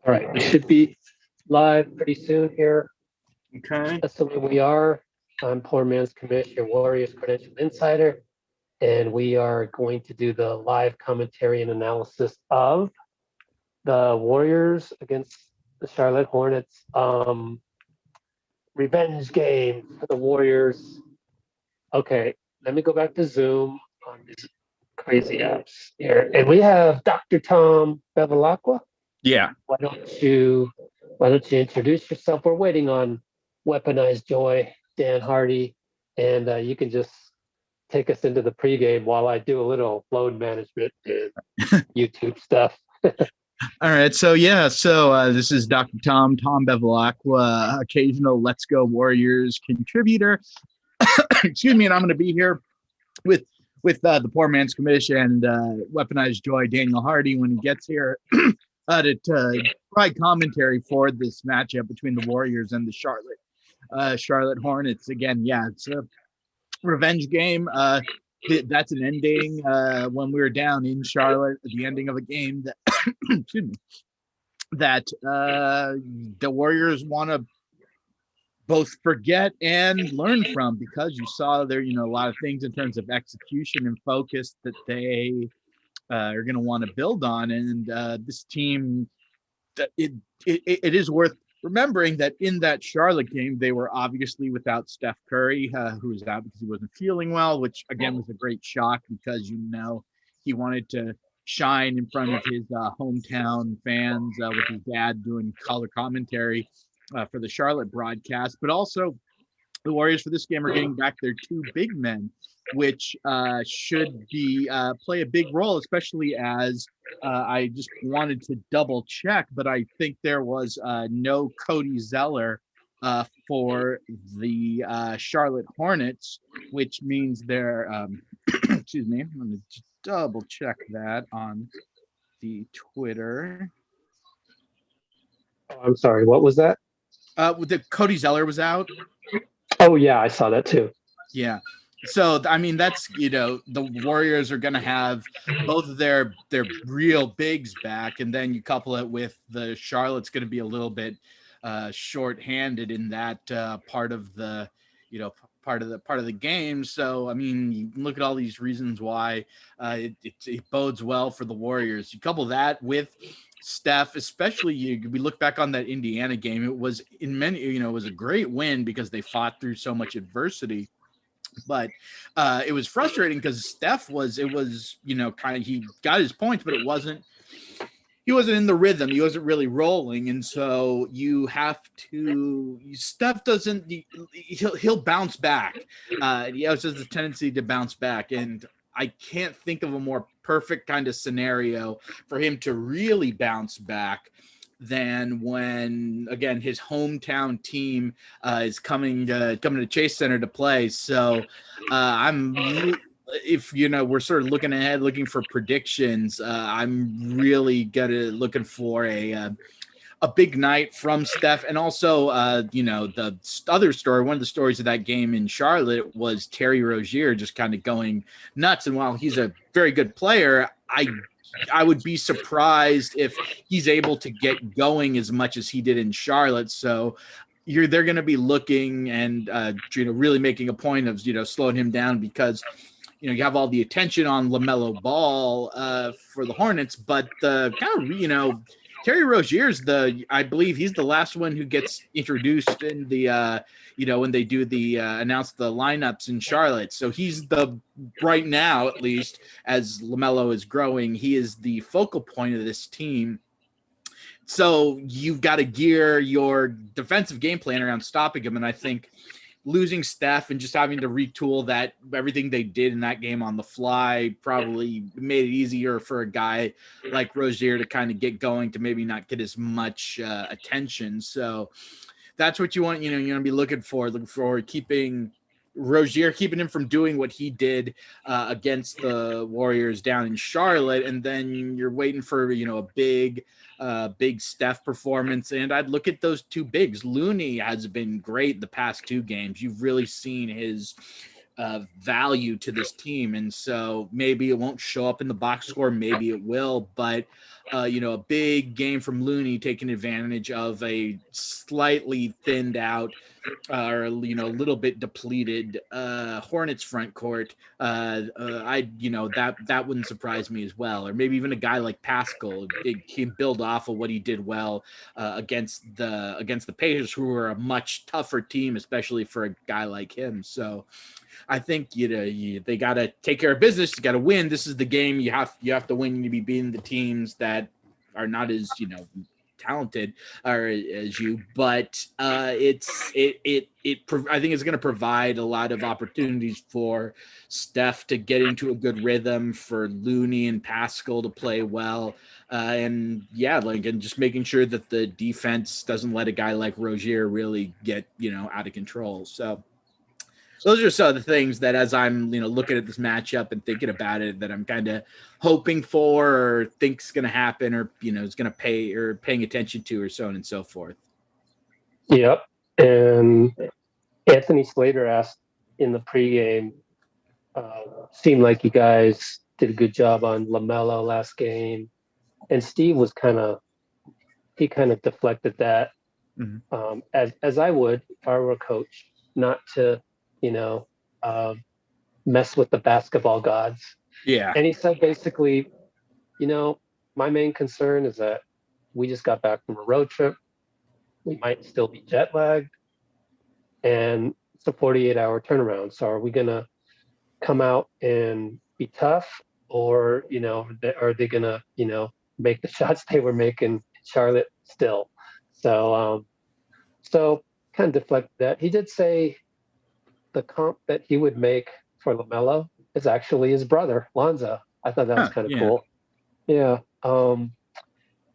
All right, we should be live pretty soon here. Okay. Assuming we are. I'm Poor Man's Commish, your Warriors Credential Insider, and we are going to do the live commentary and analysis of the Warriors against the Charlotte Hornets. Revenge game for the Warriors. Okay, let me go back to Zoom on these crazy apps here, and we have Dr. Tom Bevilacqua. Yeah. Why don't you introduce yourself? We're waiting on Weaponized Joy, Dan Hardy, and you can just take us into the pregame while I do a little load management and YouTube stuff. All right. So this is Dr. Tom Bevilacqua, occasional Let's Go Warriors contributor. Excuse me, and I'm going to be here with the Poor Man's Commission and Weaponized Joy, Daniel Hardy, when he gets here to provide commentary for this matchup between the Warriors and the Charlotte Hornets. Again, it's a revenge game. That's an ending when we were down in Charlotte, the ending of a game that excuse me, that the Warriors want to both forget and learn from, because you saw there, a lot of things in terms of execution and focus that they are going to want to build on. And this team, it is worth remembering that in that Charlotte game, they were obviously without Steph Curry, who was out because he wasn't feeling well, which again was a great shock because, he wanted to shine in front of his hometown fans with his dad doing color commentary for the Charlotte broadcast. But also the Warriors for this game are getting back their two big men, which should be play a big role, especially as I just wanted to double check, but I think there was no Cody Zeller for the Charlotte Hornets, which means they're, excuse me, I'm going to just double check that on the Twitter. Oh, I'm sorry, what was that? The Cody Zeller was out. Oh, yeah, I saw that too. Yeah. So, I mean, that's, the Warriors are going to have both of their real bigs back. And then you couple it with the Charlotte's going to be a little bit short-handed in that part of the, part of the game. So, I mean, you look at all these reasons why it bodes well for the Warriors. You couple that with Steph, especially we look back on that Indiana game. It was it was a great win because they fought through so much adversity. But it was frustrating because Steph he got his points, but he wasn't in the rhythm. He wasn't really rolling. And so Steph doesn't, he'll bounce back. He has a tendency to bounce back. And I can't think of a more perfect kind of scenario for him to really bounce back than when, again, his hometown team is coming to Chase Center to play. So if we're sort of looking ahead, looking for predictions, I'm really looking for a big night from Steph. And also, the other story, one of the stories of that game in Charlotte was Terry Rozier just kind of going nuts. And while he's a very good player, I would be surprised if he's able to get going as much as he did in Charlotte. So they're going to be looking and, really making a point of, slowing him down because, you have all the attention on LaMelo Ball for the Hornets, but Terry Rozier's I believe he's the last one who gets introduced in the, when they do announce the lineups in Charlotte. So he's right now, at least as LaMelo is growing, he is the focal point of this team. So you've got to gear your defensive game plan around stopping him. And I think losing Steph and just having to retool everything they did in that game on the fly probably made it easier for a guy like Rozier to kind of get going, to maybe not get as much attention. So that's what you want, you want to be looking for keeping Rozier, keeping him from doing what he did against the Warriors down in Charlotte. And then you're waiting for, a big Steph performance. And I'd look at those two bigs. Looney has been great the past two games. You've really seen his value to this team. And so maybe it won't show up in the box score, maybe it will, but a big game from Looney taking advantage of a slightly thinned out or a little bit depleted Hornets front court. That wouldn't surprise me as well. Or maybe even a guy like Pascal, he can build off of what he did well against the Pacers, who are a much tougher team, especially for a guy like him. So I think they got to take care of business. You got to win. This is the game you have to win. You be beating the teams that are not as talented or as you, but I think it's going to provide a lot of opportunities for Steph to get into a good rhythm, for Looney and Pascal to play well, and just making sure that the defense doesn't let a guy like Rozier really get out of control. So those are some of the things that, as I'm looking at this matchup and thinking about it, that I'm kind of hoping for or think's going to happen, or is going to paying attention to, or so on and so forth. Yep. And Anthony Slater asked in the pregame, seemed like you guys did a good job on LaMelo last game, and Steve was kind of deflected that, as I would if I were a coach, not to mess with the basketball gods. Yeah. And he said basically, my main concern is that we just got back from a road trip. We might still be jet lagged, and it's a 48-hour turnaround. So are we going to come out and be tough, or, are they going to, make the shots they were making in Charlotte still? So kind of deflect that. He did say the comp that he would make for LaMelo is actually his brother, Lonzo. I thought that was kind of cool. Yeah.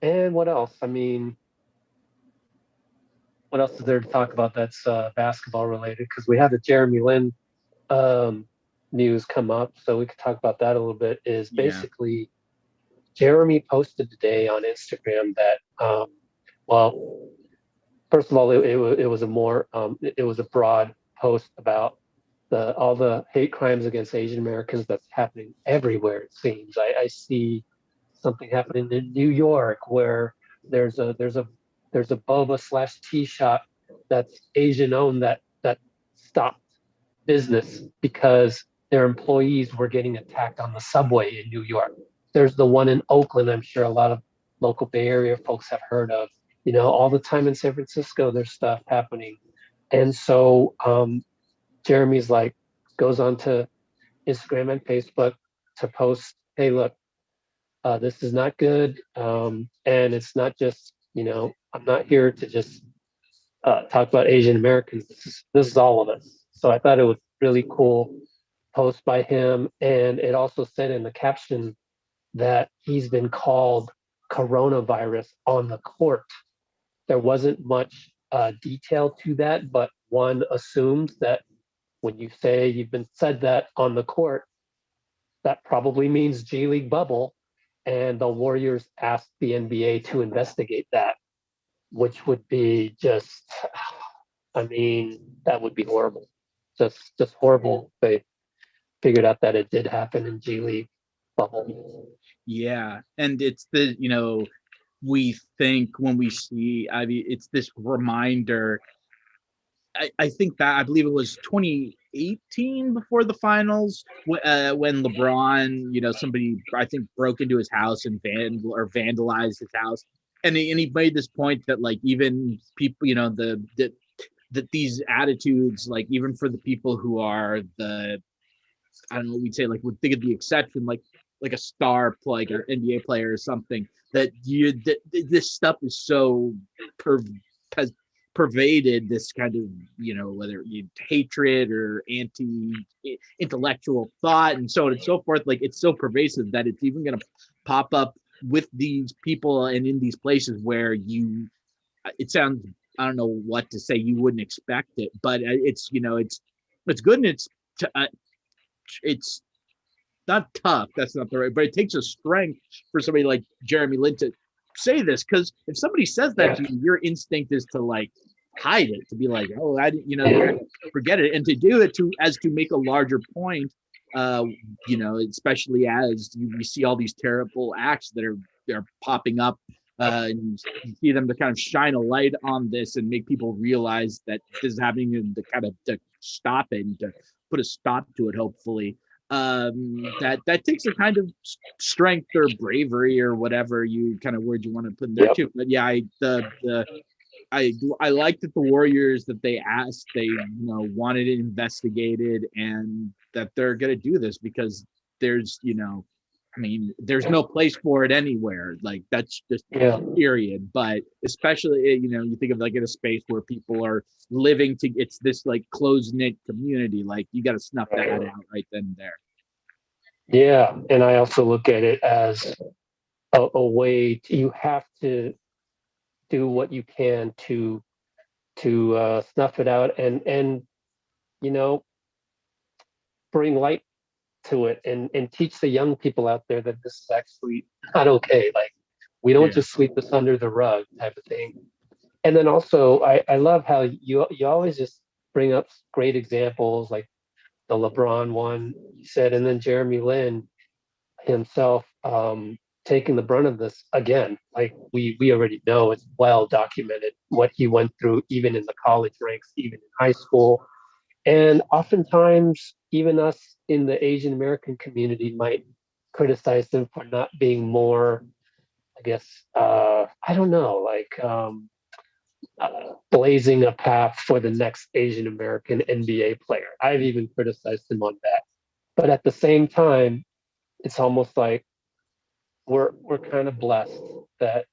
And what else? I mean, what else is there to talk about that's basketball related? Because we had the Jeremy Lin news come up, so we could talk about that a little bit. Is basically Jeremy posted today on Instagram that, first of all, it was a broad post about all the hate crimes against Asian Americans that's happening everywhere. It seems I see something happening in New York where there's a boba / tea shop that's Asian owned that stopped business because their employees were getting attacked on the subway in New York. There's the one in Oakland, I'm sure a lot of local Bay Area folks have heard of. All the time in San Francisco, there's stuff happening. And so Jeremy's goes on to Instagram and Facebook to post, hey, look, this is not good. And it's not just, I'm not here to just talk about Asian Americans. This is all of us. So I thought it was really cool post by him. And it also said in the caption that he's been called coronavirus on the court. There wasn't much detail to that, but one assumes that when you say you've been said that on the court, that probably means G League bubble, and the Warriors asked the NBA to investigate that, which would be just, that would be horrible. Just horrible. They figured out that it did happen in G League bubble. Yeah, and it's we think when we see, it's this reminder. I think that, I believe it was 2018 before the finals, when LeBron, somebody I think broke into his house and vandalized his house, and he made this point that even people, that these attitudes, even for the people who are I don't know, we'd say would think of the exception, like a star player, or NBA player or something, that this stuff is so has pervaded this kind of, whether hatred or anti-intellectual thought and so on and so forth. It's so pervasive that it's even going to pop up with these people and in these places where it sounds, I don't know what to say, you wouldn't expect it, but it's good, and it's not tough. That's not the right, but it takes a strength for somebody like Jeremy Lin to say this, because if somebody says that to you, your instinct is to hide it, to be oh, I didn't, forget it, and to do it to make a larger point, especially as you see all these terrible acts that are they're popping up, and you see them to kind of shine a light on this and make people realize that this is happening, and to kind of to stop it and to put a stop to it, hopefully. That takes a kind of strength or bravery or whatever you kind of word you want to put in there too. But yeah, I like that the Warriors, that they asked, they wanted it investigated, and that they're gonna do this because there's there's no place for it anywhere. Like that's just period. But especially you think of like in a space where people are living to, it's this like close knit community. Like you got to snuff that out right then and there. Yeah, and I also look at it as a way you have to do what you can to snuff it out and bring light to it and teach the young people out there that this is actually not okay. Like we don't just sweep this under the rug type of thing. And then also I love how you always just bring up great examples like the LeBron one you said, and then Jeremy Lin himself taking the brunt of this again. Like we already know, it's well documented what he went through, even in the college ranks, even in high school. And oftentimes, even us in the Asian American community might criticize them for not being more, I guess, I don't know, like blazing a path for the next Asian American NBA player. I've even criticized him on that. But at the same time, it's almost like we're kind of blessed that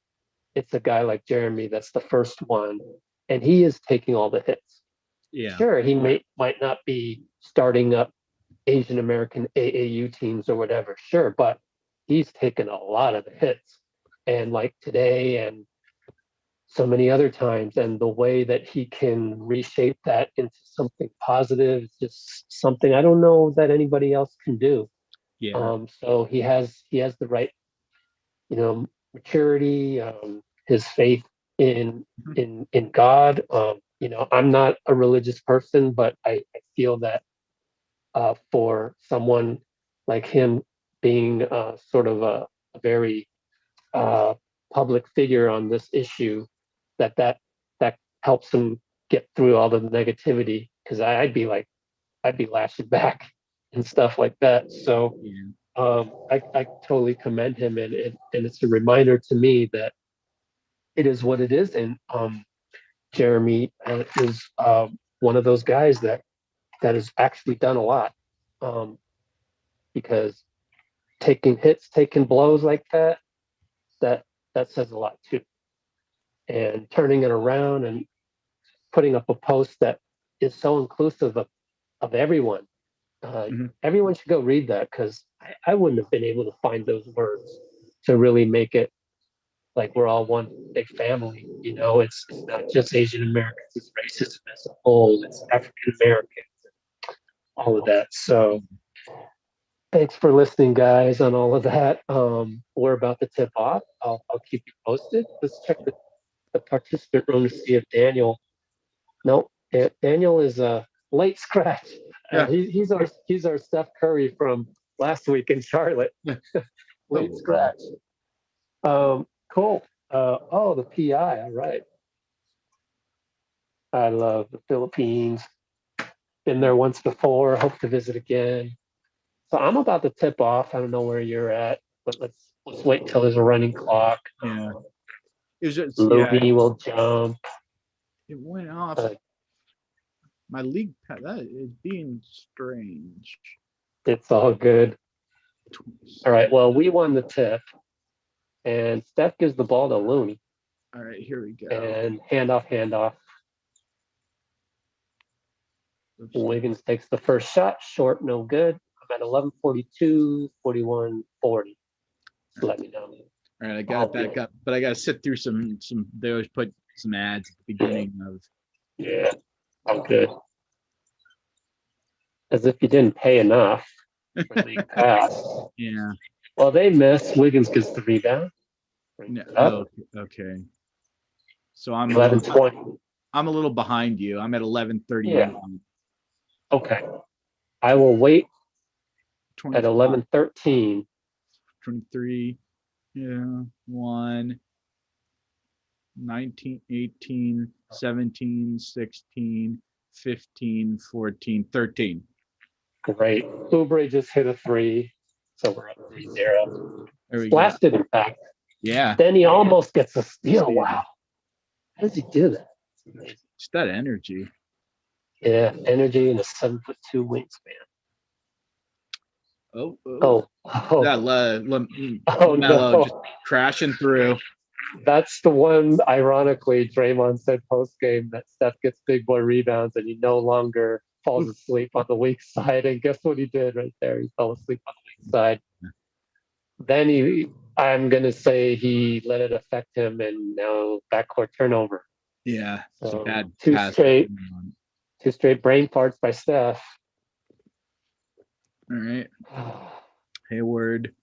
it's a guy like Jeremy that's the first one, and he is taking all the hits. Yeah. Sure, he might not be starting up Asian American AAU teams or whatever. Sure, but he's taken a lot of the hits, and like today and so many other times, and the way that he can reshape that into something positive is just something I don't know that anybody else can do. Yeah. So he has the right maturity, his faith in God. I'm not a religious person, but I feel that for someone like him being sort of a very public figure on this issue, that helps him get through all the negativity. Because I'd be lashing back and stuff like that. So I totally commend him, and it's a reminder to me that it is what it is. And Jeremy is one of those guys that has actually done a lot, because taking hits, taking blows like that that says a lot too. And turning it around and putting up a post that is so inclusive of everyone. Everyone should go read that, because I wouldn't have been able to find those words to really make it like we're all one big family. It's not just Asian Americans, it's racism as a whole, it's African Americans, all of that. So thanks for listening, guys, on all of that. We're about to tip off. I'll keep you posted. Let's check the participant room to see if Daniel. No, Daniel is a late scratch. He's our Steph Curry from last week in Charlotte. Late scratch. Cool. The PI. All right. I love the Philippines. Been there once before. Hope to visit again. So I'm about to tip off. I don't know where you're at, but let's wait until there's a running clock. Yeah. It was just, Looney will jump. It went off. My league pad, that is being strange. It's all good. All right. Well, we won the tip, and Steph gives the ball to Looney. All right, here we go. And handoff. Oops. Wiggins takes the first shot, short, no good. I'm at 11:42, 41:40. So let me know. All right, I got back up, but I got to sit through some. They always put some ads at the beginning of. Yeah, all good. As if you didn't pay enough for league pass. Yeah. Well, they miss. Wiggins gets the rebound. No, okay. So I'm 11:20. I'm a little behind you. I'm at 11:30. Yeah. Okay. I will wait at 11:13. 23. Yeah, 1, 19, 18, 17, 16, 15, 14, 13. Great. Oubre just hit a three, so we're up 3-0. There we go. Blasted, in fact. Yeah, Then he almost gets a steal. Steal. Wow. How does he do that? just that energy. Yeah, energy and a 7'2" wingspan. Oh, Oh, that oh Mello no. just crashing through. That's the one, ironically, Draymond said post game that Steph gets big boy rebounds and he no longer falls asleep on the weak side. And guess what he did right there? He fell asleep on the weak side. Then I'm going to say he let it affect him, and now backcourt turnover. Yeah, So bad two pass. straight brain farts by Steph. All right, Hayward.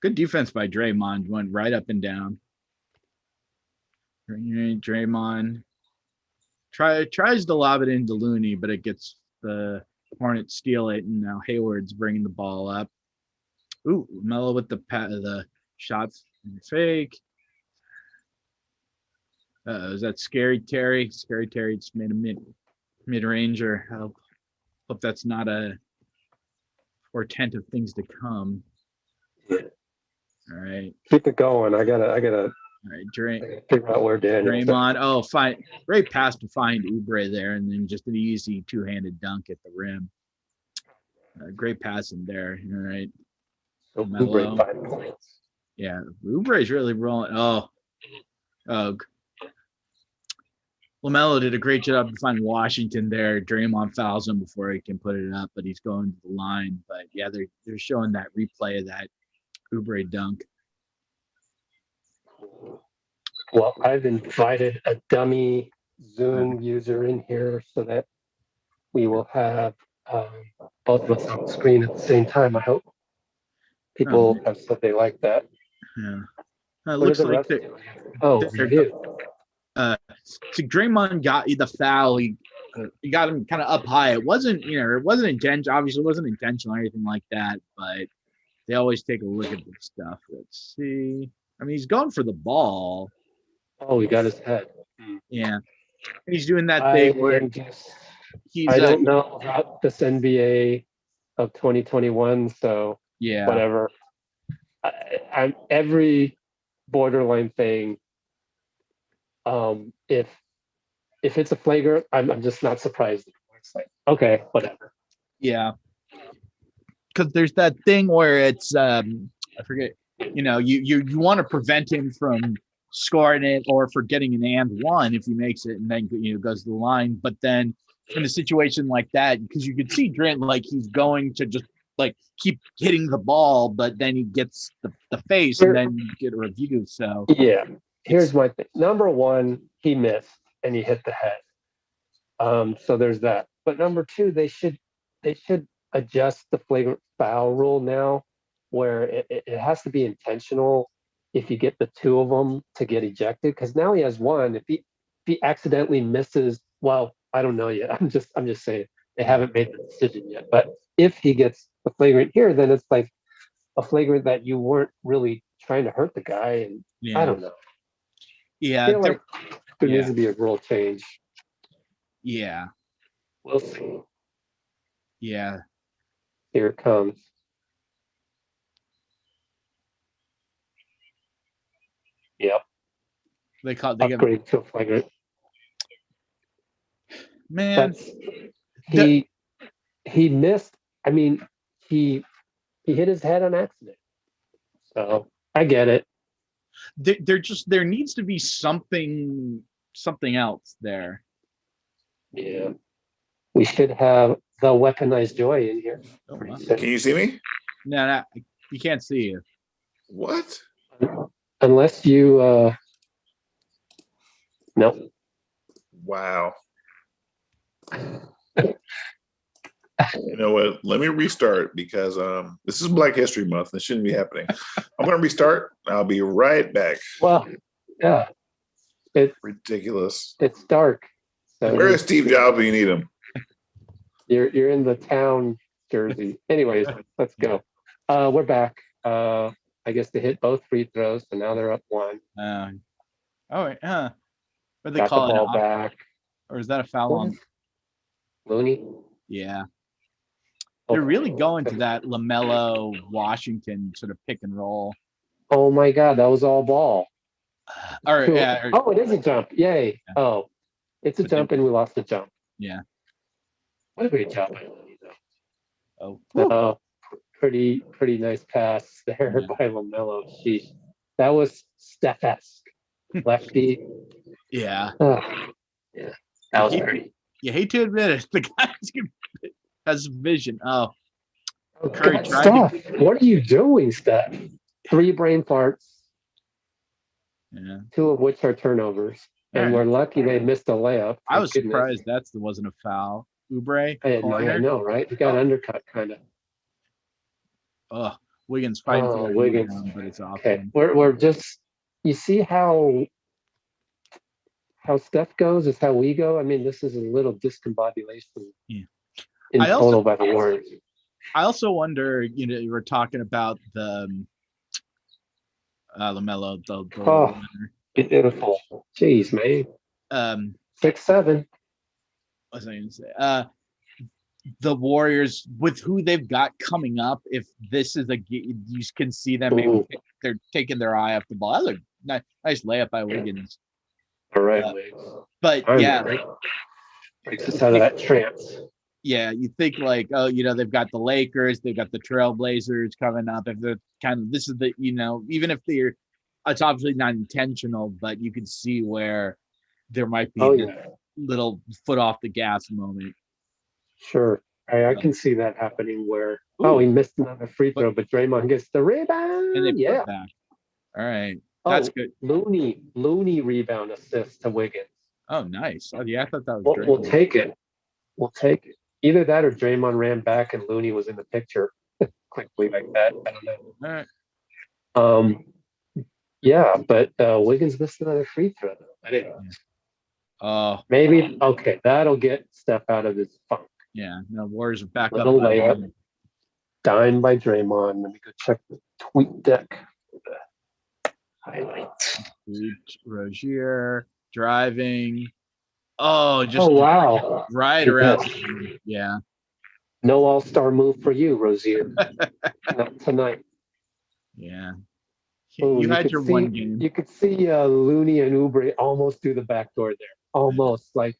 Good defense by Draymond. Went right up and down. Draymond tries to lob it into Looney, but it gets the Hornets steal it, and now Hayward's bringing the ball up. Ooh, Melo with the shots and fake. Is that Scary Terry? Scary Terry just made a mid-ranger. Hope that's not a portent of things to come. All right. Keep it going. I gotta All right, figure out where Daniel. Draymond. Oh, fine. Great pass to find Oubre there, and then just an easy two-handed dunk at the rim. Great pass in there. All right. So Oubre 5 points. Yeah, Oubre's really rolling. Oh, LaMelo did a great job to find Washington there. Draymond fouls him before he can put it up, but he's going to the line. But yeah, they're showing that replay of that Oubre dunk. Well, I've invited a dummy Zoom user in here so that we will have both of us on the screen at the same time. I hope people have said they like that. Yeah. It looks like review. So Draymond got the foul. He got him kind of up high. It wasn't intentional. Obviously, it wasn't intentional or anything like that. But they always take a look at this stuff. Let's see. I mean, he's going for the ball. Oh, he got his head. Yeah, and he's doing that thing where I don't know about this NBA of 2021, so yeah, whatever. I'm every borderline thing. If it's a flagrant, I'm just not surprised. It's like, okay, whatever. Yeah, because there's that thing where it's I forget. You want to prevent him from scoring it or for getting an and one if he makes it and then goes to the line. But then in a situation like that, because you could see Drent like he's going to just like keep hitting the ball, but then he gets the face and then you get a review. So yeah, here's my thing. Number one, he missed and he hit the head. So there's that. But number two, they should adjust the flagrant foul rule now, where it has to be intentional if you get the two of them to get ejected. Because now he has one. If he accidentally misses, well, I don't know yet. I'm just saying they haven't made the decision yet. But if he gets a flagrant here, then it's like a flagrant that you weren't really trying to hurt the guy, and I don't know. Yeah, I feel like there needs to be a rule change. Yeah, we'll see. Yeah, here it comes. Yep. They upgrade to a flagrant. Man, he missed. I mean, he hit his head on accident. So I get it. There needs to be something else there. Yeah, we should have the weaponized joy in here. Oh, wow. Can you see me? No, you can't see you. What? Unless you. No. Wow. You know what? Let me restart because this is Black History Month. This shouldn't be happening. I'm going to restart. I'll be right back. Well, yeah. It's ridiculous. It's dark. So where is Steve Jobs when you need him? You're in the town jersey. Anyways, let's go. We're back. I I guess they hit both free throws, so now they're up one. What they Got the call it? ball back. Or is that a foul on? Looney? Yeah. They're really going to that LaMelo Washington sort of pick and roll. Oh my God, that was all ball. Oh, it is a jump. Yay. Yeah. Oh, it's a jump and we lost the jump. Yeah. What a great job by Looney, though. Oh, pretty nice pass there by LaMelo. Sheesh. That was Steph-esque. Lefty. Yeah. Yeah. That was pretty. You hate to admit it. The guy has vision. Oh, God, Steph, what are you doing, Steph? 3 brain farts. Yeah. 2 of which are turnovers. And we're lucky they missed a layup. I was surprised that wasn't a foul. Oubre. I know, right? He got undercut, kind of. Oh, Wiggins fighting for the rebound, but it's off. Okay, we're just. You see how Steph goes is how we go. I mean, this is a little discombobulation in total by the Warriors. I also wonder. You were talking about the LaMelo. Beautiful. Jeez, man. 6'7". What was I going to say? The Warriors, with who they've got coming up, if this is you can see them, maybe they're taking their eye off the ball. That was a nice layup by Wiggins. All right, but breaks us out of that trance. Yeah, you think like, they've got the Lakers, they've got the Trailblazers coming up. If they're this is the, even if it's obviously not intentional, but you can see where there might be a little foot off the gas moment. Sure. I can see that happening where, he missed another free throw, but Draymond gets the rebound. And they put back. All right. That's good. Looney rebound assist to Wiggins. Oh, nice. Oh, yeah, I thought that was We'll take it. Either that or Draymond ran back and Looney was in the picture quickly like that. I don't know. All right. Yeah, but Wiggins missed another free throw. I didn't. Maybe that'll get Steph out of his funk. Yeah, Warriors are back up. Layup. Dime by Draymond. Let me go check the tweet deck. Highlights. Rozier driving. Oh, wow! Right around. Yeah. No all-star move for you, Rozier. Not tonight. Yeah. You had your one game. You could see Looney and Oubre almost do the backdoor there. Almost like,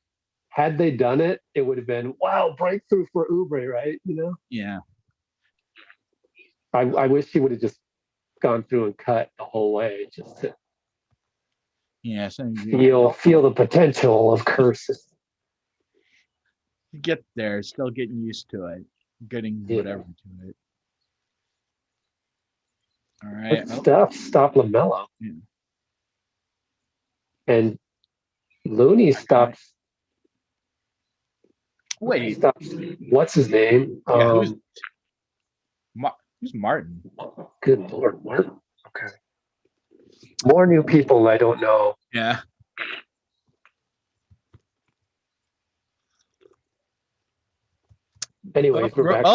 had they done it, it would have been breakthrough for Oubre, right? Yeah. I wish he would have just gone through and cut the whole way, just to feel the potential of curses. Get there, still getting used to it, getting whatever to it. All right. Stop LaMelo. Yeah. And Looney stops. Wait. What's his name? Who's Martin? Good Lord, Martin. Okay. More new people I don't know. Yeah. Anyways, we're back.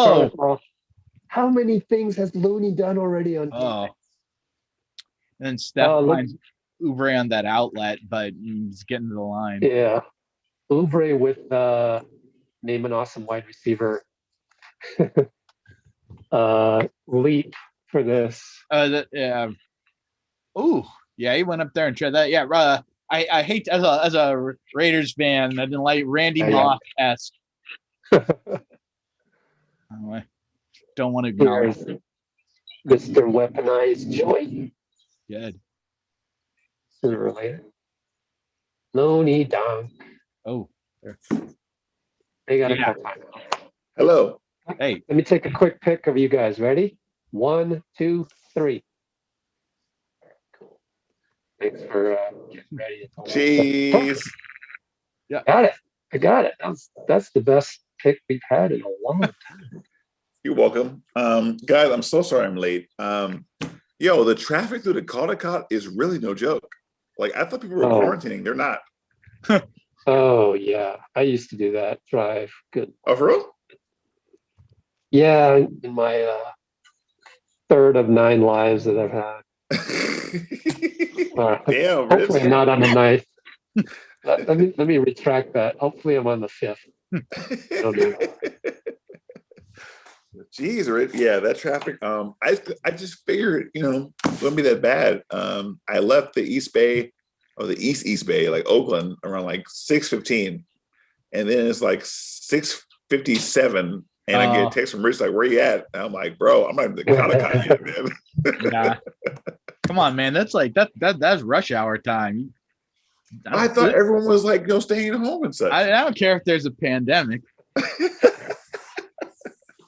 How many things has Looney done already on defense? And then Steph finds Oubre on that outlet, but he's getting to the line. Yeah. Oubre with name an awesome wide receiver. Leap for this. Yeah. Ooh, yeah, he went up there and tried that. Yeah, I hate as a Raiders fan, I didn't like Randy Moss-esque. I don't want to acknowledge Mr. Weaponized Joy. Good. Sooner or later. Looney dunk. Oh. They got a call timeout. Hello. Hey. Let me take a quick pic of you guys. Ready? 1, 2, 3. Thanks for getting ready. Jeez. Yeah. I got it. That's the best pick we've had in a long time. You're welcome. Guys, I'm so sorry I'm late. The traffic through the Caldecott is really no joke. Like, I thought people were quarantining. They're not. Oh, yeah. I used to do that drive. Good. Oh, for real? Yeah, in my third of 9 lives that I've had. Damn, Hopefully I'm Rich. not on the ninth. Let me retract that. Hopefully I'm on the 5th. I don't know. Jeez, Rich. Yeah, that traffic. I just figured, it wouldn't be that bad. I left the East Bay or the East Bay, like Oakland, around like 6:15, and then it's like 6:57, and I get a text from Rich like, "Where you at?" And I'm like, "Bro, I'm not even the Connecticut yet, man." Nah. Come on, man. That's like that's rush hour time. I thought everyone was like, staying at home and such. I don't care if there's a pandemic.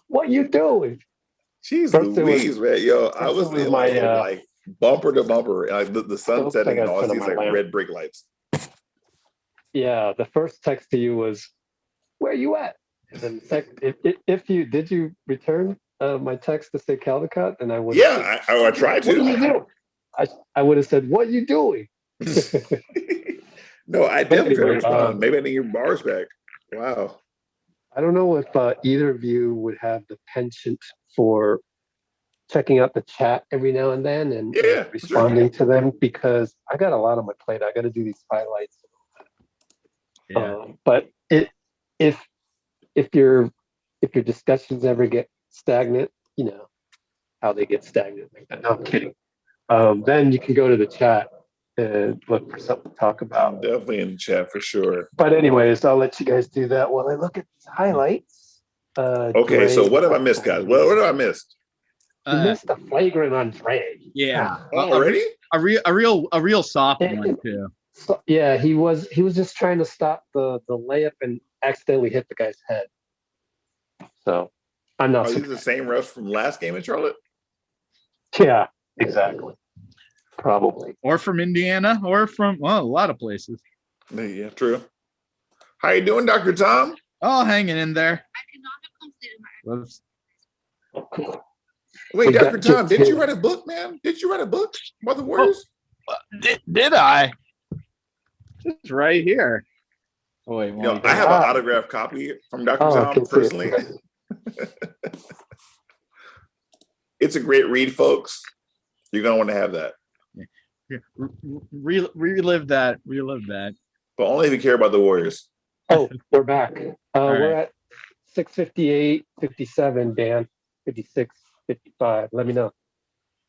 What you doing? Jeez First Louise, man. Yo, I was in like bumper to bumper, like the sun setting, and all I see is like red brake lights. Yeah, the first text to you was, "Where you at?" And then if you did you return my text to say Caldecott, then I would. Yeah, I tried to. What are you doing? I would have said, "What you doing?" No, I definitely anyway, respond. Maybe I need your bars back. Wow. I don't know if either of you would have the penchant for checking out the chat every now and then and responding to them, because I got a lot on my plate. I got to do these highlights. Yeah. But if your discussions ever get stagnant, how they get stagnant like that. No, I'm kidding. Then you can go to the chat and look for something to talk about. I'm definitely in the chat for sure. But anyways, I'll let you guys do that while I look at these highlights. Okay, so what have I missed, guys? What have I missed? You missed a flagrant on Dre. Yeah. Already? A real soft one too. So, yeah, he was just trying to stop the layup and accidentally hit the guy's head. So I'm not. Are these the same refs from last game in Charlotte? Yeah, exactly. Probably. Or from Indiana, or from a lot of places. Yeah, true. How you doing, Dr. Tom? Oh, hanging in there. I could not have completed my. Wait, Dr. Tom, didn't you write a book, man? Did you write a book about the Warriors? Did I? It's right here. Oh, wait, I have an autographed copy from Dr. Tom personally. It's a great read, folks. You're gonna want to have that. Yeah. Relive that. But only if you care about the Warriors. Oh, we're back. We're right. at 6:58, 57, Dan. 56, 55. Let me know.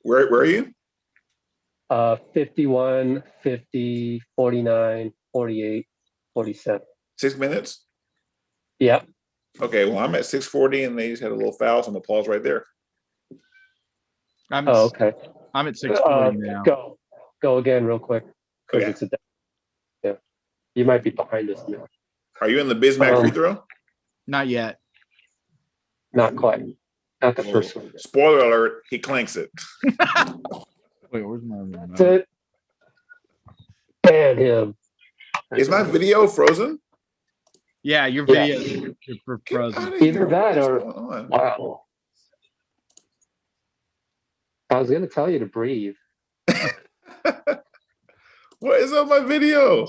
Where are you? 51, 50, 49, 48, 47. 6 minutes? Yep. Okay, well, I'm at 6:40 and they just had a little foul, so I'm gonna pause right there. Okay. I'm at 6:40 now. Go again real quick. Okay. Yeah. You might be behind us now. Are you in the Bismack free throw? Not yet. Not quite. Not the first one. Spoiler alert, he clanks it. Wait, where's my remote? That's it. Ban him. Is my video frozen? Yeah, your video is frozen. Either that or wow. I was gonna tell you to breathe. What is on my video?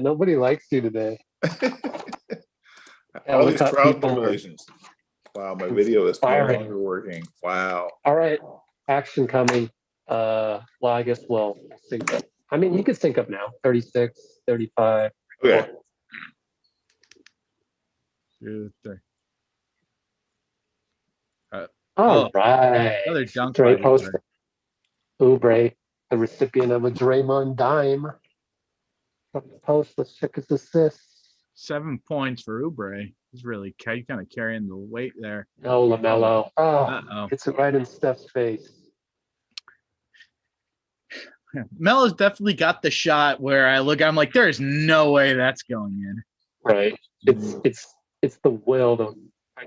Nobody likes you today. All these crowd simulations. Wow, my video is no longer working. Wow. All right, action coming. Well, I guess we'll sync up. I mean, you could sync up now. 36, 35. Okay. 2, 3. All right. Another dunk. Dre post. Oubre, the recipient of a Draymond dime. Up the post. Let's check his assists. 7 points for Oubre. He's really kind of carrying the weight there. No, LaMelo. Oh, it's right in Steph's face. Melo's definitely got the shot where I look, I'm like, there's no way that's going in. Right. It's the will.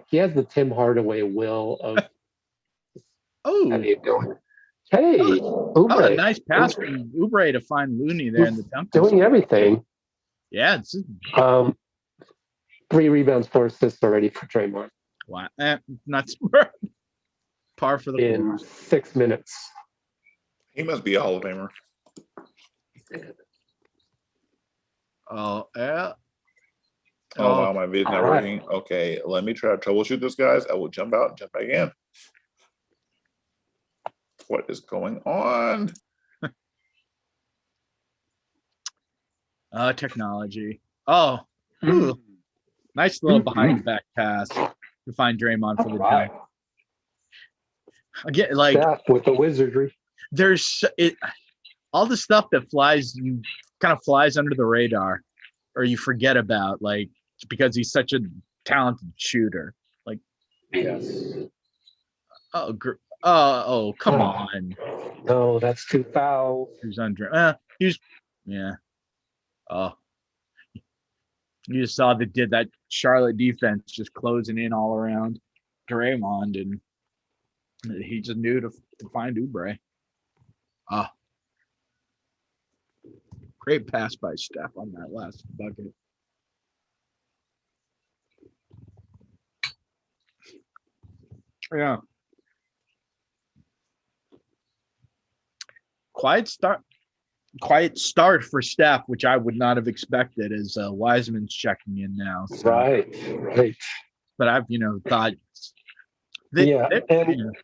He has the Tim Hardaway will of. Oh, how do you go? Hey, Oubre. A nice pass from Oubre to find Looney there in the dunk. Doing everything. Yeah, it's 3 rebounds, 4 assists already for Draymond. Wow, not par for the in course. 6 minutes. He must be a Hall of Famer. Oh, yeah. Oh, Oh, wow, my video's not all right. working. Okay, let me try to troubleshoot this, guys. I will jump out and jump back in. What is going on? technology. Oh, Mm. ooh, nice little behind the back pass to find Draymond for All the right. dunk. Again, like Steph with the wizardry. there's it, all the stuff that flies, you kind of flies under the radar, or you forget about, like because he's such a talented shooter. Like, Yes. Come Oh. on, No, that's 2 fouls. who's under? Yeah. Oh, you just saw that Charlotte defense just closing in all around Draymond, and he just knew to find Oubre. Ah, great pass by Steph on that last bucket. Yeah. Quiet start for Steph, which I would not have expected, as Wiseman's checking in now. So. Right. But I've thought And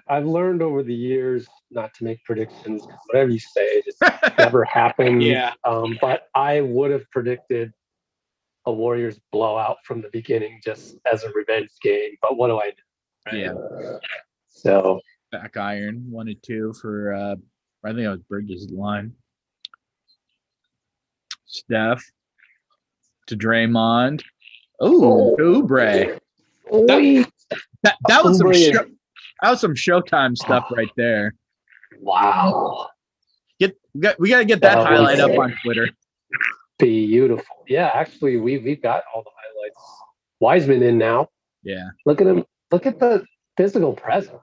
I've learned over the years not to make predictions, 'cause whatever you say just never happens. Yeah. But I would have predicted a Warriors blowout from the beginning, just as a revenge game. But what do I do? Right? Yeah. So Back iron 1-2 for I think it was Bridges' line. Steph to Draymond. Oh, Oubre. That was some that was some Showtime stuff right there. Wow. We got to get that highlight up on Twitter. Beautiful. Yeah, actually, we've got all the highlights. Wiseman in now. Yeah. Look at him. Look at the physical presence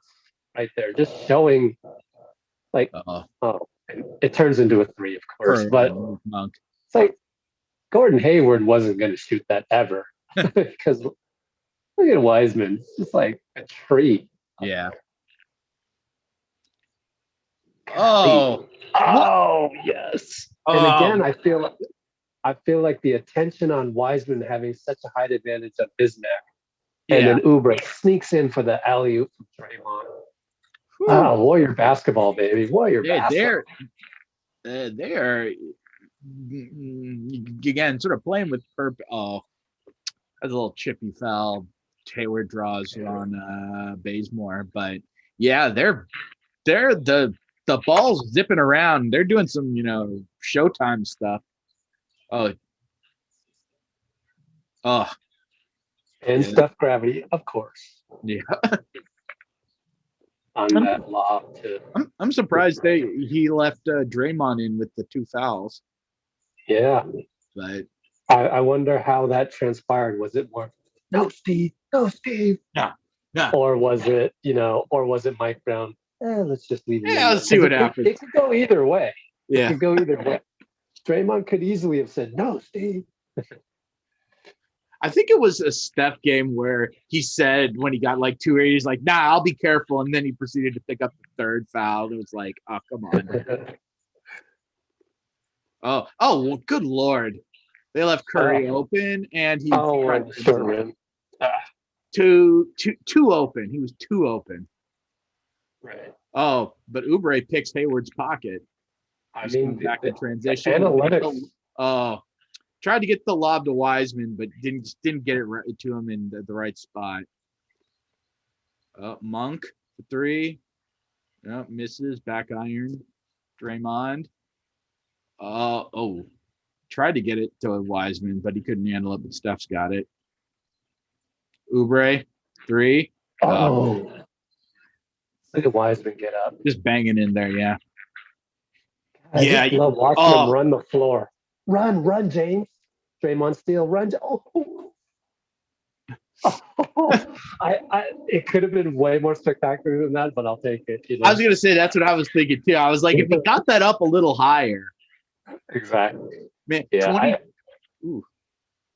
right there, just showing. Like, it turns into a 3, of course, but Monk. It's like Gordon Hayward wasn't going to shoot that ever, because look at Wiseman, it's just like a tree. Yeah. Oh, yes. And again, I feel like the attention on Wiseman having such a height advantage of Bismack, and then Oubre sneaks in for the alley-oop from Draymond. Oh, Warrior basketball, baby. Warrior basketball. They are again sort of playing with purpose. Oh, that's a little chippy foul. Hayward draws on Bazemore, but yeah, they're the ball's zipping around. They're doing some Showtime stuff. And Steph Gravity, of course. Yeah. On that lob too. I'm surprised he left Draymond in with the 2 fouls. Yeah. But I wonder how that transpired. Was it more no Steve? No. Or was it Mike Brown? Let's just leave it. Yeah, let's see what happens. It could go either way. Yeah. It could go either way. Draymond could easily have said, no, Steve. I think it was a Steph game where he said when he got like 2 he's like, nah, I'll be careful. And then he proceeded to pick up the 3rd foul. It was like, oh, come on. Well, good Lord. They left Curry open, and he short rim. Two open. He was 2 open. Right. Oh, but Oubre picks Hayward's pocket. I mean, back to transition. Analytics. Tried to get the lob to Wiseman, but didn't get it right to him in the right spot. Monk for 3. Misses. Back iron. Draymond. Tried to get it to Wiseman, but he couldn't handle it. But Steph's got it. Oubre 3. Look at Wiseman get up. Just banging in there, yeah. I just love watching him run the floor. Run, James. Draymond Steele, run. It could have been way more spectacular than that, but I'll take it. I was going to say that's what I was thinking too. I was like, if he got that up a little higher. Exactly. Man, yeah.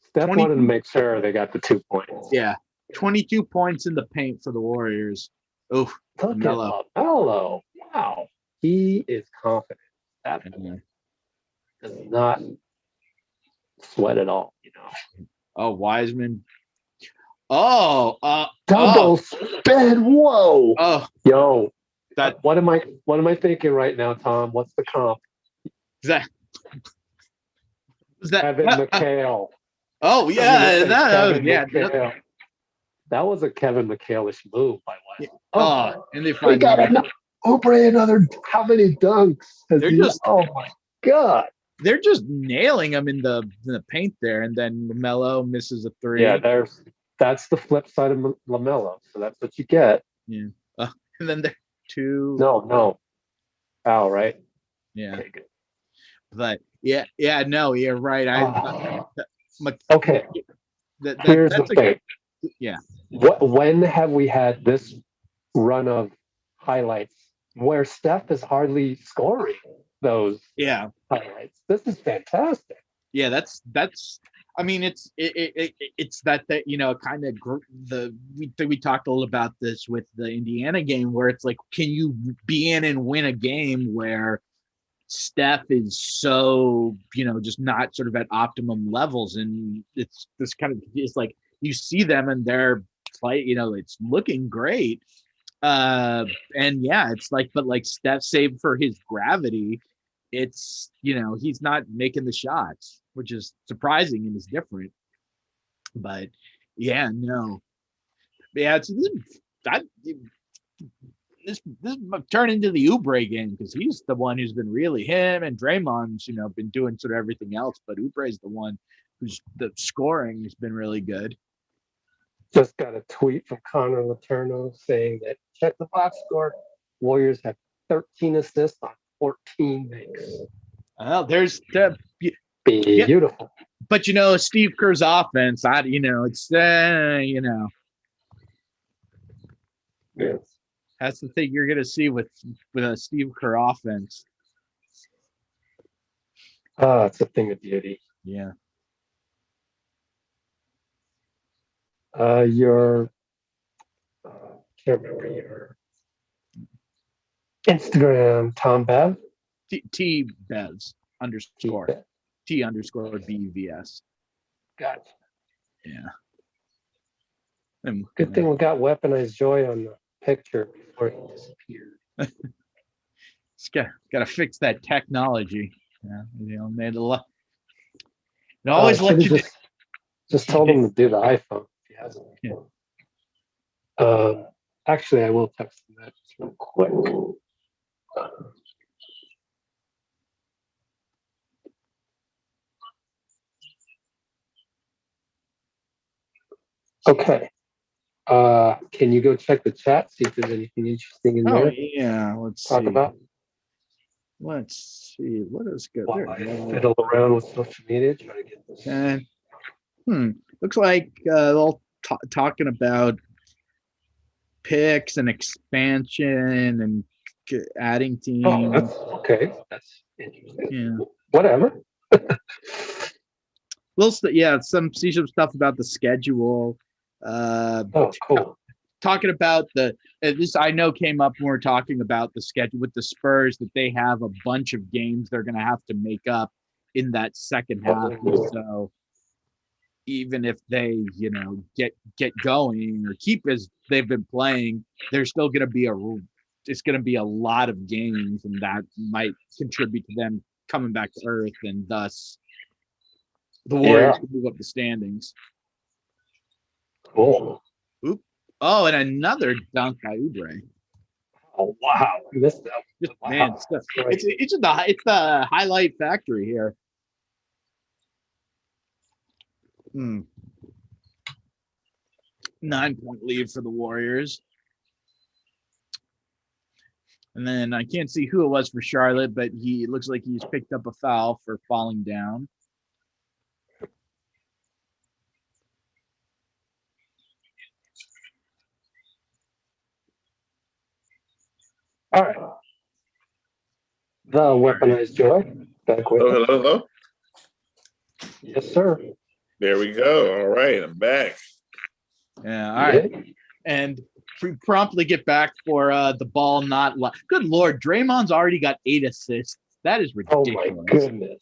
Steph wanted to make sure they got the 2 points. Yeah. 22 points in the paint for the Warriors. Oh, Melo. Wow. He is confident. That does not sweat it all, Oh, Wiseman. Oh, Double spin. Whoa. oh, Yo. that What am I thinking right now, Tom? What's the comp? that was that. Kevin McHale. Oh yeah, Kevin yeah. McHale. That was a Kevin McHale-ish move by West. Oh, and they We find got another. How many dunks has They're he? just- Oh my God. they're just nailing them in the paint there, and then LaMelo misses a three. Yeah, that's the flip side of LaMelo. So that's what you get. Yeah, and then they're two. No. Foul, right? Yeah, Okay, good. but yeah, no, you're right. Okay. Here's the thing. Yeah. When have we had this run of highlights where Steph is hardly scoring those highlights? This is fantastic. Yeah, that's. I mean, it's that kind of we talked a little about this with the Indiana game where it's like, can you be in and win a game where Steph is so just not sort of at optimum levels, and it's this kind of it's like you see them and they're play it's looking great, and yeah, it's like but like Steph, save for his gravity, it's he's not making the shots, which is surprising and is different. But yeah, no, yeah, it's this turn into the Oubre game because he's the one who's been really him, and Draymond's been doing sort of everything else, but Oubre's the one who's the scoring has been really good. Just got a tweet from Connor Letourneau saying that check the box score. Warriors have 13 assists on 14 makes. Well, there's beautiful. But Steve Kerr's offense, it's Yes. That's the thing you're gonna see with a Steve Kerr offense. Oh, it's a thing of beauty. Yeah. Your can't remember your Instagram, Tom Bev. T Bevs _ T _ BEVS. Gotcha. Yeah. Good thing we got Weaponized Joy on the picture before he disappeared. It's got to fix that technology. Yeah, made a lot. It always let you just told him to do the iPhone if he hasn't. Yeah. Actually, I will text him that just real quick. Okay. Can you go check the chat, see if there's anything interesting in there? Oh yeah, let's talk see. About. Let's see what is good. While I fiddle around with social media, try to get this. Looks like all talking about picks and expansion and adding teams. Oh, that's okay. That's interesting. Yeah. Whatever. See some stuff about the schedule. Cool. Talking about this I know came up when we were talking about the schedule with the Spurs, that they have a bunch of games they're going to have to make up in that second half. So even if they, get going or keep as they've been playing, there's still going to be it's going to be a lot of games, and that might contribute to them coming back to earth, and thus the Warriors can move up the standings. Cool. Oh, and another dunk by Oubre. Oh wow! I missed that. Wow. Man, it's the highlight factory here. 9-point lead for the Warriors. And then I can't see who it was for Charlotte, but it looks like he's picked up a foul for falling down. All right. The Weaponized Joy back with us. Hello. Yes, sir. There we go. All right, I'm back. Yeah, all right. Yeah. And we promptly get back for the ball not. Good Lord, Draymond's already got 8 assists. That is ridiculous. Oh my goodness.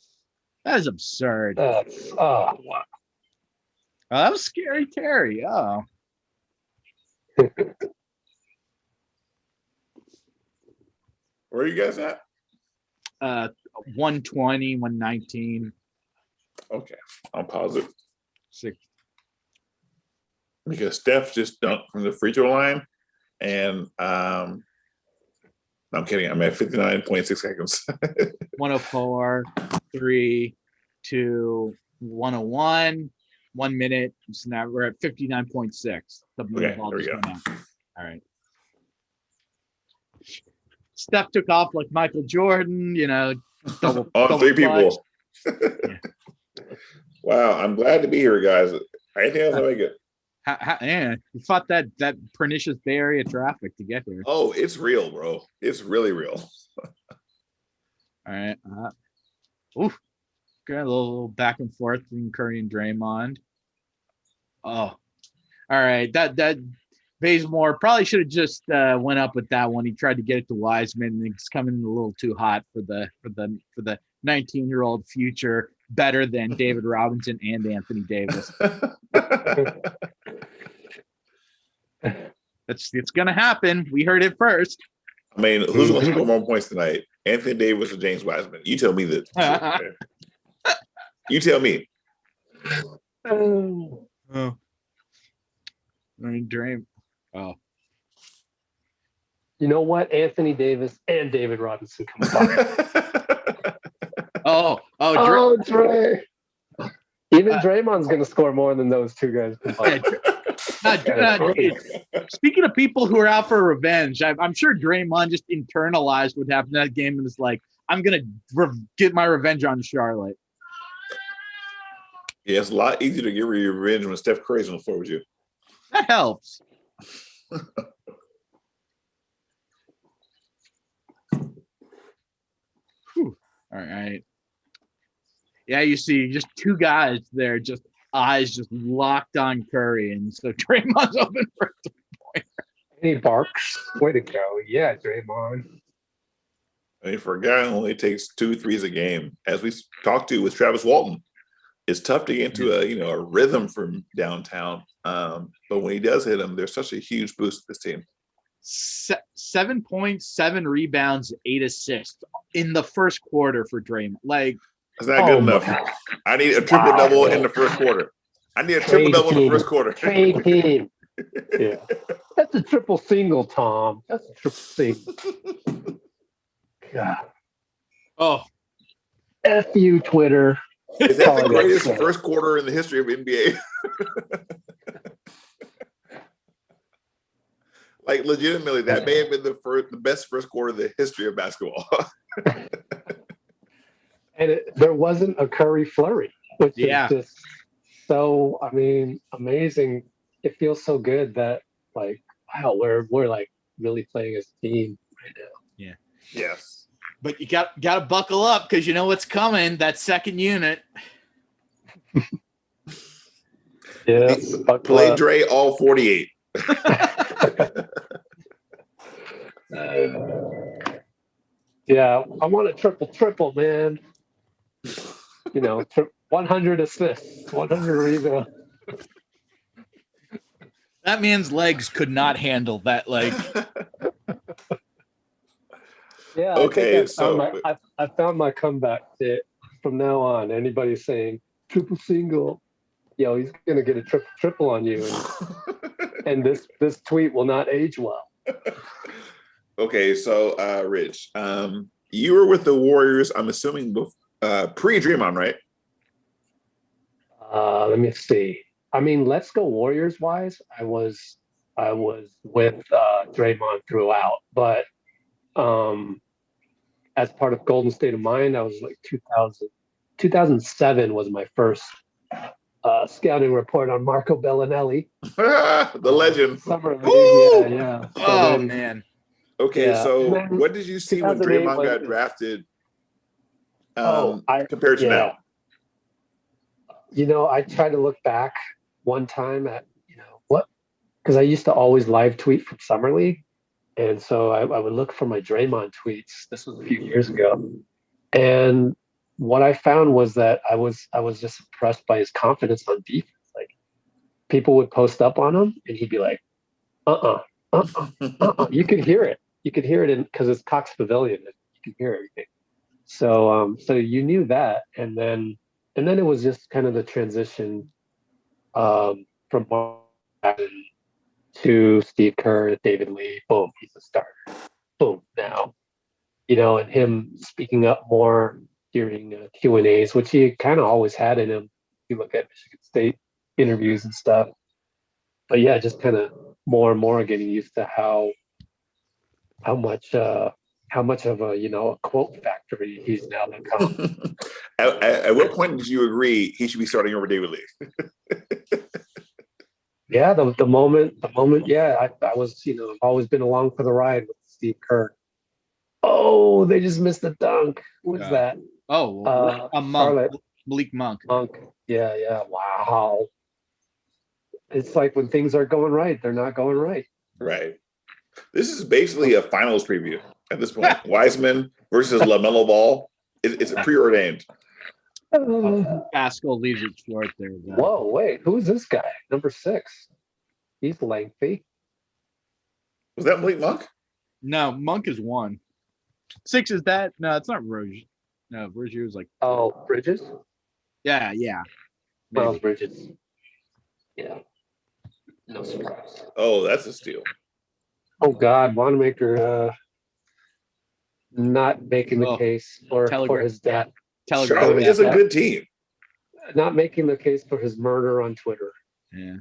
That is absurd. That's wow. Oh, that was Scary Terry. Oh. Where are you guys at? 120, 119. Okay, I'll pause it. 6. Because Steph just dunked from the free throw line, and I'm kidding. I'm at 59.6 seconds. 104, 3, 2, 101, 1 minute. So now we're at 59.6. The Okay, ball there we just go. went out. All right. Steph took off like Michael Jordan, double On 3 clutch. people. Wow, I'm glad to be here, guys. Anything else I make it? Yeah, you fought that pernicious Bay Area traffic to get here. Oh, it's real, bro. It's really real. All right. Got a little back and forth between Curry and Draymond. Oh, all right. That Bazemore probably should have just went up with that one. He tried to get it to Wiseman, and it's coming in a little too hot for the 19-year-old future, better than David Robinson and Anthony Davis. It's gonna happen. We heard it first. I mean, who's going to score more points tonight? Anthony Davis or James Wiseman? You tell me that. You tell me. Oh. I mean, Dream. Oh. You know what? Anthony Davis and David Robinson combined. Oh, Dre. Even Draymond's going to score more than those two guys combined. Speaking of people who are out for revenge, I'm sure Draymond just internalized what happened in that game and is like, I'm going to get my revenge on Charlotte. Yeah, it's a lot easier to get your revenge when Steph Curry's on the floor with you. That helps. Whew. All right. Yeah, you see just two guys there, just eyes just locked on Curry, and so Draymond's open for a three-pointer. He barks. Way to go. Yeah, Draymond. I mean, for a guy who only takes 2 threes a game, as we talked to with Travis Walton, it's tough to get into a rhythm from downtown. But when he does hit them, there's such a huge boost to this team. 7 points, 7 rebounds, 8 assists in the first quarter for Draymond. Like, that's not good enough. I need a triple double in the first quarter. I need a triple double in the first quarter. Trade team. Yeah, that's a triple single, Tom. That's a triple single. God. Oh, F you, Twitter. Is that the greatest first quarter in the history of NBA? Like, legitimately, that may have been the best first quarter in the history of basketball. And there wasn't a Curry flurry, which is just so, amazing. It feels so good that, like, wow, we're like really playing as a team right now. Yeah. Yes. But you got to buckle up because you know what's coming. That second unit. Yes. Play Dre all 48. Yeah, I want a triple, man. 100 assists, 100 rebounds. That man's legs could not handle that. Yeah. Okay, I found my comeback. From now on, anybody saying triple single, he's gonna get a triple on you, and this tweet will not age well. Okay, so Rich, you were with the Warriors. I'm assuming pre-Draymond, right? Let me see. Let's go Warriors wise. I was with Draymond throughout, but as part of Golden State of Mind, I was like 2007 was my first scouting report on Marco Bellinelli, the legend. Summer League. Yeah. So man. Okay, so what did you see when Draymond got drafted? Compared to now. I tried to look back one time at because I used to always live tweet from Summer League, and so I would look for my Draymond tweets. This was a few years ago, and what I found was that I was just impressed by his confidence on defense. Like people would post up on him, and he'd be like, You could hear it. You could hear it because it's Cox Pavilion. You can hear everything. So so you knew that, and then it was just kind of the transition from Martin to Steve Kerr, David Lee. Boom, he's a starter. Boom, now and him speaking up more during Q&As, which he kind of always had in him. You look at Michigan State interviews and stuff. But yeah, just kind of more and more getting used to how much of a a quote factory he's now become. At what point did you agree he should be starting over David Lee? Yeah, the moment, yeah, I was, I've always been along for the ride with Steve Kerr. Oh, they just missed the dunk. Who's that? Oh, a Monk, Charlotte. Malik Monk. Yeah. Wow. It's like when things are going right, they're not going right. Right. This is basically a finals preview at this point. Wiseman versus LaMelo Ball. It's preordained. Pascal leaves it short there. Whoa, wait, who's this guy? Number 6. He's lengthy. Was that Malik Monk? No, Monk is 1. 6 is that? No, it's not Rozier. No, Rozier was like. Oh, Bridges? Yeah. Miles Bridges. Yeah. No surprise. Oh, that's a steal. Oh God, Wanamaker not making the case for his death. Charlotte is a good team. Not making the case for his murder on Twitter. Yeah.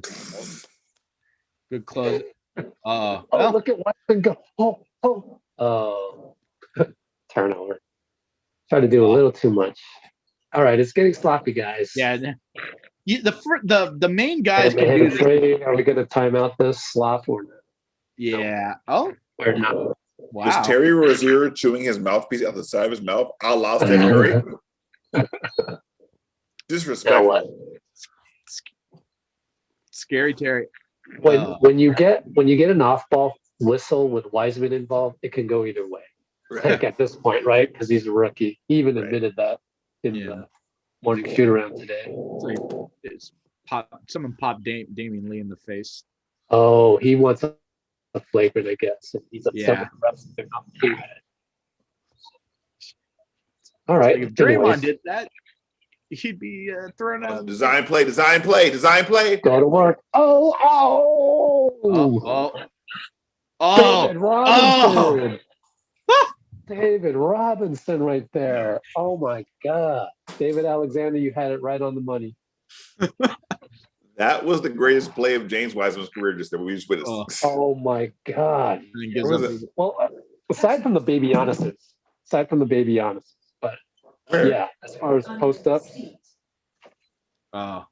Good close. Look at Wiseman go. Oh. Turnover. Try to do a little too much. All right, it's getting sloppy, guys. Yeah. The main guys can do this. Are we going to time out this slop or not? Yeah. Oh. Or not? Wow. Is Terry Rozier chewing his mouthpiece out the side of his mouth? I lost Steph Curry. Disrespectful. Now what? Scary Terry. When you get an off-ball whistle with Wiseman involved, it can go either way. Right. Like at this point, right? Because he's a rookie. He even admitted that in the morning shoot around today. Someone popped Damian Lee in the face. Oh, he wants a flagrant, I guess. He's upset with the refs. They're not doing it. All right. Like if Draymond did that, he'd be thrown out. Design play. Go to work. David Robinson. David Robinson right there. Oh my God. David Alexander, you had it right on the money. That was the greatest play of James Wiseman's career just that we just witnessed. Oh my God. Well, aside from the baby Giannis's, but yeah, as far as post ups. All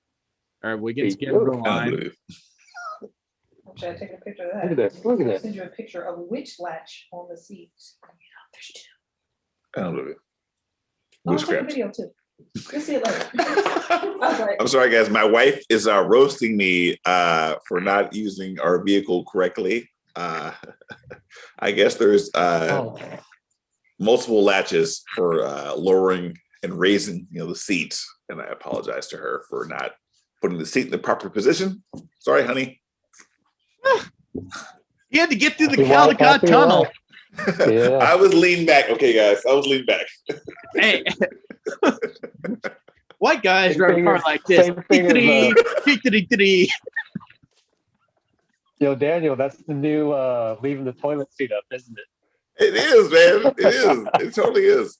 right, Wiggins getting the line. Should I take a picture of that? Look at this. Look at I'll this. send you a picture of which latch on the seat. There's 2. I don't believe it. I'll take a video too. You'll see it later. I was like, I'm sorry, guys. My wife is roasting me for not using our vehicle correctly. I guess there's multiple latches for lowering and raising, the seat, and I apologize to her for not putting the seat in the proper position. Sorry, honey. You had to get through the Caldecott tunnel. Yeah. I was leaning back. Okay, guys, I was leaning back. Hey. White guys drive a car like this. Yo, Daniel, that's the new leaving the toilet seat up, isn't it? It is, man. It is. It totally is.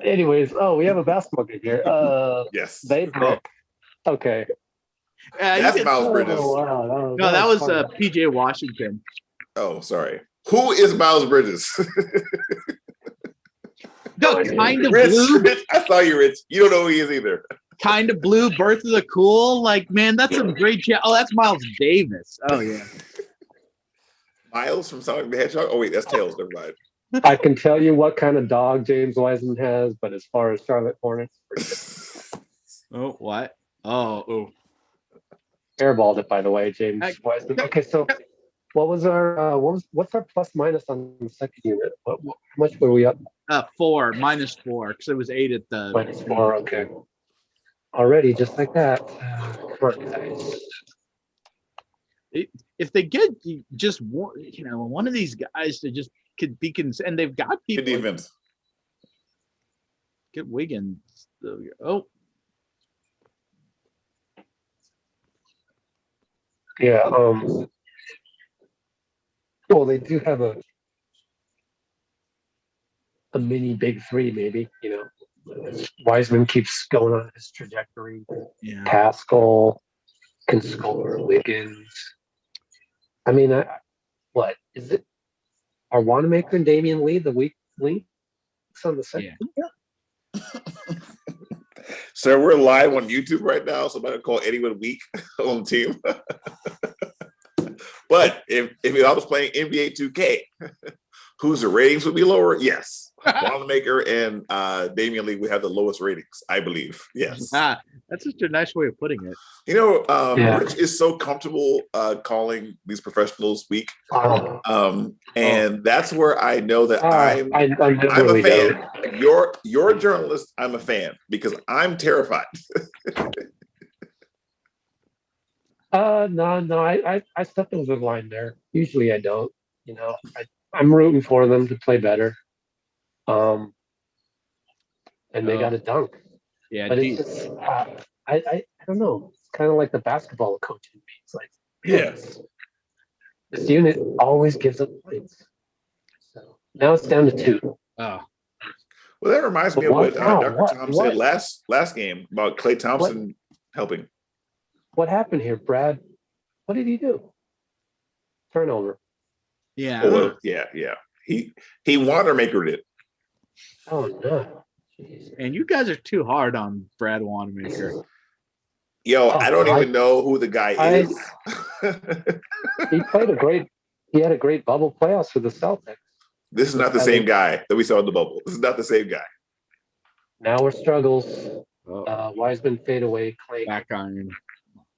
Anyways, we have a basketball game here. Yes. They broke. Okay. That's Miles Bridges. Oh, wow. No, that was PJ Washington. Oh, sorry. Who is Miles Bridges? No, kind of Rich, blue. Rich, I saw you, Rich. You don't know who he is either. Kind of blue. Birth of the Cool. Like, man, that's some great chat. Oh, that's Miles Davis. Oh yeah. Miles from Sonic the Hedgehog. Oh wait, that's Tails. Never mind. I can tell you what kind of dog James Wiseman has, but as far as Charlotte Hornets, Oh, what? Oh. airballed it, by the way, James Wiseman. Okay, so what was our what's our plus minus on the second unit? How much were we up? 4, -4, because it was 8 at the -4. Okay. Already, just like that. Come on, guys. If they get just one of these guys to just could be and they've got Good people like, defense. get Wiggins. Oh, Yeah. Well, they do have a mini big three, maybe. Wiseman keeps going on his trajectory. yeah. Pascal can score. Wiggins. I mean, what is it? Are Wanamaker and Damian Lee the weak links on the second? Yeah. So we're live on YouTube right now. So I'm not gonna call anyone weak on the team. But if I was playing NBA 2K, whose ratings would be lower? Yes. Wanamaker and Damian Lee would have the lowest ratings, I believe. Yes. That's just a nice way of putting it. Rich is so comfortable calling these professionals weak. And that's where I know that I'm a fan. You're a journalist, I'm a fan because I'm terrified. No, I stepped over the line there. Usually I don't, I'm rooting for them to play better. And they got a dunk. Yeah, but it's just, I don't know. It's kind of like the basketball coaching me. It's like, this unit always gives up points. So now it's down to 2. Oh. Well, that reminds me of what Dr. Tom said last game about Klay Thompson helping. What happened here, Brad? What did he do? Turnover. Yeah. Oh, well, yeah. He Wanamakered it. Oh no. Jeez. And you guys are too hard on Brad Wanamaker. Yo, I don't even know who the guy is. He had a great bubble playoffs for the Celtics. This is not the same guy that we saw in the bubble. This is not the same guy. Now we're struggles. Wiseman fade away. Clay. Back iron.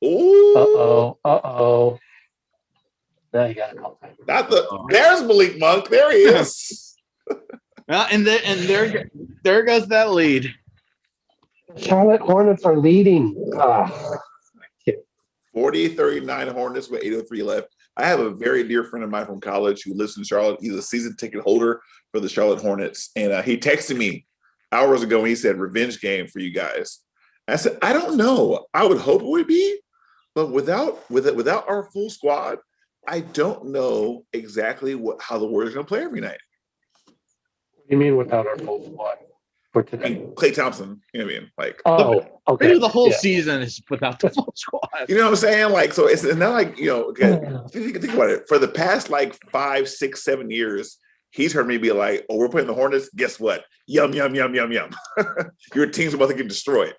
Ooh. Uh-oh. Now you got to call time. There's Malik Monk. There he is. And there goes that lead. Charlotte Hornets are leading. 40-39 Hornets with 8:03 left. I have a very dear friend of mine from college who lives in Charlotte. He's a season ticket holder for the Charlotte Hornets. And he texted me hours ago and he said, revenge game for you guys. I said, I don't know. I would hope it would be. But without our full squad, I don't know exactly how the Warriors are going to play every night. What do you mean without our full squad for today? Klay Thompson, you know what I mean? Like, okay. Maybe the whole season is without the full squad. You know what I'm saying? Like, so it's not like, think about it. For the past like 5, 6, 7 years, he's heard me be like, oh, we're playing the Hornets. Guess what? Yum, yum, yum, yum, yum. Your team's about to get destroyed.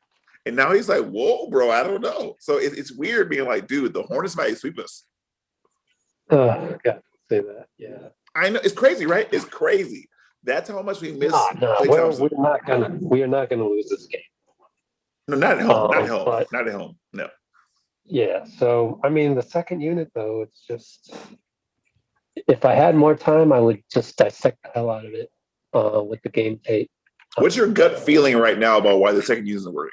And now he's like, whoa, bro, I don't know. So it's weird being like, dude, the Hornets might sweep us. God, say that. Yeah. I know. It's crazy, right? It's crazy. That's how much we miss. No, we are not gonna lose this game. No, not at home. Not at home. No. Yeah. So I mean, the second unit though, it's just if I had more time, I would just dissect the hell out of it with the game tape. What's your gut feeling right now about why the second unit isn't working?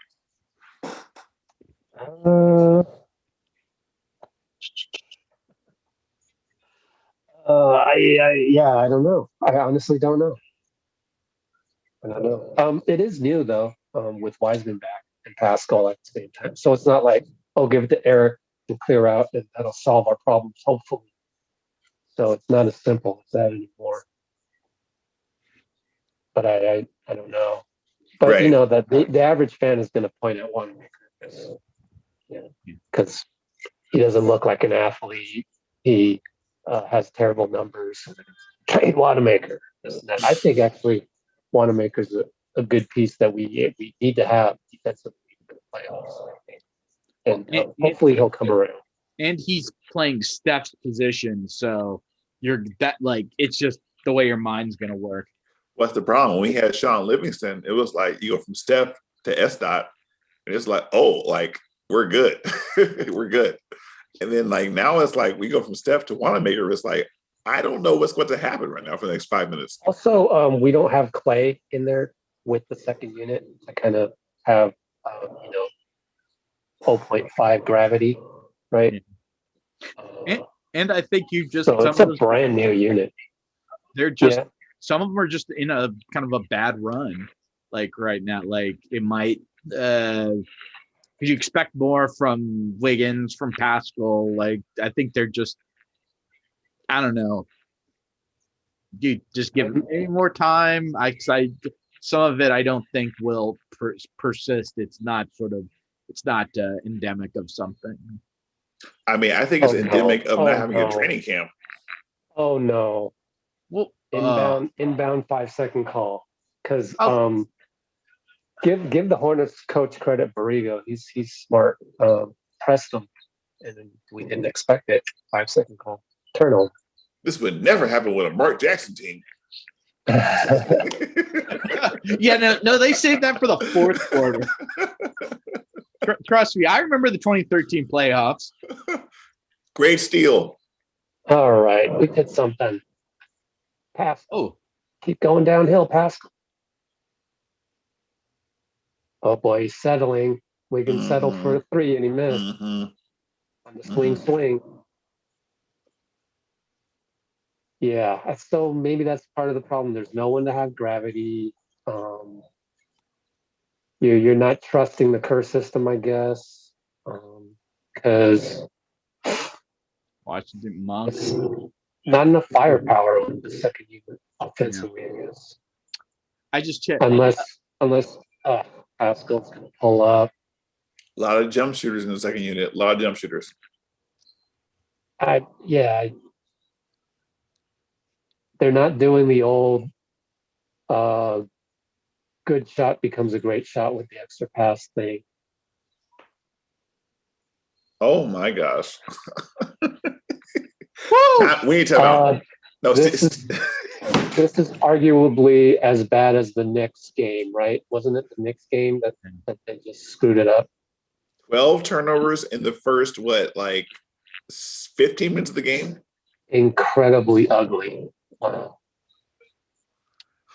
I don't know. I honestly don't know. I don't know. It is new though, with Wiseman back and Pascal at the same time. So it's not like, give it to Eric and clear out and that'll solve our problems, hopefully. So it's not as simple as that anymore. But I don't know. But right. That the average fan is going to point at Wanamaker because he doesn't look like an athlete. He has terrible numbers. Trade Wanamaker. I think actually Wanamaker's a good piece that we need to have defensively for the playoffs. And hopefully he'll come around. And he's playing Steph's position, so it's just the way your mind's gonna work. What's the problem? When we had Sean Livingston, it was like you go from Steph to S. and it's like, we're good. We're good. And then like now it's like we go from Steph to Wanamaker. It's like, I don't know what's going to happen right now for the next 5 minutes. Also, we don't have Clay in there with the second unit. I kind of have, 0.5 gravity, right? And I think you just So it's a brand new unit. they're just Yeah. some of them are just in a kind of a bad run, like right now. Like it might you expect more from Wiggins, from Pascal. Like I think they're just, I don't know. You just give them any more time. Some of it I don't think will persist. It's not endemic of something. I mean, I think it's Oh, endemic no. of not Oh, having no. a training camp. Oh no. Well, Inbound 5-second call. Because Oh. give the Hornets coach credit, Borrego. He's smart. Pressed him, and then we didn't expect it. 5-second call. Turnover. This would never happen with a Mark Jackson team. yeah, no, they saved that for the fourth quarter. Trust me, I remember the 2013 playoffs. Great steal. All right, we did something. Pass. Oh, Keep going downhill, Pascal. Oh boy, he's settling. Wiggins settled for a 3 and he missed on the swing. Yeah, so maybe that's part of the problem. There's no one to have gravity. You're not trusting the curse system, I guess, because Washington Monks. Not enough firepower on the second unit offensively, I guess. I just checked. Unless Pascal's going to pull up. A lot of jump shooters in the second unit. A lot of jump shooters. They're not doing the old good shot becomes a great shot with the extra pass thing. Oh my gosh. Woo! We need to talk about. No, this is arguably as bad as the Knicks game, right? Wasn't it the Knicks game that they just screwed it up? 12 turnovers in the first, 15 minutes of the game? Incredibly ugly.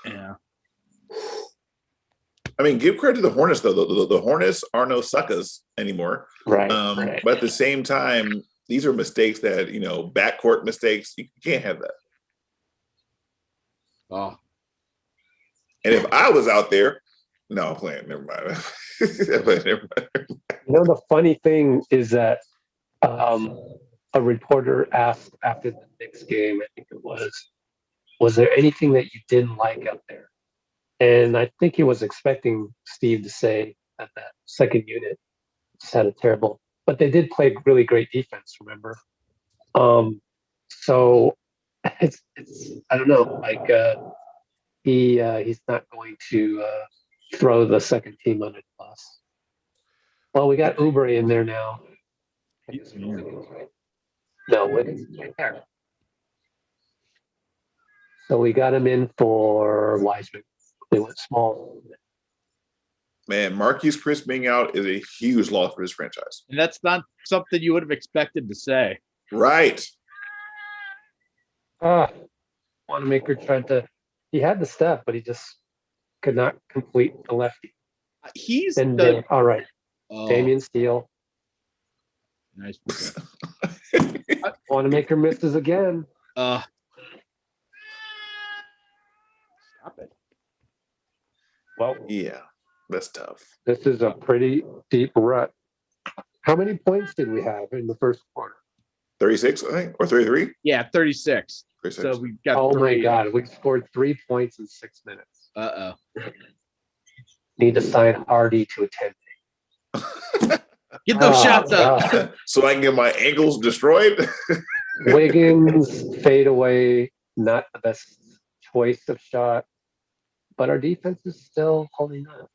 Yeah. I mean, give credit to the Hornets, though. The Hornets are no suckers anymore. Right, But at the same time, these are mistakes that, backcourt mistakes. You can't have that. Oh. And if I was out there, no, I'm playing. Never mind. The funny thing is that a reporter asked after the Knicks game, I think it was there anything that you didn't like out there? And I think he was expecting Steve to say that second unit just had a terrible, but they did play really great defense, remember? So it's I don't know, he's not going to throw the second team under the bus. Well, we got Oubre in there now. No, Wiggins right there. So we got him in for Wiseman. They went small. Man, Marquise Chris being out is a huge loss for his franchise. And that's not something you would have expected to say. Right. Wanamaker tried to. He had the step, but he just could not complete the lefty. All right. Damian Steele. Nice. Wanamaker misses again. Stop it. Well, yeah, that's tough. This is a pretty deep rut. How many points did we have in the first quarter? 36, I think, or 33? Yeah, 36. 36. So we got. Oh my God, we scored 3 points in 6 minutes. Need to sign Hardy to a 10. Get those shots up. So I can get my ankles destroyed. Wiggins fade away, not the best choice of shot, but our defense is still holding up.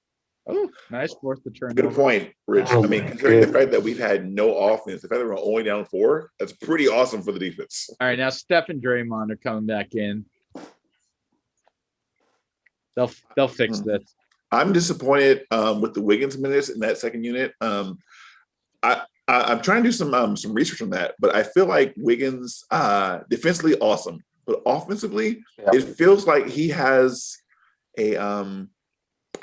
Oh, nice fourth to turn. Good point, Rich. Oh, I mean, considering the fact that we've had no offense, the fact that we're only down 4, that's pretty awesome for the defense. All right, now Steph and Draymond are coming back in. They'll fix this. I'm disappointed with the Wiggins minutes in that second unit. I'm I'm trying to do some research on that, but I feel like Wiggins defensively awesome, but offensively it feels like he has a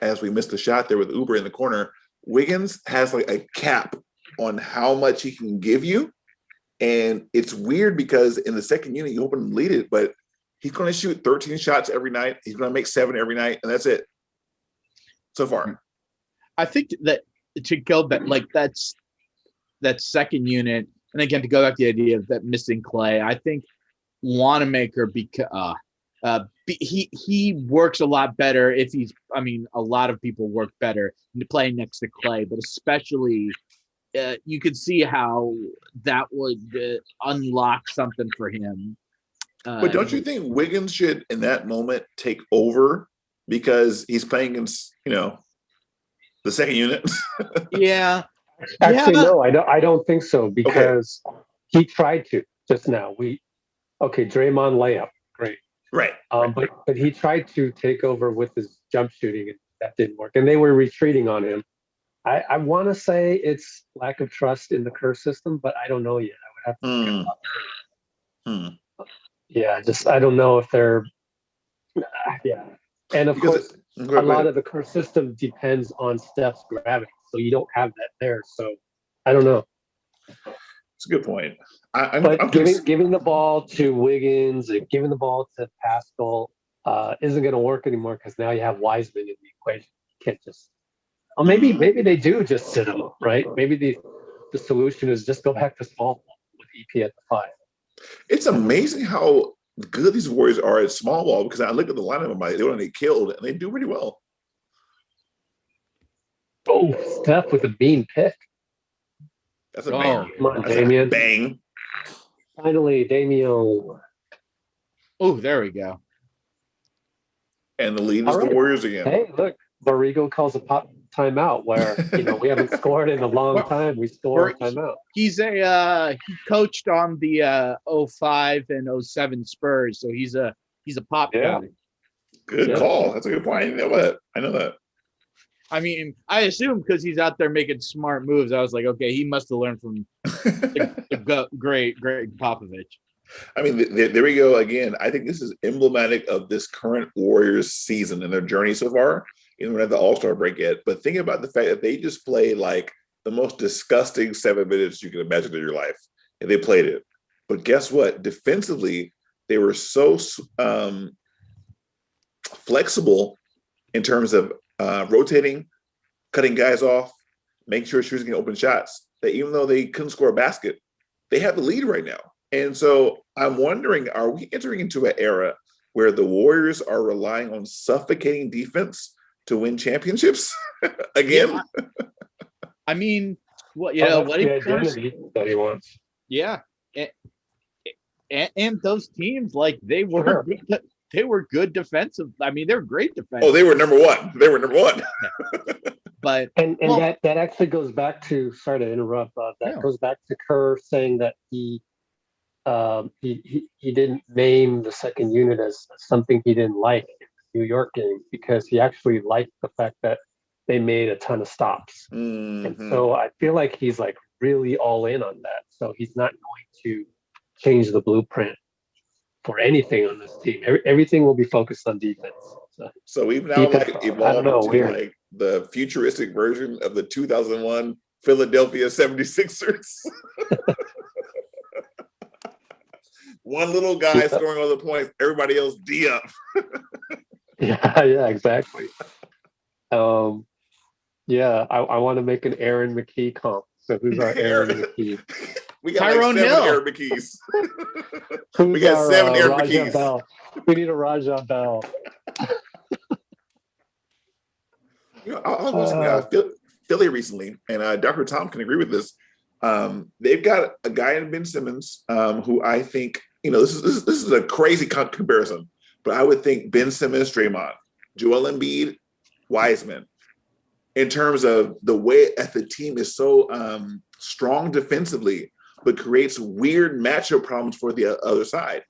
as we missed the shot there with Uber in the corner. Wiggins has like a cap on how much he can give you, and it's weird because in the second unit you open and lead it, but he's going to shoot 13 shots every night. He's going to make 7 every night, and that's it so far. I think that to go back, like that's that second unit, and again to go back to the idea of that missing Clay, I think Wanamaker he works a lot better if he's. I mean, a lot of people work better playing next to Clay, but especially you could see how that would unlock something for him. But don't you think Wiggins should, in that moment, take over because he's playing against, the second unit? Yeah. Actually, no, I don't think so because he tried to just now. Draymond layup, great. Right. But he tried to take over with his jump shooting and that didn't work. And they were retreating on him. I want to say it's lack of trust in the Kerr system, but I don't know yet. I would have to Yeah, I don't know if they're And of course a lot of the Kerr system depends on Steph's gravity. So you don't have that there. So I don't know. It's a good point. But giving the ball to Wiggins and giving the ball to Pascal isn't going to work anymore because now you have Wiseman in the equation. You can't just. Well, maybe they do just sit him, right? Maybe the solution is just go back to small ball with EP at the 5. It's amazing how good these Warriors are at small ball because I look at the lineup and they don't get killed and they do pretty well. Oh, Steph with a bean pick. That's a banger. Come on, Damian. Bang. Finally, Damian. Oh, there we go. And the lead is the Warriors again. Hey, look, Borrego calls a pop timeout where we haven't scored in a long time. We score a timeout. He coached on the 05 and 07 Spurs, so he's a pop guy. Good call. That's a good point. I know that. I mean, I assume because he's out there making smart moves. I was like, okay, he must have learned from the great Popovich. I mean, there we go again. I think this is emblematic of this current Warriors season and their journey so far. We're not at the All-Star break yet, but think about the fact that they just played like the most disgusting 7 minutes you can imagine in your life, and they played it. But guess what? Defensively, they were so flexible in terms of rotating, cutting guys off, making sure she was getting open shots, that even though they couldn't score a basket, they have the lead right now. And so I'm wondering, are we entering into an era where the Warriors are relying on suffocating defense to win championships again? Yeah. I mean, what identity that he wants. Yeah, and those teams, like they were good defensive. I mean, they're great defense. Oh, they were number one. But that actually goes back to. Sorry to interrupt. Goes back to Kerr saying that he didn't name the second unit as something he didn't like in the New York game because he actually liked the fact that they made a ton of stops. Mm-hmm. And so I feel like he's like really all in on that. So he's not going to change the blueprint for anything on this team. Everything will be focused on defense. So we've now evolved into like the futuristic version of the 2001 Philadelphia 76ers. One little guy scoring all the points, everybody else D up. Yeah, exactly. I want to make an Aaron McKee comp. So who's our Aaron McKee? We got Tyrone like 7 Aaron McKees. We got 7 Aaron McKees. Bell. We need a Raja Bell. I was watching Philly recently, and Dr. Tom can agree with this. They've got a guy in Ben Simmons who I think, this is a crazy comparison, but I would think Ben Simmons, Draymond, Joel Embiid, Wiseman, in terms of the way that the team is so strong defensively, but creates weird matchup problems for the other side.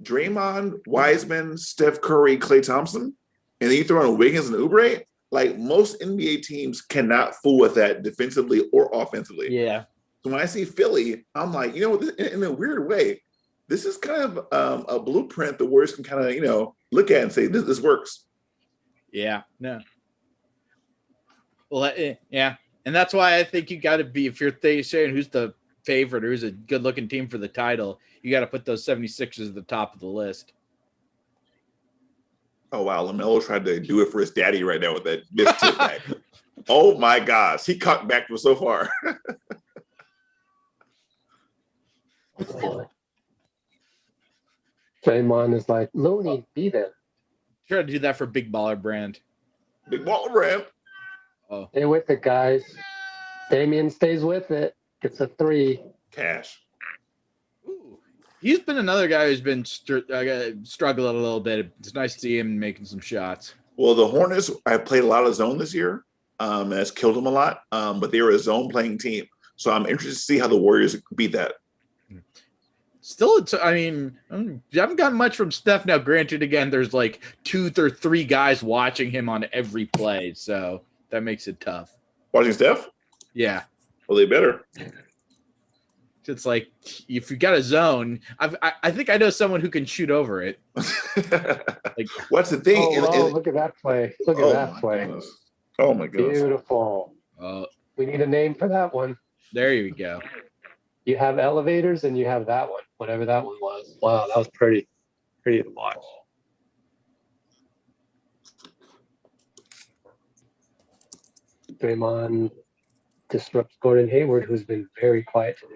Draymond, Wiseman, Steph Curry, Klay Thompson, and then you throw in Wiggins and Oubre. Like most NBA teams cannot fool with that defensively or offensively. Yeah. So when I see Philly, I'm like, in a weird way, this is kind of a blueprint the Warriors can kind of, look at and say, this works. Yeah, no. Well, yeah. And that's why I think you got to be, if you're saying who's the favorite or who's a good looking team for the title, you got to put those 76ers at the top of the list. Oh, wow. LaMelo tried to do it for his daddy right now with that missed tip back. Oh, my gosh. He cocked back from so far. Draymond is like, Looney, be there. Try to do that for Big Baller Brand. Big ball ramp. Oh, Stay with it, guys. Damian stays with it. Gets a 3. Cash. ooh. He's been another guy who's been struggling a little bit. It's nice to see him making some shots. Well, the Hornets, I played a lot of zone this year. And that's killed them a lot. But they were a zone playing team. So I'm interested to see how the Warriors beat that. Still, I haven't gotten much from Steph now. Granted, again, there's like 2 or 3 guys watching him on every play, so that makes it tough. Watching Steph? Yeah, Well, they better. it's like if you got a zone, I think I know someone who can shoot over it. Like, What's the thing? Look at that play. Look at that play. Goodness. Oh, my goodness. Beautiful. We need a name for that one. there you go. You have elevators and you have that one, whatever that one was. Wow, that was pretty to watch. Draymond disrupts Gordon Hayward, who's been very quiet today.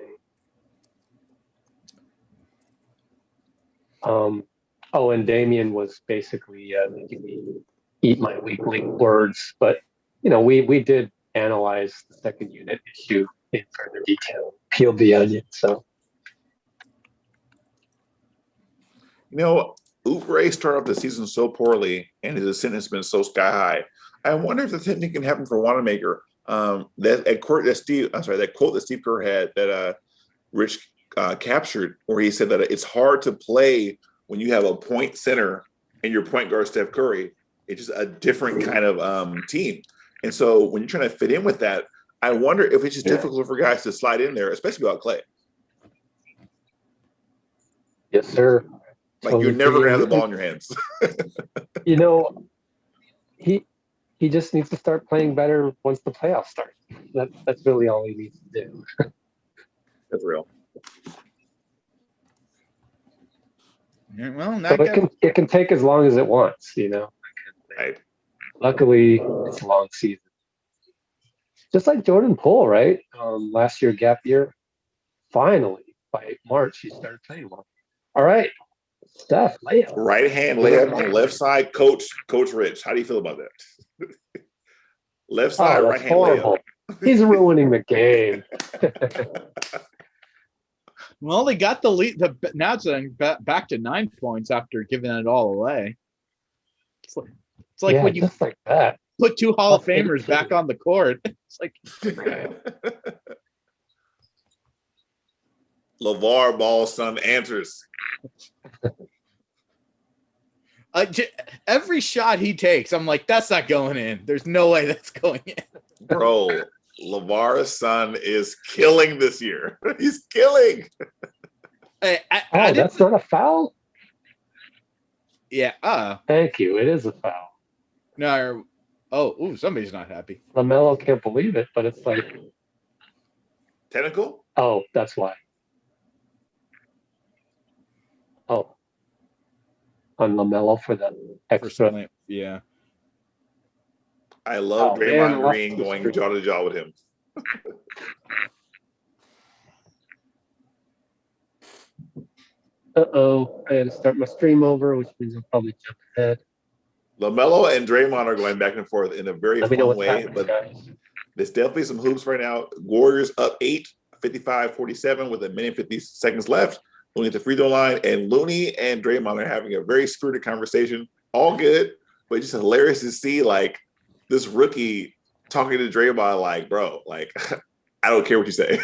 And Damian was basically making me eat my weekly words, but we did analyze the second unit issue in further detail, peeled the onion. So, Oubre started off the season so poorly, and his ascent has been so sky high. I wonder if the same thing can happen for Wanamaker. That quote that Steve Kerr had that Rich captured, where he said that it's hard to play when you have a point center and your point guard Steph Curry. It's just a different kind of team. And so when you're trying to fit in with that, I wonder if it's just difficult for guys to slide in there, especially without Clay. Yes, sir. Like, you're never going to have the ball in your hands. He just needs to start playing better once the playoffs start. That's really all he needs to do. That's real. Yeah, well, So it can take as long as it wants, Right. Luckily, it's a long season. Just like Jordan Poole, right? Last year, gap year. Finally, by March, he started playing well. All right, Steph, layup. Right hand layup on the left side. Coach Rich, how do you feel about that? Left side, Oh, right that's hand horrible. layup. He's ruining the game. well, they got the lead. Now it's back to 9 points after giving it all away. It's like when you just like that. put 2 Hall of Famers back on the court. It's like LeVar Ball's son answers. Every shot he takes, I'm like, that's not going in. There's no way that's going in. Bro, LeVar's son is killing this year. He's killing. That's not a foul? Yeah. Thank you. It is a foul. No. Somebody's not happy. LaMelo can't believe it, but it's like, Technical? oh, that's why. Oh. On LaMelo for the extra. Yeah. I love man, Draymond left Green the going street. jaw to jaw with him. Uh-oh. I had to start my stream over, which means I'll probably jump ahead. LaMelo and Draymond are going back and forth in a very Let me know fun what's way, happening, but guys. there's definitely some hoops right now. Warriors up 8, 55-47 with a minute and 50 seconds left. Looney at the free throw line, and Looney and Draymond are having a very spirited conversation. All good, but just hilarious to see like this rookie talking to Draymond like, bro, like I don't care what you say.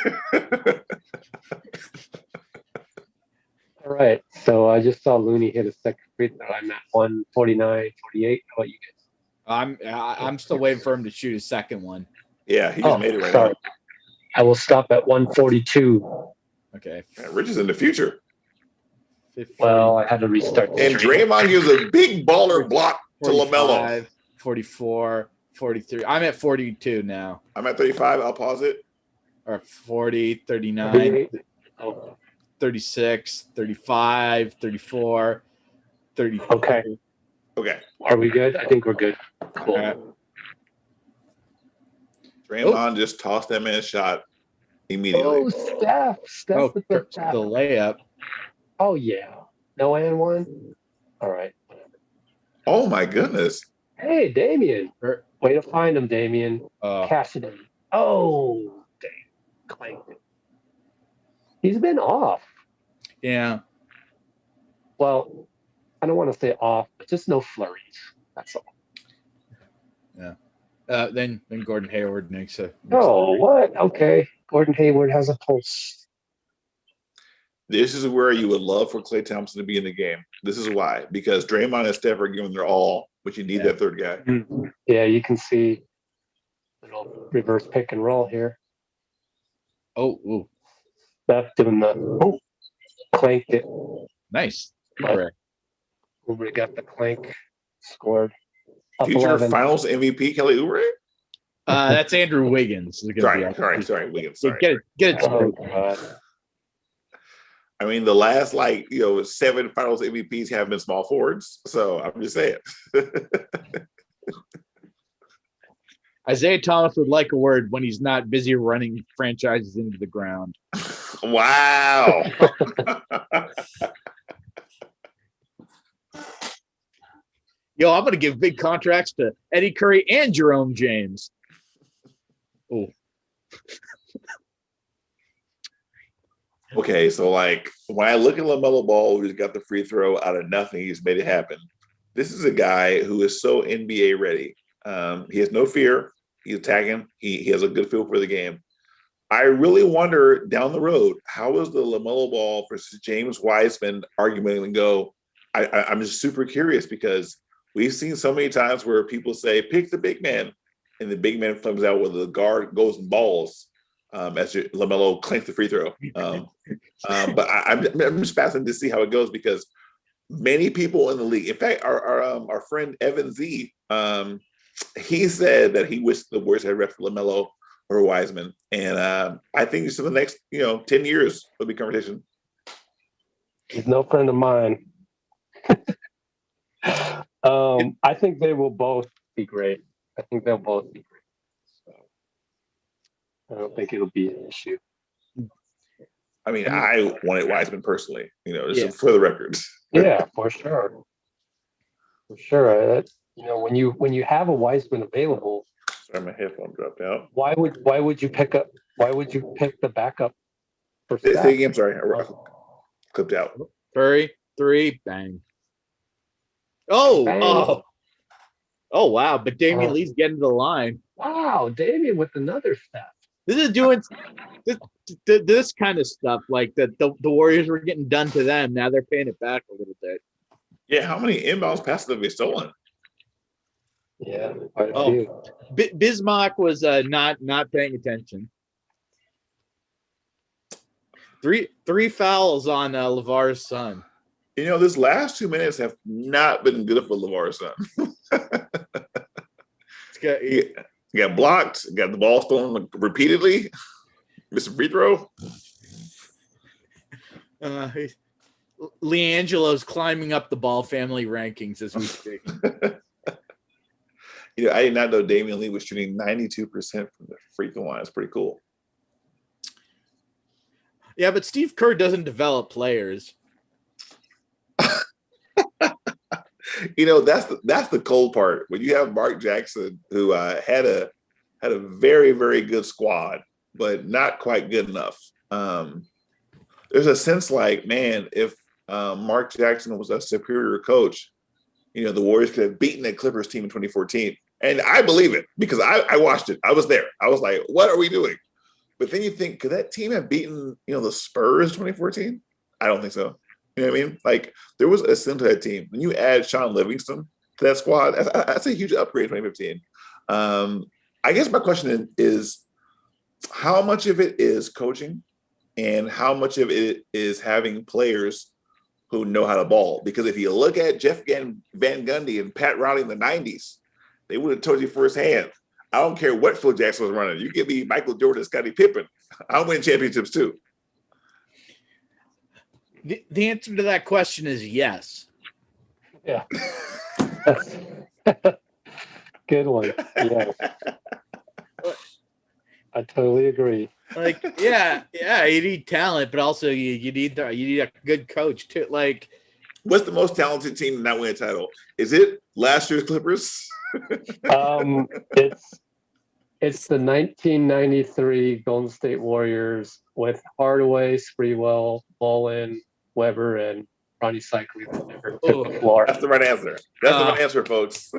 All right. So I just saw Looney hit a second free throw. I'm at 149-48. How about you guys? I'm still waiting for him to shoot his second one. Yeah, he just made it right sorry. I will stop at 142. Okay. Man, Rich is in the future. 50, Well, I had to restart the And stream. Draymond gives a big baller block to 45, LaMelo. 44, 43. I'm at 42 now. I'm at 35. I'll pause it. Or 40, 39, 38. Oh, 36, 35, 34, 30. okay. Okay. Are we good? I think we're good. Cool. All right. Draymond just tossed that man's shot immediately. Oh, Steph with the The layup. Oh, yeah. No and one? All right. Oh my goodness. Hey, Damian. Er, Way to find him, Damian. Cash it in. Oh, dang. Clanked it. He's been off. Yeah. Well, I don't want to say off, but just no flurries. That's all. Yeah. Then Gordon Hayward makes a. Oh, what? Okay. Gordon Hayward has a pulse. This is where you would love for Klay Thompson to be in the game. This is why. Because Draymond and Steph are giving their all, but you need that third guy. Yeah, you can see little reverse pick and roll here. Oh, ooh. Steph doing the clanked it. Nice. But Oubre got the clank, scored. Up Future 11. Finals MVP Kelly Oubre? That's Andrew Wiggins. Sorry, Wiggins. Sorry. Get it. Oh, God. I mean, the last 7 Finals MVPs have been small forwards. So I'm just saying. Isaiah Thomas would like a word when he's not busy running franchises into the ground. Wow. Yo, I'm going to give big contracts to Eddie Curry and Jerome James. Oh. Okay, so when I look at LaMelo Ball, who's got the free throw out of nothing, he's made it happen. This is a guy who is so NBA ready. He has no fear. He's attacking. He has a good feel for the game. I really wonder down the road, how is the LaMelo Ball versus James Wiseman argument going to go? I'm just super curious because we've seen so many times where people say, pick the big man, and the big man comes out with the guard goes and balls as LaMelo clanks the free throw. But I'm just fascinated to see how it goes because many people in the league, in fact, our friend Evan Z, he said that he wished the Warriors had refed LaMelo or Wiseman. And I think for the next 10 years will be conversation. He's no friend of mine. I think they will both be great. I think they'll both be great. So I don't think it'll be an issue. I mean, I wanted Wiseman personally, just for the record. Yeah, for sure. For sure. When you have a Wiseman available, sorry, my headphone dropped out. why would you pick the backup for Say Steph? again, sorry. I clipped out. Curry, 3, bang. Oh, Bang. oh, wow. But Damian Lee's getting to the line. Wow, Damian with another step. This is doing this kind of stuff. Like the Warriors were getting done to them. Now they're paying it back a little bit. Yeah, how many inbounds passes have they stolen? Yeah, quite a few. Bismarck was not paying attention. Three fouls on LeVar's son. This last 2 minutes have not been good for LeVar's son. He got blocked, got the ball stolen repeatedly, missed a free throw. LiAngelo's climbing up the Ball family rankings as we speak. I did not know Damian Lee was shooting 92% from the free throw line. It's pretty cool. Yeah, but Steve Kerr doesn't develop players. That's the cold part. When you have Mark Jackson, who had a very, very good squad, but not quite good enough. There's a sense like, man, if Mark Jackson was a superior coach, the Warriors could have beaten that Clippers team in 2014. And I believe it because I watched it. I was there. I was like, what are we doing? But then you think, could that team have beaten, the Spurs 2014? I don't think so. You know what I mean? Like, there was a sense to that team. When you add Sean Livingston to that squad, that's a huge upgrade in 2015. I guess my question is, how much of it is coaching and how much of it is having players who know how to ball? Because if you look at Jeff Van Gundy and Pat Riley in the 90s, they would have told you firsthand, I don't care what Phil Jackson was running. You give me Michael Jordan, Scottie Pippen, I'll win championships too. The answer to that question is yes. Yeah. Good one. Yeah. I totally agree. Like, yeah, you need talent, but also you need a good coach too. Like, what's the most talented team to not win a title? Is it last year's Clippers? It's the 1993 Golden State Warriors with Hardaway, Sprewell, Mullen, Weber, and Ronnie Cycling that never took the floor. That's the right answer. That's the right answer, folks.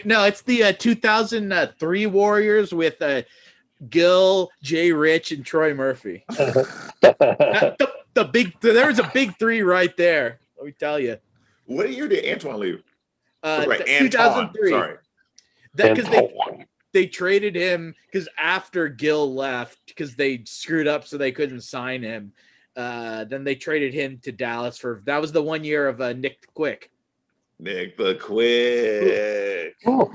No, it's the 2003 Warriors with Gil, Jay Rich, and Troy Murphy. There was a big three right there. Let me tell you. What year did Antoine leave? Right, 2003. Sorry. Because they traded him because after Gil left, because they screwed up so they couldn't sign him. Then they traded him to Dallas that was the 1 year of Nick the Quick. Nick the Quick. Oh.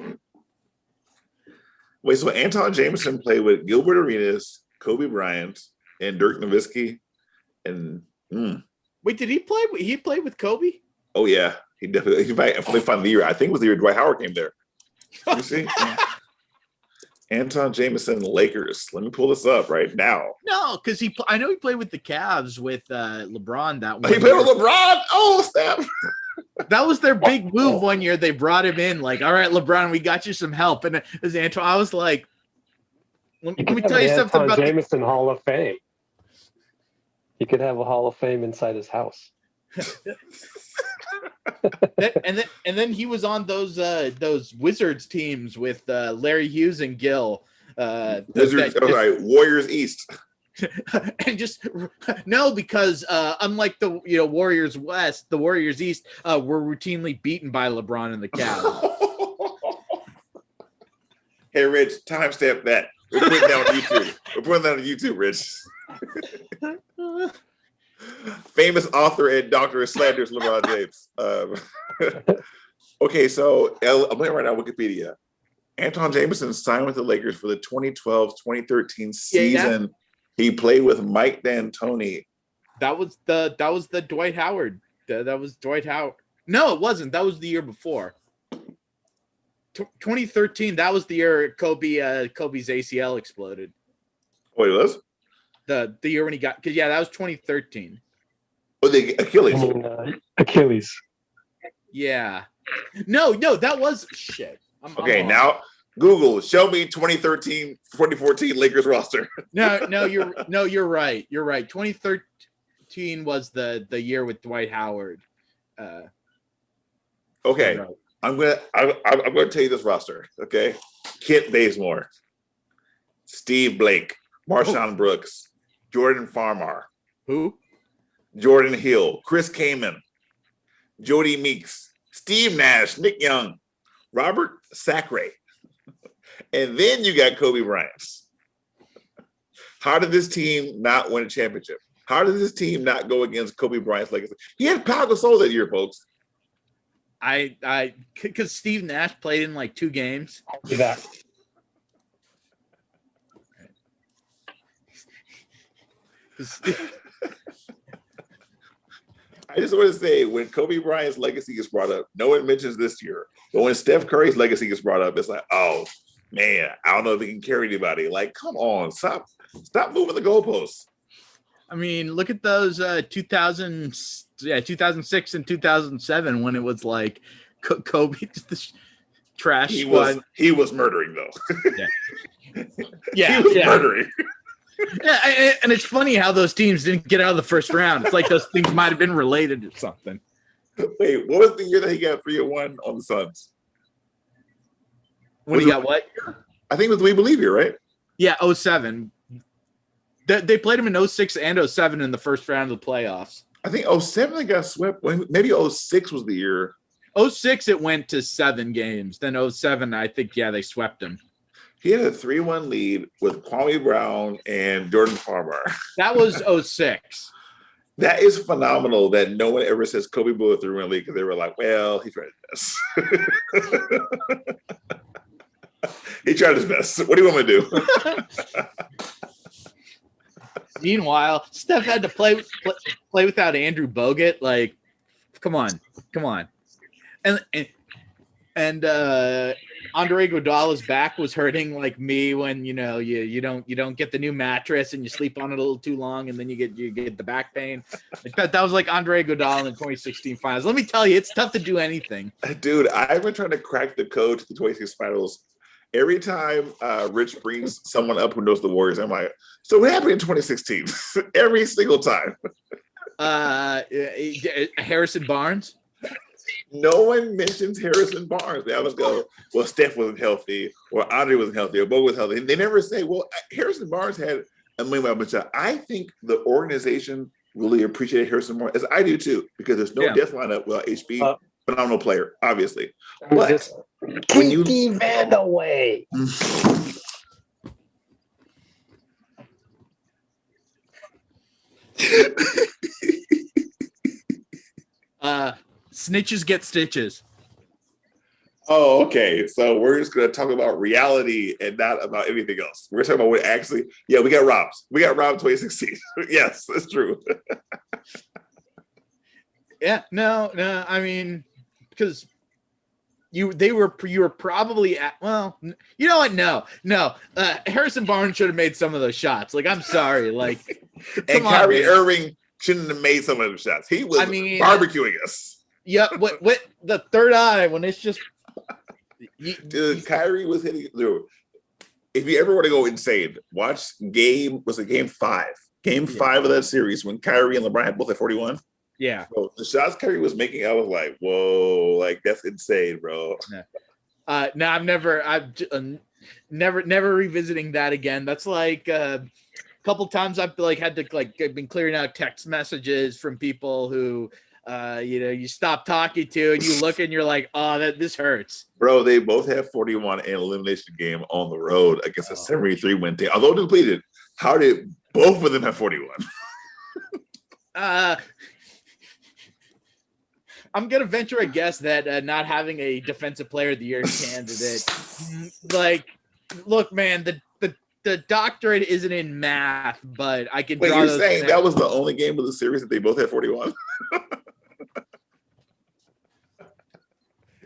Wait, so Anton Jameson played with Gilbert Arenas, Kobe Bryant, and Dirk Nowitzki. And wait, did he play? He played with Kobe? Oh yeah, he definitely. He might find the year. I think it was the year Dwight Howard came there. You see, Anton Jameson, Lakers. Let me pull this up right now. No, because I know he played with the Cavs with LeBron that one. He played with LeBron. Oh, snap! That was their big move 1 year. They brought him in like, all right, LeBron, we got you some help. And as Antoine, I was like, let me tell you something about Jameson Hall of Fame. He could have a Hall of Fame inside his house. and then he was on those Wizards teams with Larry Hughes and Gil. Warriors East. And just no, because unlike the Warriors West, the Warriors East were routinely beaten by LeBron and the Cavs. Hey, Rich, timestamp that. We're putting that on YouTube. We're putting that on YouTube, Rich. Famous author and doctor of slanders LeBron James. Okay, so I'm looking right now Wikipedia. Anton Jameson signed with the Lakers for the 2012-2013 season. Yeah. He played with Mike D'Antoni. That was the Dwight Howard. That was Dwight Howard. No, it wasn't. That was the year before. 2013. That was the year Kobe's ACL exploded. Wait, it was? The year when he got, because that was 2013. Oh, the Achilles. Achilles. Yeah. No, that was shit. Okay, now Google, show me 2013-2014 Lakers roster. No, you're right. You're right. 2013 was the year with Dwight Howard. Okay, right. I'm gonna tell you this roster. Okay, Kent Bazemore, Steve Blake, Marshawn Brooks, Jordan Farmar. Who? Jordan Hill, Chris Kaman, Jody Meeks, Steve Nash, Nick Young, Robert Sacre. And then you got Kobe Bryant. How did this team not win a championship? How did this team not go against Kobe Bryant's legacy? He had Pau Gasol that year, folks. Because Steve Nash played in like 2 games. Yeah. I just want to say, when Kobe Bryant's legacy is brought up, no one mentions this year. But when Steph Curry's legacy is brought up, it's like, oh, man, I don't know if he can carry anybody. Like, come on, stop moving the goalposts. I mean, look at those 2006 and 2007 when it was like Kobe the trash. He was murdering though. Yeah, he was murdering. Yeah, and it's funny how those teams didn't get out of the first round. It's like those things might have been related to something. Wait, what was the year that he got 3-1 on the Suns? When he got what? I think it was We Believe You, right? Yeah, 07. They played him in 06 and 07 in the first round of the playoffs. I think 07 they got swept. Maybe 06 was the year. 06 it went to 7 games. Then 07, I think, they swept him. He had a 3-1 lead with Kwame Brown and Jordan Farmar. That was 06. That is phenomenal that no one ever says Kobe blew a 3-1 lead because they were like, well, he tried his best. He tried his best. What do you want me to do? Meanwhile, Steph had to play without Andrew Bogut. Like, come on. And Andre Iguodala's back was hurting like me when you don't get the new mattress and you sleep on it a little too long and then you get the back pain. That was like Andre Iguodala in the 2016 finals. Let me tell you, it's tough to do anything. Dude, I've been trying to crack the code to the 26 finals. Every time Rich brings someone up who knows the Warriors, I'm like, so what happened in 2016? Every single time. Harrison Barnes. No one mentions Harrison Barnes. They always go, well, Steph wasn't healthy, or Andre wasn't healthy, or Bo was healthy. And they never say, well, Harrison Barnes had a million shot. I think the organization really appreciated Harrison Barnes, as I do too, because there's no death lineup without HB. Phenomenal player, obviously. But when you Van away. Snitches get stitches. Oh, okay. So we're just going to talk about reality and not about anything else. We're talking about what actually, we got robbed. We got robbed 2016. Yes, that's true. Yeah, no, I mean, because you were probably at, well, you know what? No. Harrison Barnes should have made some of those shots. Like, I'm sorry. Like, and Kyrie Irving shouldn't have made some of those shots. He was barbecuing us. Yeah, what the third eye when it's just dude, Kyrie was hitting. Dude, if you ever want to go insane, watch game 5. Game 5 of that series when Kyrie and LeBron had both at 41. Yeah. Bro, the shots Kyrie was making, I was like, whoa, like that's insane, bro. No, I've never revisiting that again. That's like a couple times I've like had to like been clearing out text messages from people who you stop talking to and you look and you're like, oh, this hurts. Bro, they both have 41 in an elimination game on the road against a 73-win team. Although depleted, how did both of them have 41? I'm gonna venture a guess that not having a defensive player of the year candidate, like, look, man, the doctorate isn't in math, but I can. Wait, you're saying that was the only game of the series that they both had 41?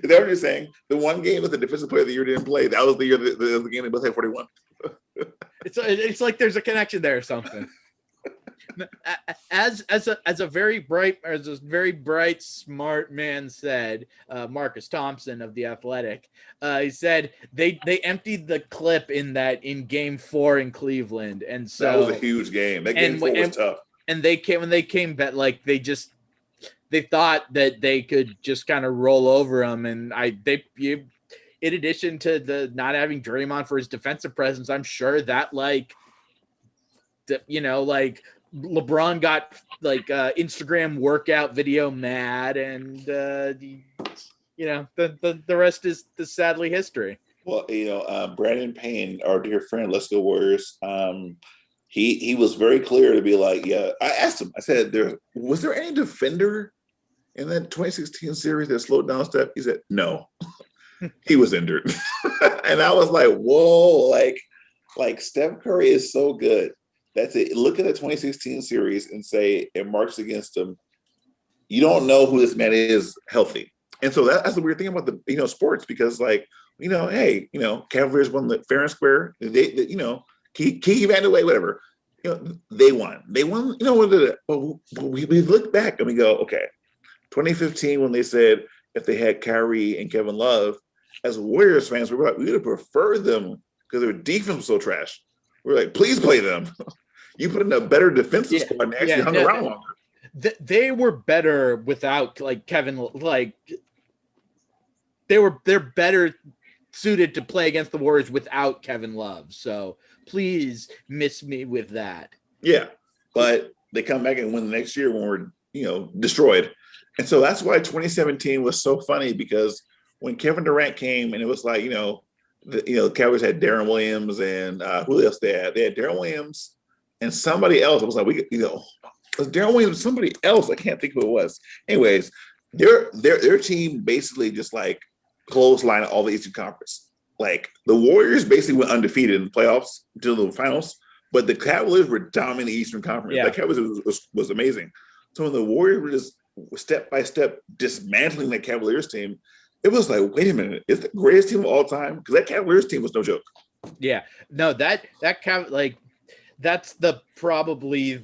Is that what you're saying? The one game that the defensive player of the year didn't play, that was the year the game they both had 41. It's like there's a connection there or something. As a very bright, smart man said, Marcus Thompson of The Athletic, he said they emptied the clip in game 4 in Cleveland, and so that was a huge game. That game 4 was tough. And when they came back, like they thought that they could just kind of roll over them, and in addition to the not having Draymond for his defensive presence, I'm sure that LeBron got Instagram workout video mad, and the rest is sadly history. Well, Brandon Payne, our dear friend, Let's Go Warriors. He was very clear to be like, yeah. I asked him. I said, was there any defender in that 2016 series that slowed down Steph? He said, no. He was injured, and I was like, whoa, like Steph Curry is so good. That's it. Look at the 2016 series and say it marks against him. You don't know who this man is healthy. And so that's the weird thing about the sports, because Cavaliers won the fair and square. They Kiki Van de Way, whatever. They won. But we look back and we go, okay, 2015 when they said if they had Kyrie and Kevin Love, as Warriors fans, we would have preferred them because their defense was so trash. We're like, please play them. You put in a better defensive squad and actually hung around longer. They were better without Kevin. They're better suited to play against the Warriors without Kevin Love. So please miss me with that. Yeah, but they come back and win the next year when we're destroyed. And so that's why 2017 was so funny, because when Kevin Durant came and it was like, the Cowboys had Darren Williams and who else they had? They had Darren Williams and somebody else. I was like, was Darren Williams somebody else? I can't think who it was. Anyways, their team basically just like clothesline all the Eastern Conference. Like the Warriors basically went undefeated in the playoffs until the finals, but the Cavaliers were dominating the Eastern Conference. Yeah. The Cavaliers was amazing. So when the Warriors were just step by step dismantling that Cavaliers team, it was like, wait a minute, is the greatest team of all time? Because that Cavaliers team was no joke. Yeah, no, that's probably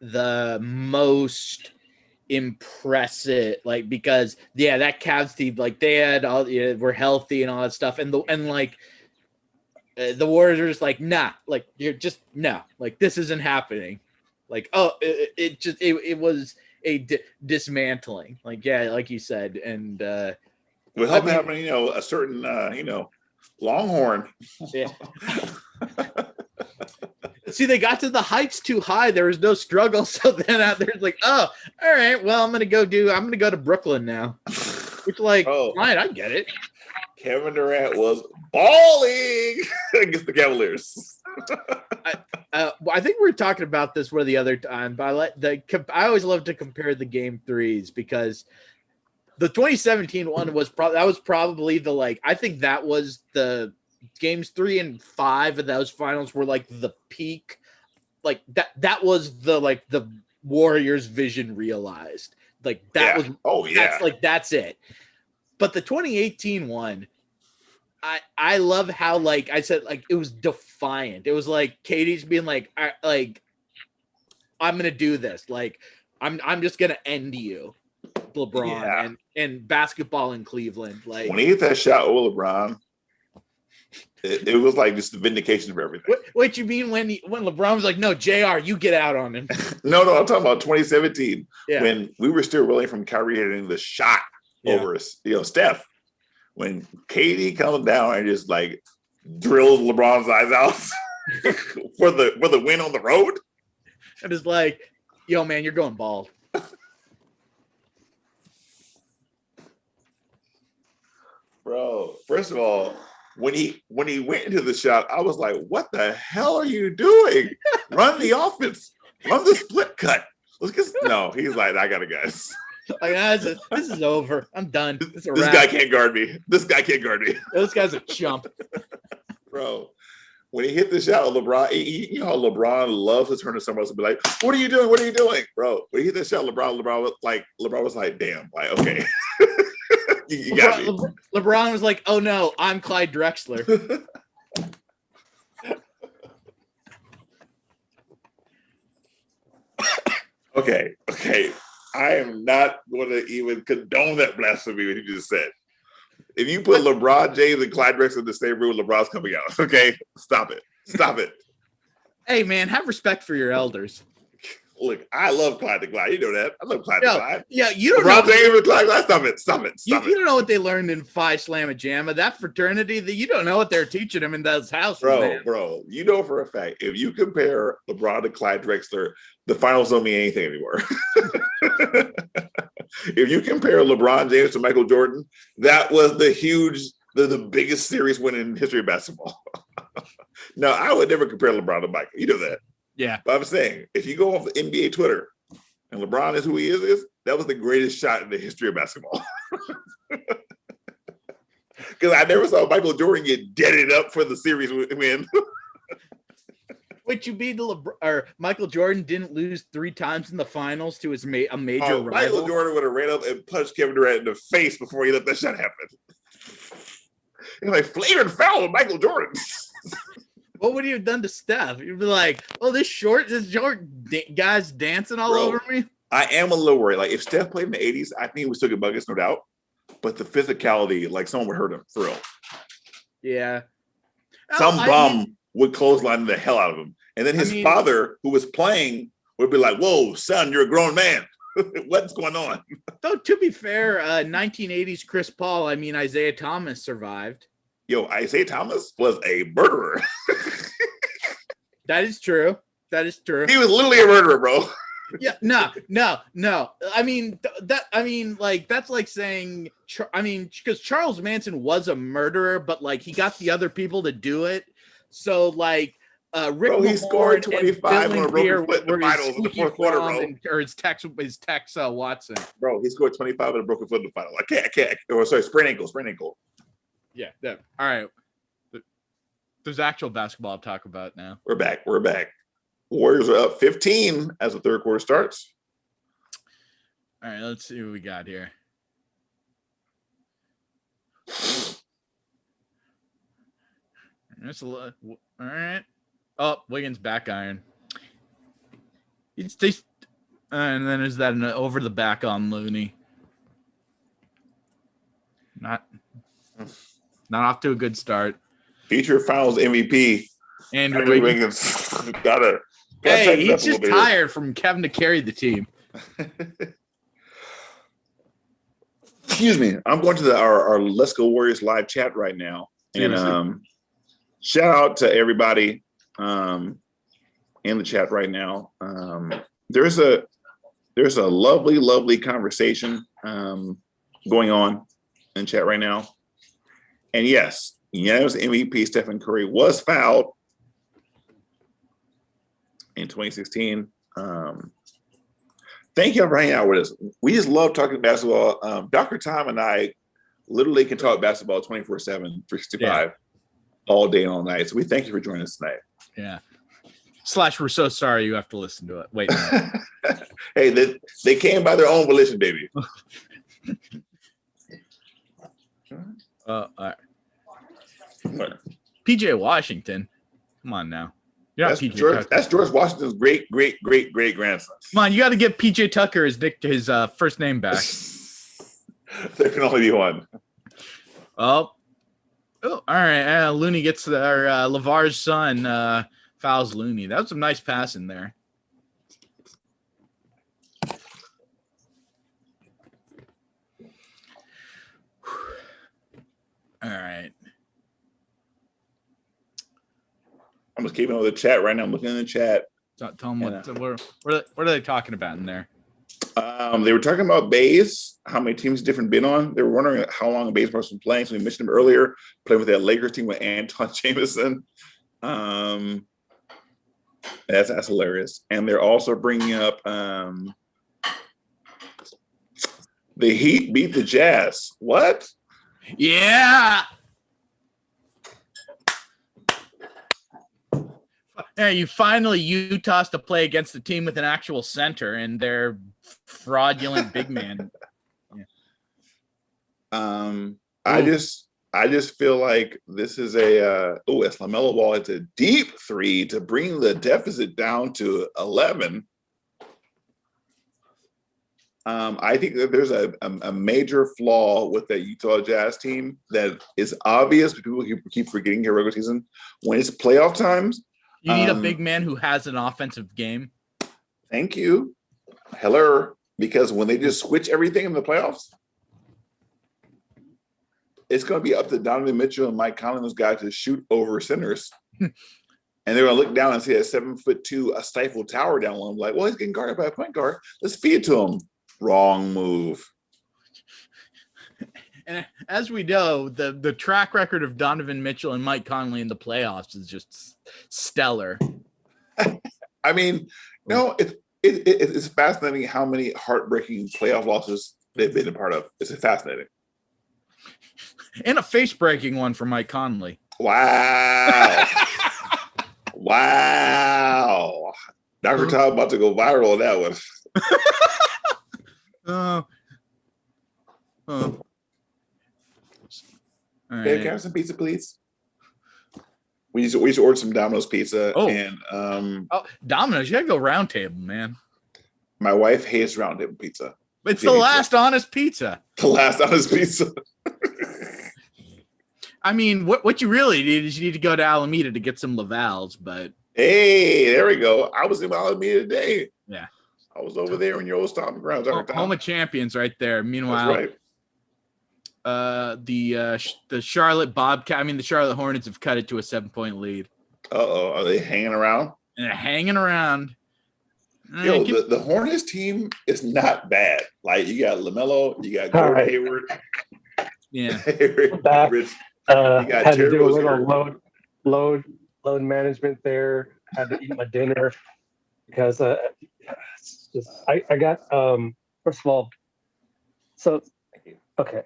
the most impressive, like, because that Cavs team, like, they had were healthy and all that stuff, and the Warriors are just like, nah, like, you're just no, like, this isn't happening. Like, it was a dismantling, like, like you said, and with help having a certain Longhorn. Yeah. See, they got to the heights too high. There was no struggle. So then out there's like, oh, all right, well, I'm gonna go to Brooklyn now. Which, like, fine, I get it. Kevin Durant was balling against the Cavaliers. I think we were talking about this the other time, but I always love to compare the game threes, because the 2017 one was probably I think that was the games 3 and 5 of those finals were like the peak, like that was the Warriors' vision realized. Like that was that's it. But the 2018 one, I love how, like I said, like, it was defiant. It was like Katie's being like, I'm gonna do this. Like, I'm just gonna end you, LeBron, and basketball in Cleveland. Like, when he hit that shot with LeBron, it was like just the vindication of everything. What you mean when LeBron was like, no, JR, you get out on him? No, I'm talking about 2017 when we were still reeling from Kyrie hitting the shot over us, Steph. When Katie comes down and just like drills LeBron's eyes out for the win on the road, and it's like, yo, man, you're going bald. Bro, first of all, when he went into the shot, I was like, what the hell are you doing? Run the offense. Run the split cut. No, he's like, I got it, guys. Like, this is over. I'm done. This guy can't guard me. This guy's a chump. Bro, when he hit the shot with LeBron, you know how LeBron loves to turn to someone else and be like, what are you doing? What are you doing? Bro, when he hit the shot, LeBron was like, damn, like, okay. you got me. LeBron was like, oh no, I'm Clyde Drexler. Okay. I am not going to even condone that blasphemy what you just said. If you put LeBron James and Clyde Drexler in the same room, LeBron's coming out. Okay, stop it. Hey man, have respect for your elders. Look, I love Clyde the Glide. You know that. I love Clyde the Glide. Yeah, you don't LeBron know. James and Clyde Glide. Stop it. You don't know what they learned in Phi Slamma Jamma. That fraternity, you don't know what they're teaching them in those houses. Bro, you know for a fact, if you compare LeBron to Clyde Drexler, the finals don't mean anything anymore. If you compare LeBron James to Michael Jordan, that was the biggest series win in history of basketball. No, I would never compare LeBron to Michael. You know that. Yeah. But I'm saying, if you go off the NBA Twitter and LeBron is who he is, that was the greatest shot in the history of basketball. Because I never saw Michael Jordan get deaded up for the series win. What you mean Michael Jordan didn't lose 3 times in the finals to a major rival? Michael Jordan would have ran up and punched Kevin Durant in the face before he let that shot happen. He's like, flagrant foul with Michael Jordan. What would he have done to Steph? You'd be like, oh, this short guy's dancing all over me. I am a little worried. Like, if Steph played in the 80s, I think he would still get buckets, no doubt. But the physicality, like, someone would hurt him, for real. Yeah. Some bum would clothesline the hell out of him. And then his father, who was playing, would be like, whoa, son, you're a grown man. What's going on? Though, to be fair, 1980s Chris Paul, Isaiah Thomas survived. Yo, Isaiah Thomas was a murderer. That is true. He was literally a murderer, bro. Yeah, no. I mean that's like saying, because Charles Manson was a murderer, but like he got the other people to do it. So like Rick Bro, he scored Lamorne and 25 Bill on a broken Laimbeer foot in the were his finals in the squeaky fourth quarter, Fromm bro. or his Tex Watson. Bro, he scored 25 on a broken foot in the final. I can't. Oh, sorry, sprained ankle. Yeah. All right. There's actual basketball to talk about now. We're back. Warriors are up 15 as the third quarter starts. All right, let's see what we got here. That's all right. Oh, Wiggins back iron. And then is that an over the back on Looney? Not off to a good start. Future Finals MVP Andrew Wiggins. gotta Hey, he's just tired from having to carry the team. Excuse me. I'm going to our Let's Go Warriors live chat right now. And shout out to everybody in the chat right now. There's a lovely conversation going on in chat right now. And yes, unanimous MVP Stephen Curry was fouled in 2016. Thank you for hanging out with us. We just love talking basketball. Dr. Tom and I literally can talk basketball 24/7, 365 all day and all night. So we thank you for joining us tonight. Yeah. / we're so sorry you have to listen to it. Wait. Hey, they came by their own volition, baby. All right. PJ Washington. Come on now. That's George Washington's great grandson. Come on, you got to get PJ Tucker his first name back. There can only be one. Oh, all right. Looney gets LeVar's son fouls Looney. That was some nice passing there. All right. I'm just keeping with the chat right now. I'm looking in the chat. Tell them what are they talking about in there? They were talking about Bays, how many teams different been on. They were wondering how long Bays was been playing. So we mentioned him earlier, playing with that Lakers team with Anton Jameson. That's hilarious. And they're also bringing up the Heat beat the Jazz. What? Yeah. Yeah, Utah's to play against the team with an actual center and their fraudulent big man. Yeah. I just feel like this is it's LaMelo Ball. It's a deep three to bring the deficit down to 11. I think that there's a major flaw with that Utah Jazz team that is obvious, but people keep forgetting here regular season. When it's playoff times, you need a big man who has an offensive game. Thank you. Heller, because when they just switch everything in the playoffs, it's going to be up to Donovan Mitchell and Mike Conley, those guys, to shoot over centers. And they're going to look down and see a 7'2", a stifled tower down low. Like, well, he's getting guarded by a point guard. Let's feed it to him. Wrong move. And as we know, the track record of Donovan Mitchell and Mike Conley in the playoffs is just stellar. I mean, it's fascinating how many heartbreaking playoff losses they've been a part of. It's fascinating. And a face-breaking one for Mike Conley. Wow. Wow. Dr. Tom about to go viral on that one. All Babe, right. can I have some pizza, please? We should order some Domino's pizza. And Domino's, you gotta go round table, man. My wife hates round table pizza. It's the last honest pizza. The last honest pizza. I mean, what you really need is you need to go to Alameda to get some Laval's, but hey, there we go. I was in Alameda today. Yeah. I was over there in your old stomping grounds. Home of champions right there. Meanwhile, that's right. The Charlotte the Charlotte Hornets have cut it to a 7-point lead. Uh-oh. Are they hanging around? And they're hanging around. Yo, the Hornets team is not bad. Like you got LaMelo, you got Gordon right. Hayward, Yeah. Back. Rich. Had to Terry do a Rozier. little load management there. Had to eat my dinner because it's just I got first of all, so okay.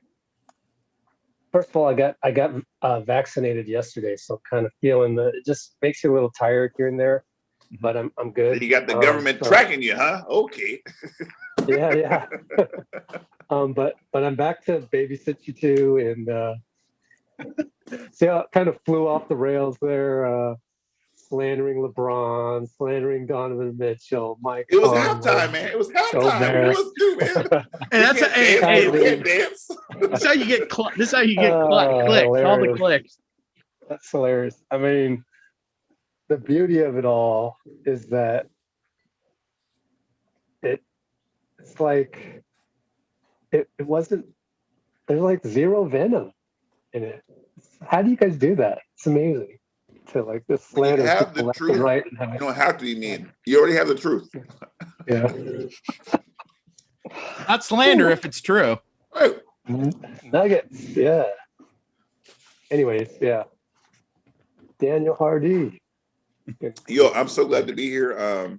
First of all, I got vaccinated yesterday, so kind of feeling that it just makes you a little tired here and there, but I'm good. You got the government tracking you, huh? Okay. Yeah. But I'm back to babysit you too, and see how it kind of flew off the rails there. Slandering LeBron, slandering Donovan Mitchell, Mike. It was Conley, halftime, man. It was halftime. Gobert. What was do, man? And that's You can't dance. That's how you get. This is how you get clicks. All the hilarious. clicks. That's hilarious. I mean, the beauty of it all is that it's like it wasn't. There's like zero venom in it. How do you guys do that? It's amazing. To like this When you slander have people the left truth, and right. you don't have to be mean. You already have the truth. Yeah. Not slander if it's true. Right. Nuggets. Yeah. Anyways, yeah. Daniel Hardy. Yo, I'm so glad to be here.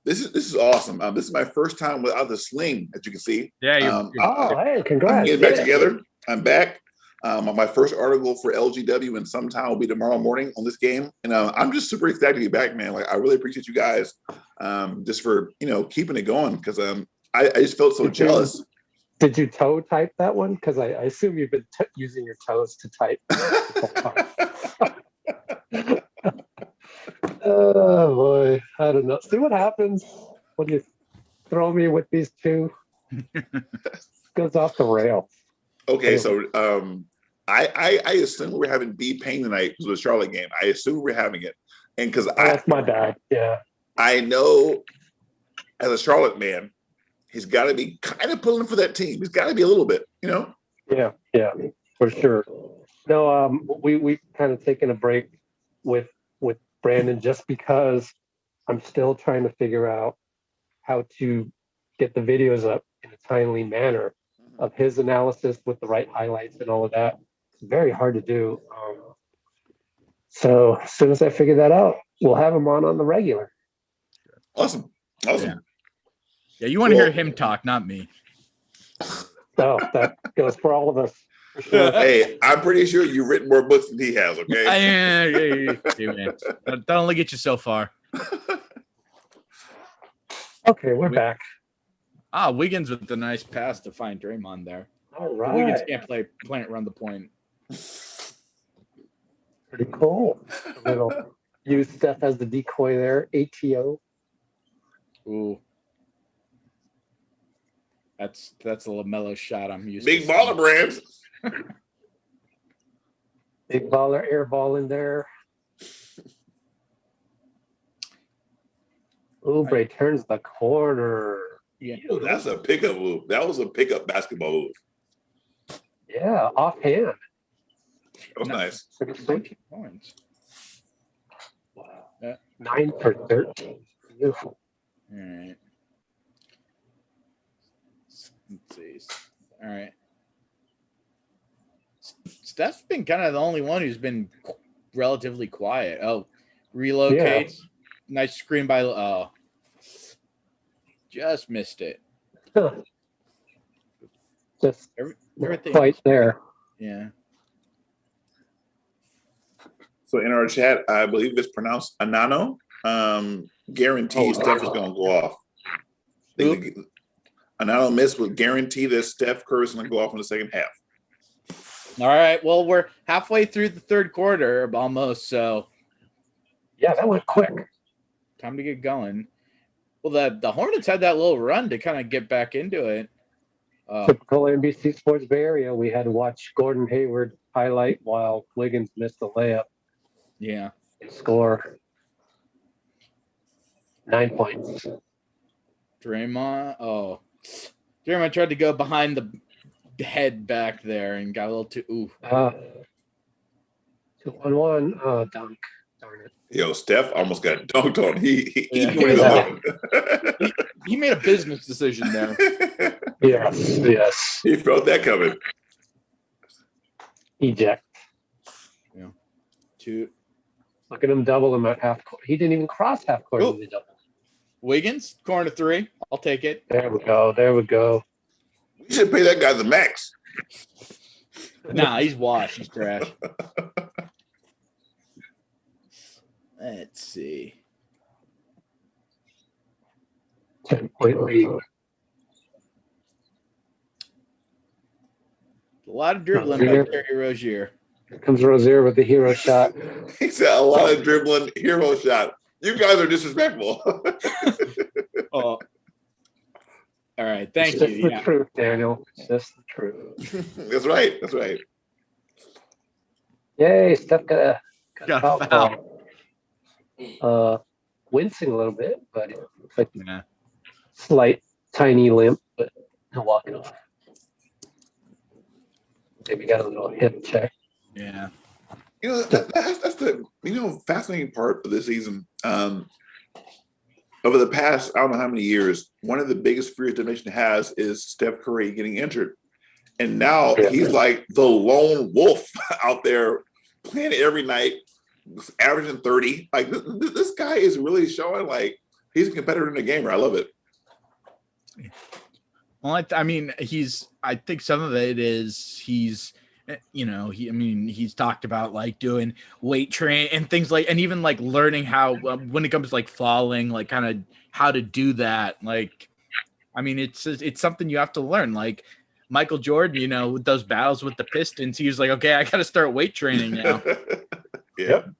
This is awesome. This is my first time without the sling, as you can see. Yeah. Hey, I'm congrats. getting back together. I'm back. My first article for LGW, and sometime will be tomorrow morning on this game. And I'm just super excited to be back, man. Like I really appreciate you guys, just for keeping it going, because I just felt so jealous. Did you toe type that one? Because I assume you've been using your toes to type. Oh boy, I don't know. See what happens when you throw me with these two. Goes off the rails. Okay, so I assume we're having B Payne tonight because of the Charlotte game. I assume we're having it, and because that's my bad. Yeah, I know as a Charlotte man, he's got to be kind of pulling for that team. He's got to be a little bit, Yeah, for sure. No, we kind of taken a break with Brandon just because I'm still trying to figure out how to get the videos up in a timely manner of his analysis with the right highlights and all of that. It's very hard to do. So as soon as I figure that out, we'll have him on the regular. Awesome. Yeah, you want to hear him talk, not me. So that goes for all of us. For sure. Hey, I'm pretty sure you've written more books than he has. Okay. Yeah, man. That only get you so far. Okay, we're back. Wiggins with the nice pass to find Draymond there. All right. Wiggins can't play it around the point. Pretty cool. A little use Steph as the decoy there. ATO. Ooh. That's a LaMelo shot I'm used Big to. baller brands. Big baller air ball in there. Oubre turns the corner. Yeah. Ooh, that's a pickup move. That was a pickup basketball move. Yeah, offhand. That was nice. 20 points. Wow. 9 for 13. Beautiful. All right. Let's see. All right. Steph's been kind of the only one who's been relatively quiet. Oh, relocates. Yeah. Nice screen by. Oh, just missed it. Huh. Just everything quite there. Yeah. So in our chat, I believe it's pronounced Anano. Guarantees Steph is going to go off. Anano missed with guarantee that Steph Curry is going to go off in the second half. All right. Well, we're halfway through the third quarter almost. So. Yeah, that went quick. Time to get going. Well, the Hornets had that little run to kind of get back into it. Typical NBC Sports Bay Area. We had to watch Gordon Hayward highlight while Wiggins missed the layup. Yeah. Score 9 points. Draymond. Oh. Draymond tried to go behind the head back there and got a little too. Ooh. 2-on-1. Dunk. Darn it. Yo, Steph almost got dunked on. He Yeah. knew what he was doing. He made a business decision there. Yes. He felt that coming. Eject. Yeah. Two. Look at him double him at half court. He didn't even cross half court Oh. in the double. Wiggins, corner three. I'll take it. There we go. There we go. We should pay that guy the max. Nah, he's washed. He's trash. Let's see. 10-point lead. A lot of dribbling by Terry Rozier. Here comes Rozier with the hero shot. He said a lot of dribbling, hero shot. You guys are disrespectful. Oh. All right. Thank It's just you. the Yeah. truth, Daniel. It's just the truth. That's right. That's right. Yay, Steph got Got a a foul call. Wincing a little bit, but it's like Yeah. slight, tiny limp, but he'll walk it off. Maybe got a little hip check. Yeah. You know, that's the fascinating part of this season. Over the past, I don't know how many years, one of the biggest fears the nation has is Steph Curry getting injured. And now he's like the lone wolf out there playing every night, averaging 30. Like this guy is really showing like he's a competitor in the game. I love it. Well, I mean, I think some of it is he's talked about like doing weight train and things like, and even like learning how, when it comes to like falling, like kind of how to do that. Like, I mean, it's something you have to learn. Like Michael Jordan, with those battles with the Pistons, he was like, okay, I got to start weight training now. Yeah. Yep.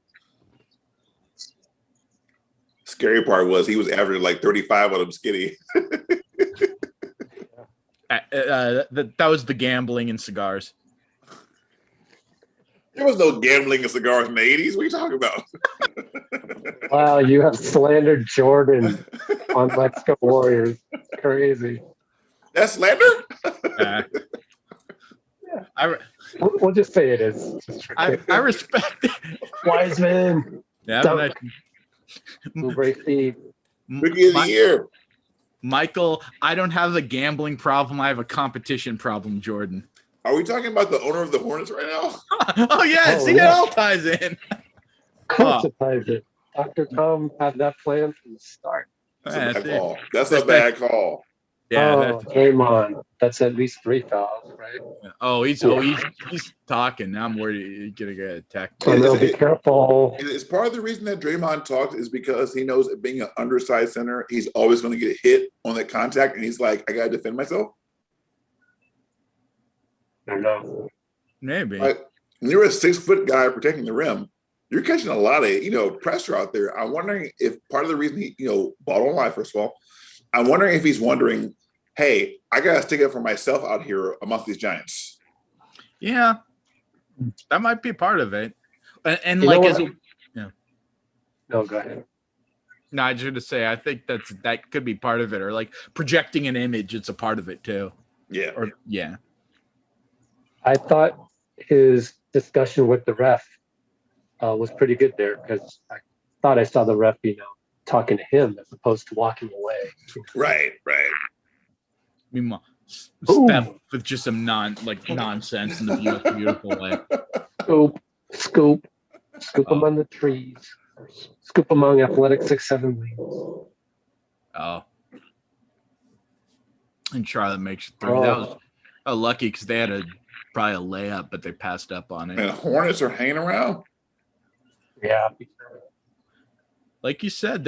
Scary part was he was averaging like 35 on him skinny. That was the gambling and cigars. There was no gambling in cigars in the 80s. What are you talking about? Wow, you have slandered Jordan on Let's Go Warriors. Crazy. That's slander? We'll just say it is. I respect it. Wiseman. Yeah, Dunk. Oubre feed. Rookie of the year. Michael, I don't have a gambling problem. I have a competition problem, Jordan. Are we talking about the owner of the Hornets right now? Oh, yeah. See, it all ties in. Cultivated. Dr. Tom had that plan from the start. That's Yeah, a bad see. call. That's a bad call. Yeah. Draymond. That's at least 3 fouls, right? He's talking. Now I'm worried he's gonna get attacked. So no, be careful. It's part of the reason that Draymond talks is because he knows that being an undersized center, he's always going to get hit on that contact, and he's like, I got to defend myself. I don't know. Maybe. Like, when you're a 6-foot guy protecting the rim, you're catching a lot of pressure out there. I'm wondering if part of the reason he ball on live, first of all, I'm wondering if he's wondering, hey, I gotta stick up for myself out here amongst these giants. Yeah, that might be part of it. And You like, know as what? No, go ahead. no, I was going to say, I think that could be part of it, or like projecting an image. It's a part of it too. Yeah. Or yeah. I thought his discussion with the ref was pretty good there because I thought I saw the ref, talking to him as opposed to walking away. Right. Meanwhile, Ooh. Steph with just some nonsense in the beautiful way. Scoop among the trees. Scoop among athletic 6'7" wings. Oh. And Charlotte makes 3. That was lucky because they had probably a layup, but they passed up on it. And Hornets are hanging around. Yeah. Like you said,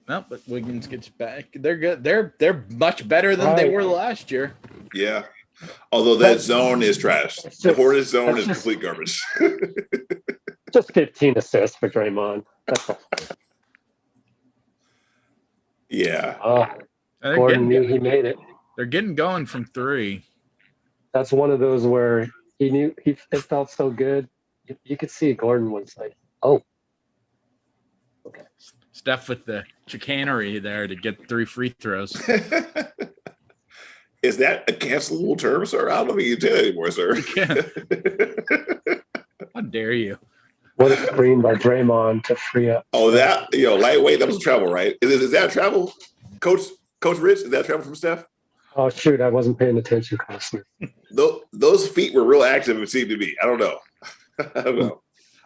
but Wiggins gets back. They're good. They're much better than they were last year. Yeah. Although that zone is trash. The Hornets zone is complete garbage. Just 15 assists for Draymond. That's all. Yeah. Gordon knew he made it. They're getting going from 3. That's one of those where he knew it felt so good. You could see Gordon was like, oh. Okay. Steph with the chicanery there to get 3 free throws. Is that a cancelable term, sir? I don't think you do anymore, sir. How dare you? What a screen by Draymond to free up. Oh, that lightweight. That was travel, right? Is that travel, Coach Rich? Is that travel from Steph? Oh shoot, I wasn't paying attention closely. Those feet were real active. It seemed to be. I don't know. I don't know.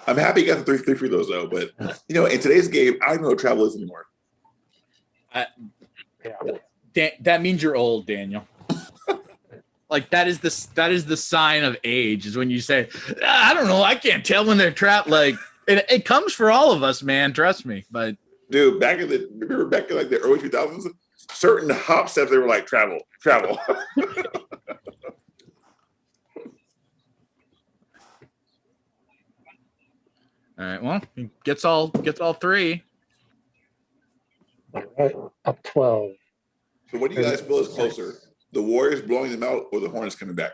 I'm happy he got the three free throws though. But in today's game, I don't know what travel is anymore. That means you're old, Daniel. Like that is the sign of age is when you say, I don't know, I can't tell when they're trapped. Like it comes for all of us, man. Trust me. But dude, back in like the early 2000s, certain hop steps they were like travel. All right, well, he gets all three. All right, up 12. So what do you guys feel is closer? The Warriors blowing them out or the Hornets coming back?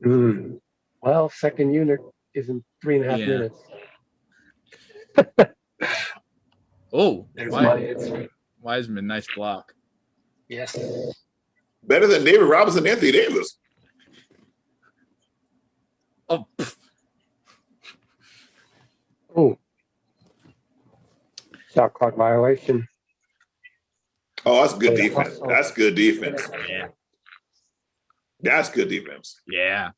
Well, second unit is in 3.5 minutes. Oh, there's my answer. Wiseman, nice block. Yes. Better than David Robinson and Anthony Davis. Oh. Oh. Shot clock violation. Oh, that's good defense. That's good defense. Yeah. That's good defense. Yeah.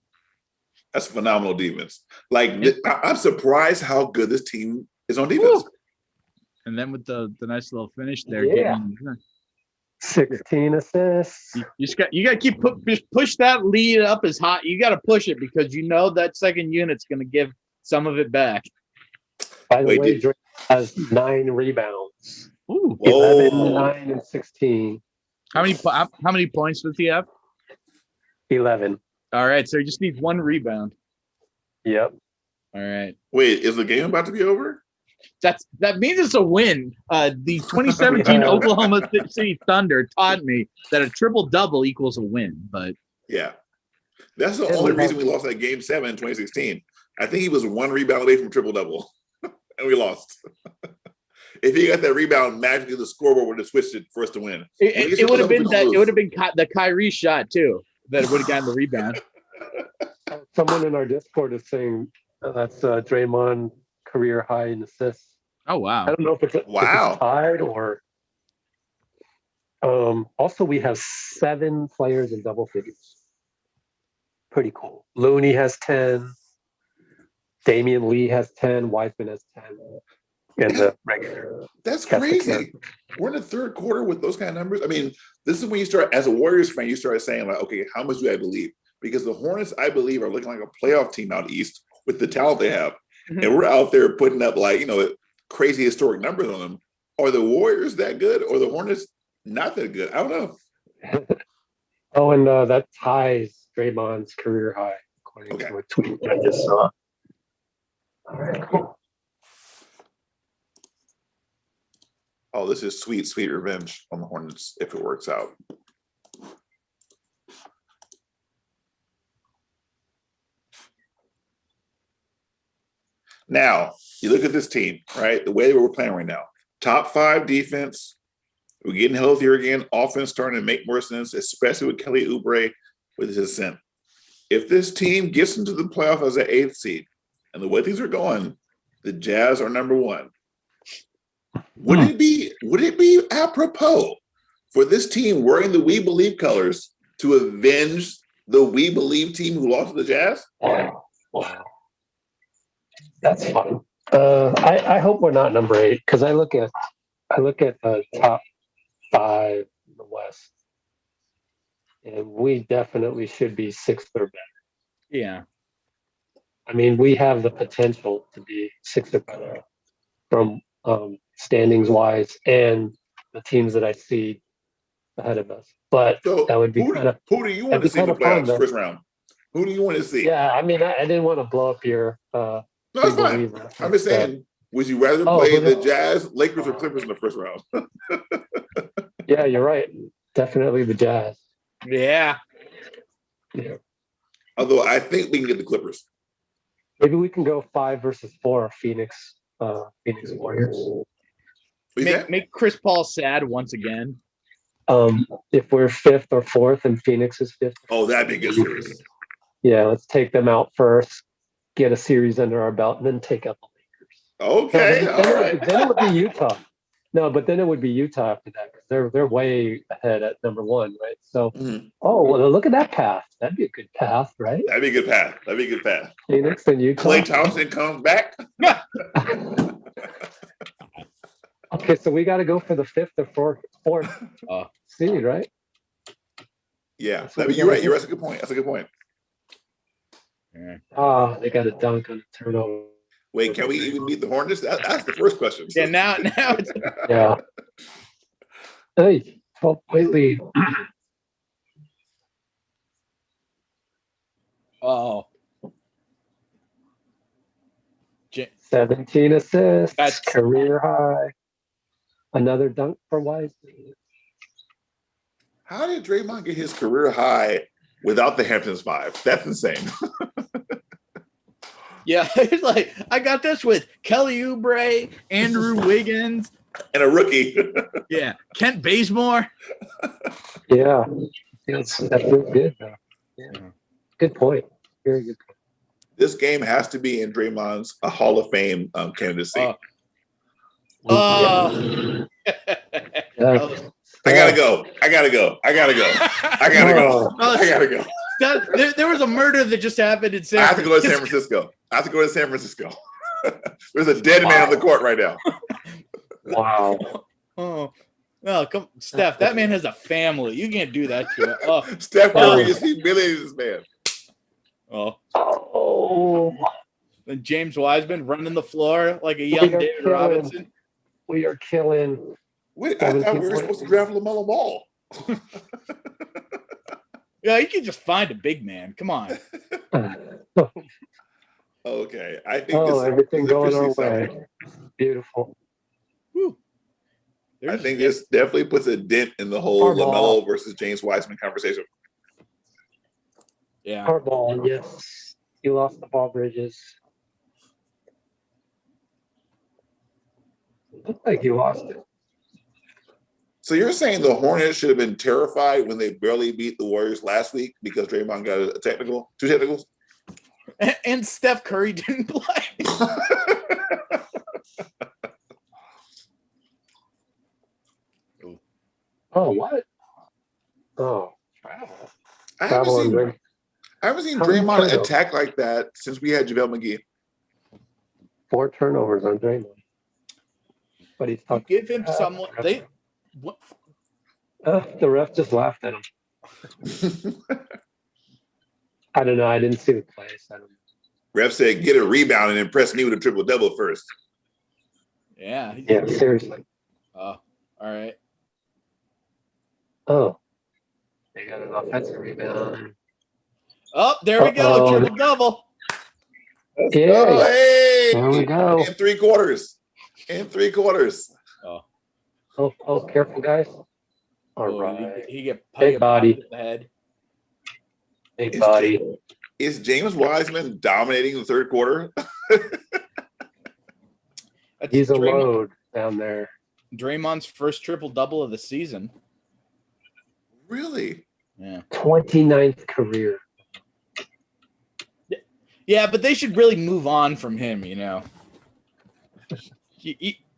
That's phenomenal defense. Like, I'm surprised how good this team is on defense. Woo. And then with the nice little finish there. Yeah. 16 assists. You got to keep push that lead up as hot. You got to push it because that second unit's going to give some of it back. By the way, Drake has 9 rebounds. Ooh. 11, 9, and 16. How many points does he have? 11. All right, so he just needs 1 rebound. Yep. All right. Wait, is the game about to be over? That means it's a win. The 2017 Oklahoma City Thunder taught me that a triple-double equals a win. But yeah, that's the only reason we lost that game 7 in 2016. I think he was 1 rebound away from triple-double, and we lost. If he got that rebound, magically the scoreboard would have switched it for us to win. It would have been that. It would have been the Kyrie shot too that would have gotten the rebound. Someone in our Discord is saying that's Draymond career high in assists. Oh wow! I don't know if it's tied or. Also, we have 7 players in double figures. Pretty cool. Looney has 10. Damian Lee has 10. Wiseman has 10. And the regular. That's crazy. We're in the third quarter with those kind of numbers. I mean, this is when you start, as a Warriors fan, you start saying, like, okay, how much do I believe? Because the Hornets, I believe, are looking like a playoff team out east with the talent they have. Mm-hmm. And we're out there putting up, like, crazy historic numbers on them. Are the Warriors that good or the Hornets not that good? I don't know. Oh, and that ties Draymond's career high, according to a tweet I just saw. All right, cool. Oh, this is sweet, sweet revenge on the Hornets if it works out. Now, you look at this team, right? The way we're playing right now. Top 5 defense. We're getting healthier again. Offense starting to make more sense, especially with Kelly Oubre with his ascent. If this team gets into the playoff as an 8th seed, and the way things are going, the Jazz are number 1. Would it be apropos for this team wearing the We Believe colors to avenge the We Believe team who lost to the Jazz? Wow. That's fun. I hope we're not number 8 because I look at the top 5 in the West, and we definitely should be 6th or better. Yeah. I mean, we have the potential to be 6th or better from standings wise and the teams that I see ahead of us. But so that would be kind of. Who do you want to see in the playoffs first round? Who do you want to see? Yeah, I mean, I didn't want to blow up your. No, it's fine. I'm just saying, would you rather play the Jazz, Lakers, or Clippers in the first round? Yeah, you're right. Definitely the Jazz. Yeah. Although I think we can get the Clippers. Maybe we can go 5 versus 4 Phoenix Warriors. Make Chris Paul sad once again. If we're 5th or 4th and Phoenix is 5th. Oh, that'd be good series. Yeah, let's take them out first. get a series under our belt, and then take out the Lakers. Okay, No, all then right. it would be Utah. No, but then it would be Utah after that because they're way ahead at number 1, right? So, Mhm. oh well, look at that path. That'd be a good path, right? That'd be a good path. That'd be a good path. Phoenix and Utah. Klay Thompson comes back. Okay, so we got to go for the 5th or 4th seed, right? Yeah, That's what we you're right. gotta You're do. That's a good point. That's a good point. Oh, they got a dunk on the turnover. Wait, can we even beat the Hornets? That's the first question. Yeah, now it's Yeah. Hey, 12-point lead. oh. 17 assists, That's- career high. Another dunk for Wiseman. How did Draymond get his career high without the Hamptons 5? That's insane. Yeah, it's like I got this with Kelly Oubre, Andrew Wiggins, And a rookie. yeah, Kent Bazemore. Yeah, that's really good though. Yeah. Good point. Very good point. This game has to be in Draymond's Hall of Fame candidacy. Oh. Yeah. I gotta go. I gotta go. I gotta go. I gotta go. Oh, I gotta go. there was a murder that just happened in San I have to go to San Francisco. I have to go to San Francisco. There's a dead man on the court right now. Wow. Oh, no, come, Steph. That man has a family. You can't do that to him. Oh, Steph Curry just humiliated this man. oh. Oh, And James Wiseman running the floor like a We young are David killing. Robinson. we are killing. Wait, I thought we were supposed to draft LaMelo Ball. Yeah, you can just find a big man. Come on. Okay, I think this Everything is going our officially way. something. Beautiful. Whew. I There's- think this definitely puts a dent in the whole Our ball. LaMelo versus James Wiseman conversation. yeah. Hard ball, yes. You lost the ball, Bridges. Looked like you lost it. So you're saying the Hornets should have been terrified when they barely beat the Warriors last week because Draymond got a technical, 2 technicals? And Steph Curry didn't play. Oh, what? Oh, travel. I haven't Travel and seen drink. Draymond turnovers? attack like that since we had JaVale McGee. 4 turnovers on Draymond. But he's You talking. give him someone. They. What? The ref just laughed at him. I don't know. I didn't see the plays. I don't know. Ref said, "Get a rebound and impress me with a triple double first." Yeah. Yeah, seriously. Oh, all right. Oh, they got an offensive rebound. Oh, there we go. Uh-oh. Triple double. Yeah, Oh, hey! there we go. In 3 quarters. In 3 quarters. Oh, careful, guys. All Oh, right, he get Big body. popped in the head. big body. Is James Wiseman dominating the 3rd quarter? That's He's a Draymond- load down there. Draymond's first triple double of the season. Really? Yeah. 29th career. Yeah, but they should really move on from him. You know.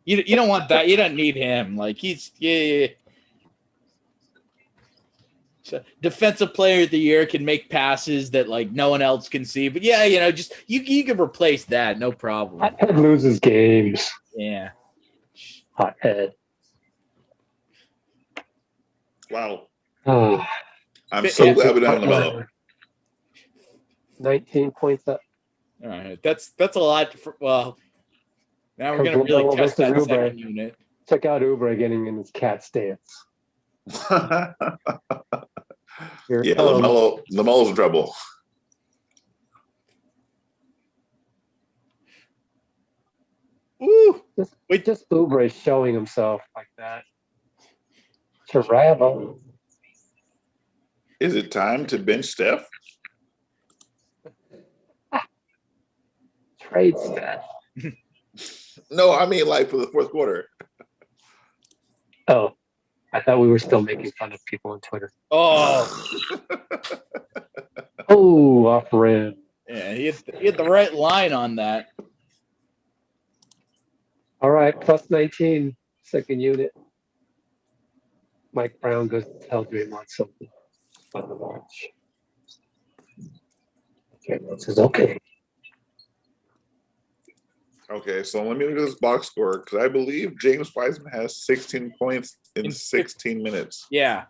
You don't want that. You don't need him. Like he's yeah. So defensive player of the year can make passes that like no one else can see. But yeah, you know, just you can replace that, no problem. Hothead loses games. Yeah. Hothead. Wow. Oh, I'm so glad we don't have LaMelo. 19 points up. All right. That's a lot for well. Now we're gonna Coach really LaMelo test that versus Oubre. second unit. Check out Oubre getting in his cat stance. Here it Yeah, comes. LaMelo's in trouble. Ooh. Just Oubre showing himself like that. Travel. Is it time to bench Steph? Trade Steph. No, I mean like for the 4th quarter. Oh, I thought we were still making fun of people on Twitter. Oh Oh, off rim. Yeah, he had the right line on that. All right, plus 19, second unit. Mike Brown goes to tell you he wants something on the watch. Okay, says okay. Okay, so let me look at this box score because I believe James Wiseman has 16 points in 16 minutes. Yeah.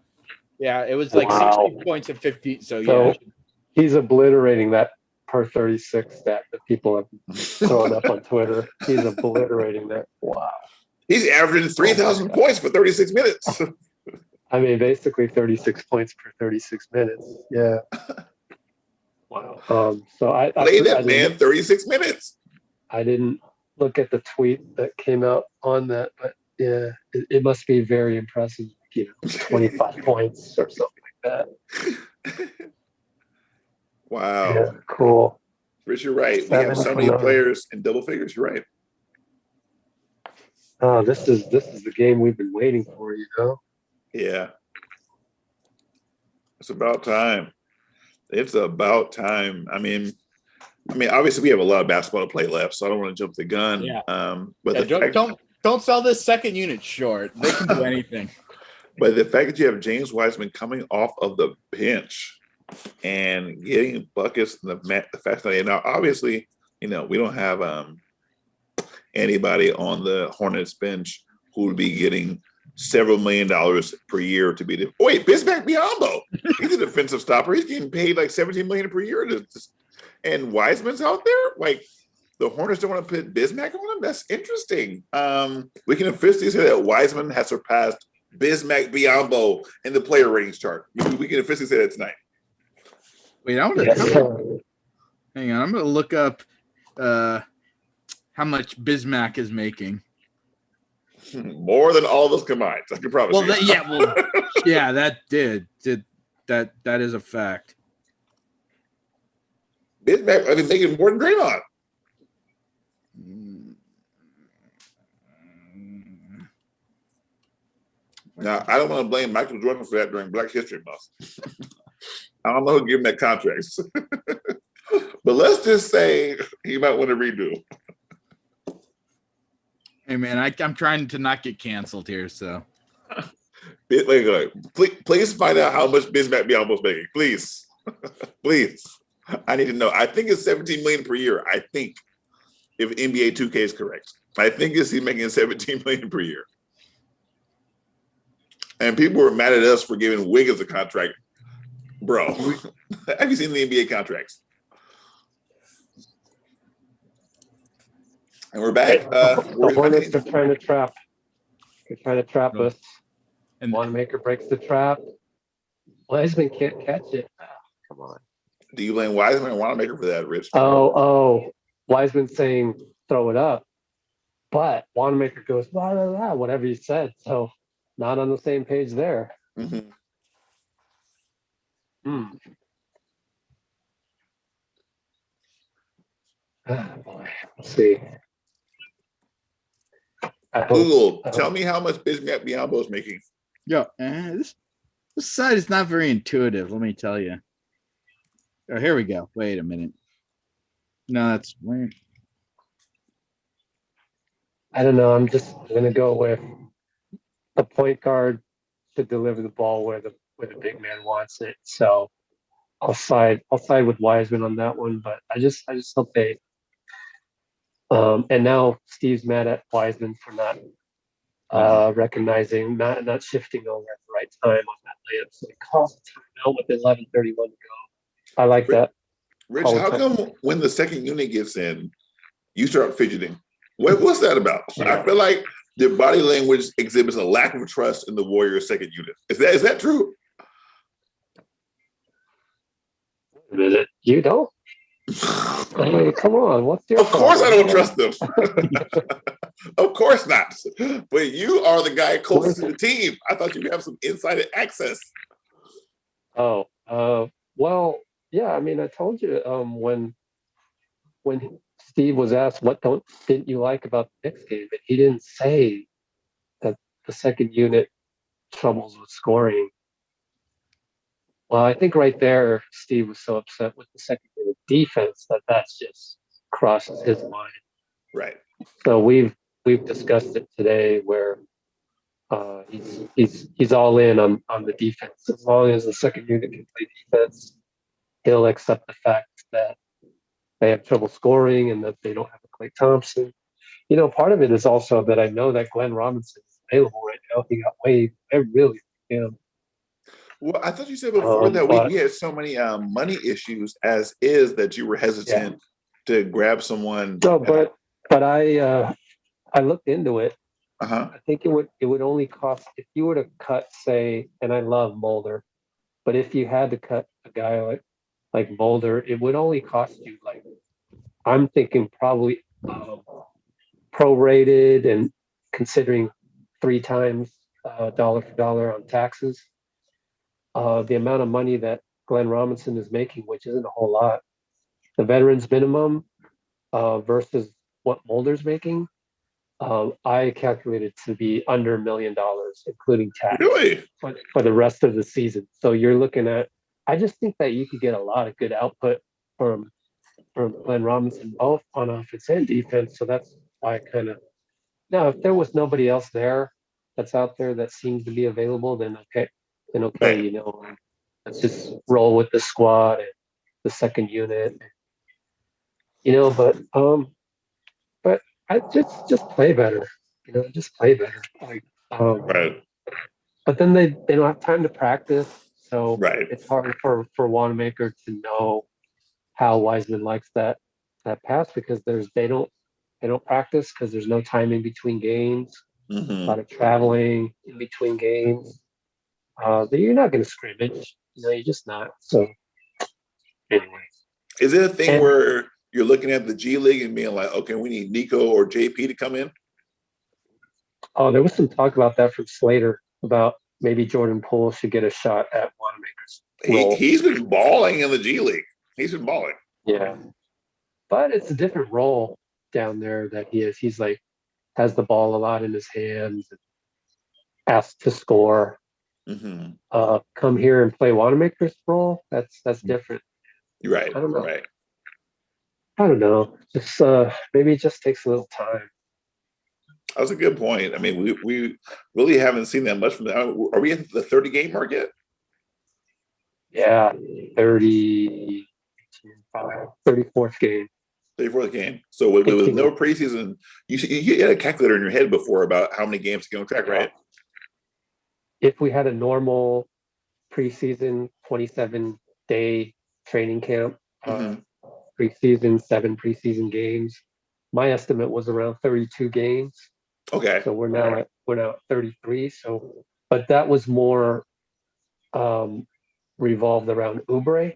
Yeah, it was like Wow. 60 points at 50. So So yeah. he's obliterating that per 36 stat that people have thrown up on Twitter. He's obliterating that. Wow. He's averaging 3,000 points for 36 minutes. I mean, basically 36 points per 36 minutes. Yeah. Wow. So I Play that didn't- man 36 minutes. I didn't look at the tweet that came out on that, but yeah, it must be very impressive. 25 points or something like that. Wow. Yeah, cool. Rich, you're right. We have so many players in double figures. You're right. Oh, this is the game we've been waiting for, Yeah. It's about time. It's about time. I mean, obviously we have a lot of basketball to play left, so I don't want to jump the gun. Yeah. But don't sell this second unit short. They can do anything. But the fact that you have James Wiseman coming off of the bench and getting buckets, the fact that now obviously, we don't have anybody on the Hornets bench who would be getting several $1 million per year to be wait, Bismack Biyombo. He's a defensive stopper. He's getting paid like $17 million per year. And Wiseman's out there. Like the Hornets don't want to put Bismack on him. That's interesting. We can officially say that Wiseman has surpassed Bismack Biyombo in the player ratings chart. We can officially say that tonight. Wait, I want to hang on. I'm going to look up how much Bismack is making. More than all of us combined. I can promise you. Yeah, that that is a fact. Bismack, I mean, making more than Draymond. Now, I don't want to blame Michael Jordan for that during Black History Month. I don't know who gave him that contract. But let's just say he might want to redo. Hey, man, I'm trying to not get canceled here, so. Please find out how much Bismack Biyombo's making. Please. Please. I need to know. I think it's $17 million per year. I think, if NBA 2K is correct. I think he's making $17 million per year. And people were mad at us for giving Wiggins a contract. Bro, have you seen the NBA contracts? And we're back. The Hornets are trying to trap. They're trying to trap us. And Wanamaker breaks the trap. Wiseman can't catch it. Oh, come on. Do you blame Wiseman and Wanamaker for that, Rich? Oh, Wiseman saying throw it up. But Wanamaker goes, blah, blah, blah, whatever you said. So not on the same page there. Mm-hmm. Oh, boy. Let's see. Google, tell me how much Bismack Biyombo is making. Yo, this site is not very intuitive, let me tell you. Oh, here we go. Wait a minute. No, that's weird. I don't know. I'm just gonna go with the point guard to deliver the ball where the big man wants it. So I'll side with Wiseman on that one. But I just hope they. And now Steve's mad at Wiseman for not recognizing, not shifting over at the right time on that layup. So he calls a timeout with 11:31 to go. I like that. Rich, how come when the second unit gets in, you start fidgeting? What's that about? Yeah. I feel like the body language exhibits a lack of trust in the Warriors' second unit. Is that true? Wait a minute. You don't? I mean, come on. What's your Of course I don't problem? trust them. Of course not. But you are the guy closest to the team. I thought you have some insider access. Oh, well, yeah. I mean, I told you when Steve was asked what didn't you like about the Knicks game, and he didn't say that the second unit troubles with scoring. Well, I think right there, Steve was so upset with the second unit defense that's just crosses his mind. Right. So we've discussed it today where he's all in on the defense. As long as the second unit can play defense, he'll accept the fact that they have trouble scoring and that they don't have a Klay Thompson. You know, part of it is also that I know that Glenn Robinson is available right now. He got waived. I really like him. Well, I thought you said before that but- we had so many money issues as is that you were hesitant to grab someone. No, but I looked into it. Uh-huh. I think it would only cost if you were to cut, say, and I love Mulder, but if you had to cut a guy like Mulder, it would only cost you like, I'm thinking probably prorated and considering 3 times dollar for dollar on taxes. The amount of money that Glenn Robinson is making, which isn't a whole lot, the veterans minimum versus what Mulder's making, I calculated to be under $1 million, including tax, Really? for the rest of the season. So you're looking at, I just think that you could get a lot of good output from Glenn Robinson, both on offense and defense. So that's why I kind of, now if there was nobody else there that's out there that seems to be available, then okay, Right. you know, let's just roll with the squad and the second unit, you know. But I just play better, you know, just play better. Like, Right. but then they don't have time to practice, so Right. it's hard for Wanamaker to know how Wiseman likes that pass because they don't practice because there's no time in between games, a Mm-hmm. lot of traveling in between games. You're not going to scrimmage, you know, you're just not. So anyway, Is it a thing And- where you're looking at the G League and being like, okay, we need Nico or JP to come in? oh, there was some talk about that from Slater about maybe Jordan Poole should get a shot at Wanamaker's role. He's been balling in the G League. He's been balling. Yeah, but it's a different role down there that he is. He's like has the ball a lot in his hands, and asked to score. Mm-hmm. Come here and play Wanamaker's role. That's different. Right. I don't know. Right. I don't know. Just maybe it just takes a little time. That was a good point. I mean, we really haven't seen that much from that. Are we at the 30 game mark yet? Yeah, 30, 34th game. 34th game. So with no preseason, you had a calculator in your head before about how many games to get on track, right? If we had a normal preseason 27-day training camp, preseason 7 preseason games, my estimate was around 32 games. Okay. So we're now at 33. So, but that was more revolved around Oubre,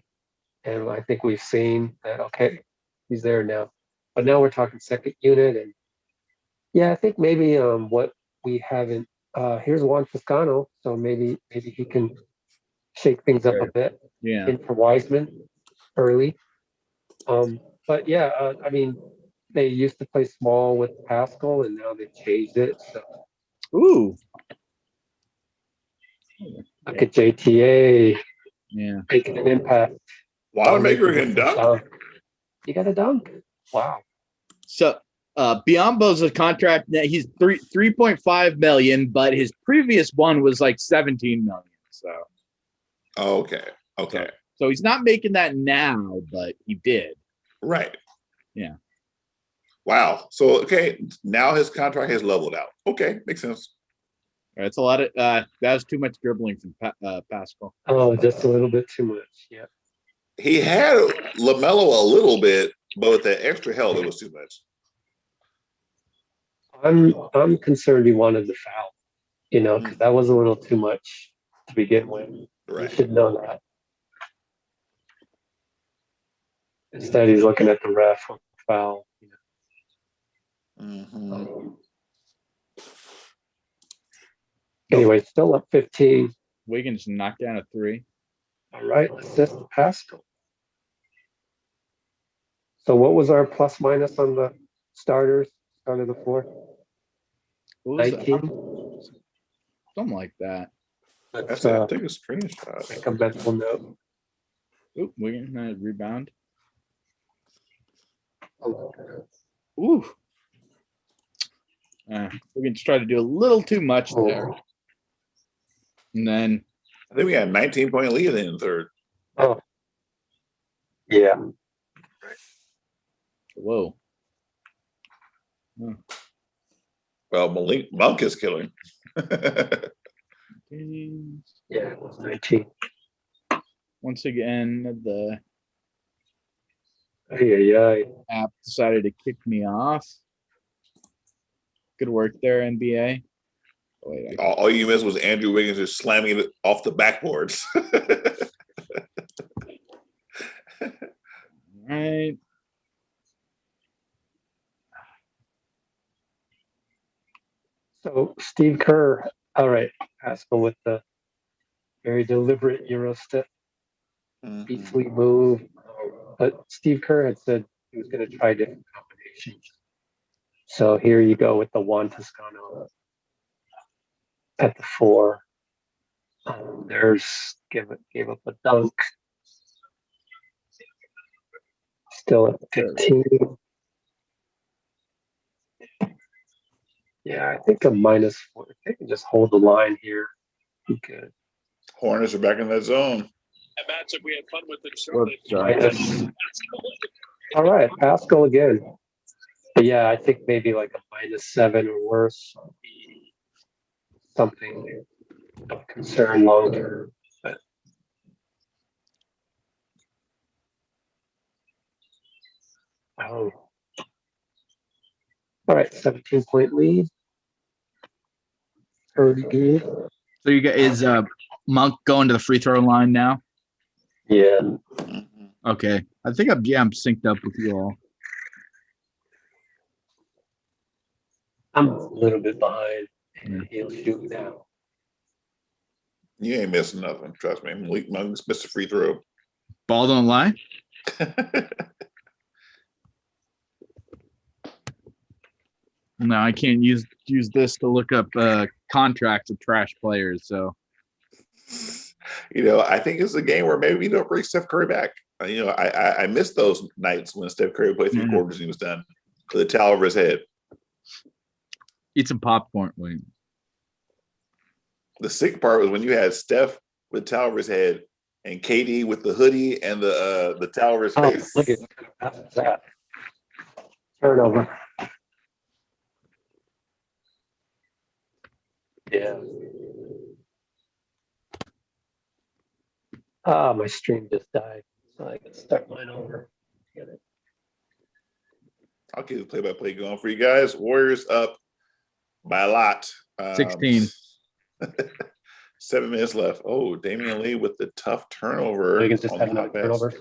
and I think we've seen that. Okay, he's there now, but now we're talking second unit, and yeah, I think maybe what we haven't. Here's Juan Toscano, so maybe he can shake things up a bit. Yeah. In for Wiseman early. But yeah, I mean, they used to play small with Pascal, and now they've changed it. So Ooh. look at JTA Yeah. making an impact. Wanamaker can dunk. You got a dunk. Wow. So Biombo's a contract that he's 3.5 million, but his previous one was like 17 million. So Okay. Okay. so he's not making that now, but he did. Right. Yeah. Wow. So okay, now his contract has leveled out. Okay, makes sense. That's a lot of that's too much dribbling from Pascal. Oh, just a little bit too much. Yeah. He had LaMelo a little bit, but with that extra help, it was too much. I'm concerned he wanted the foul. You know, 'cause that was a little too much to begin with. Right. You should know that. Instead, he's looking at the ref on the foul. You Mm-hmm. know. Anyway, still up 15. Wiggins knocked down a 3. All right, assist to Pascal. So what was our plus minus on the starters out of the 4? What was that? 19. Something like that. Let's Take a screenshot. make a mental note. Oop, Wiggins had a rebound. Ooh. We can just try to do a little too much there. And then I think we got a 19-point lead in the third. Oh. Yeah. whoa. Well, Malik Monk is killing. Yeah, it was 19. Once again, the Yeah. app decided to kick me off. Good work there, NBA. Oh, wait, All you missed was Andrew Wiggins just slamming it off the backboards. all right. So Steve Kerr, all right, Pascal with the very deliberate Euro step, beastly move. But Steve Kerr had said he was going to try different combinations. So here you go with the Juan Toscano at the 4. There's gave up a dunk. Still at 15. Yeah, I think a -4. If they can just hold the line here, be good. Hornets are back in that zone. That matchup we had fun with it shortly. All right, Pascal again. But yeah, I think maybe like a -7 or worse would be something of concern long term. But oh, all right, 17-point lead. Pretty good. So you got is Monk going to the free throw line now? Yeah. Okay. I think I'm synced up with you all. I'm a little bit behind. He'll shoot now. You ain't missing nothing. Trust me. Malik Monk's missed a free throw. Ball don't lie. No, I can't use this to look up contracts of trash players. So, I think it's a game where maybe we don't bring Steph Curry back. I miss those nights when Steph Curry played 3 quarters and he was done with a towel over his head. Eat some popcorn, Wayne. The sick part was when you had Steph with a towel over his head and KD with the hoodie and the towel over his face. Look at that. Turnover. Yeah. My stream just died, so I can start mine over. Get it. I'll keep the play-by-play going for you guys. Warriors up by a lot. 16. 7 minutes left. Oh, Damian Lee with the tough turnover. Wiggins just on had the another pass. turnover.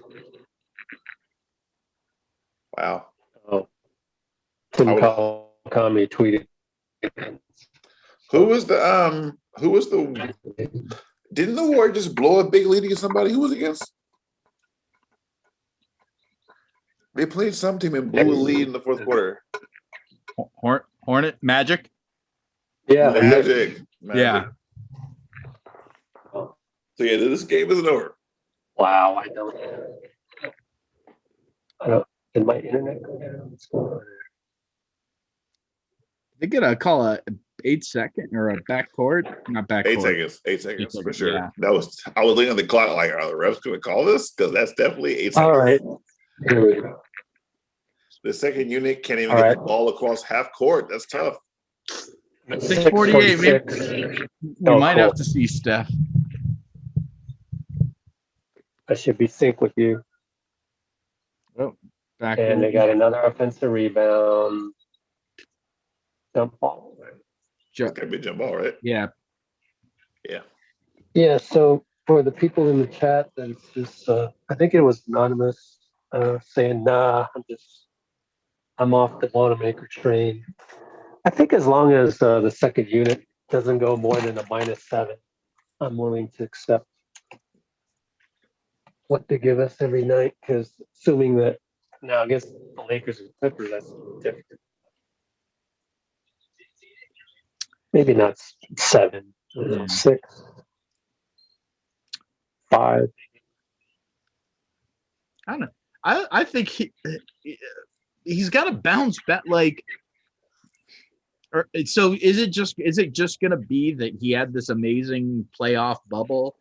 Wow. Oh, Tim Kawakami tweeted. Who was the didn't the Warriors just blow a big lead against somebody? Who was against? They played some team and blew a lead in the fourth quarter. Hornet Magic. Yeah, Magic. Yeah. So yeah, this game isn't over. Wow, I don't. Did my internet go down? What's going on? They get a call a 8-second or a backcourt, not backcourt. 8 seconds. 8 seconds for sure. Yeah. I was looking at the clock like, are the refs going to call this? Because that's definitely 8 seconds. All right. Here we go. The second unit can't even All get right. the ball across half court. That's tough. 6:48, man. We might cool. have to see Steph. I should be sync with you. Oh, back And they got another offensive rebound. Jump ball. It's got to be a jump ball, right? Yeah. Yeah. Yeah, so for the people in the chat, that's just, I think it was anonymous saying, nah, I'm off the Wanamaker train. I think as long as the second unit doesn't go more than a -7, I'm willing to accept what they give us every night, because assuming that now against the Lakers and Clippers, that's different. Maybe not 7, 6, 5. I don't know. I think he's got to bounce back. Like, so is it just gonna be that he had this amazing playoff bubble,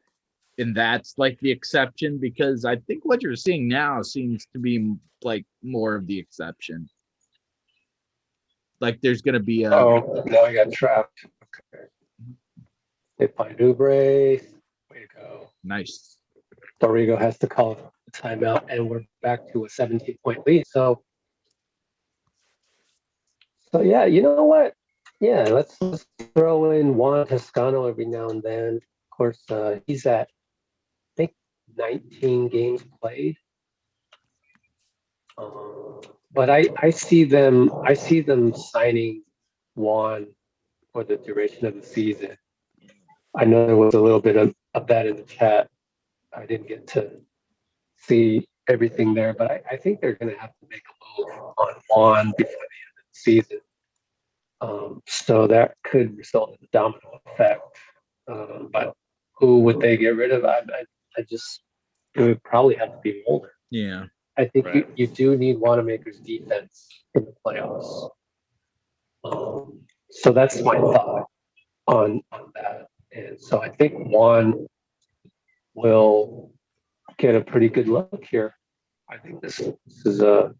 and that's like the exception? Because I think what you're seeing now seems to be like more of the exception. Like there's gonna be a Oh, now I got trapped. Okay. They find Oubre. Way to go. nice. Borrego has to call a timeout, and we're back to a 17-point lead. So yeah, you know what? Yeah, let's throw in Juan Toscano every now and then. Of course, he's at, I think, 19 games played. But I see them signing Juan for the duration of the season. I know there was a little bit of that in the chat. I didn't get to see everything there, but I think they're going to have to make a move on Juan before the end of the season. So that could result in a domino effect. But who would they get rid of? I just, it would probably have to be Mulder. Yeah. I think Right. you do need Wanamaker's defense in the playoffs. So that's my thought on that. And so I think Juan will get a pretty good look here. I think this is a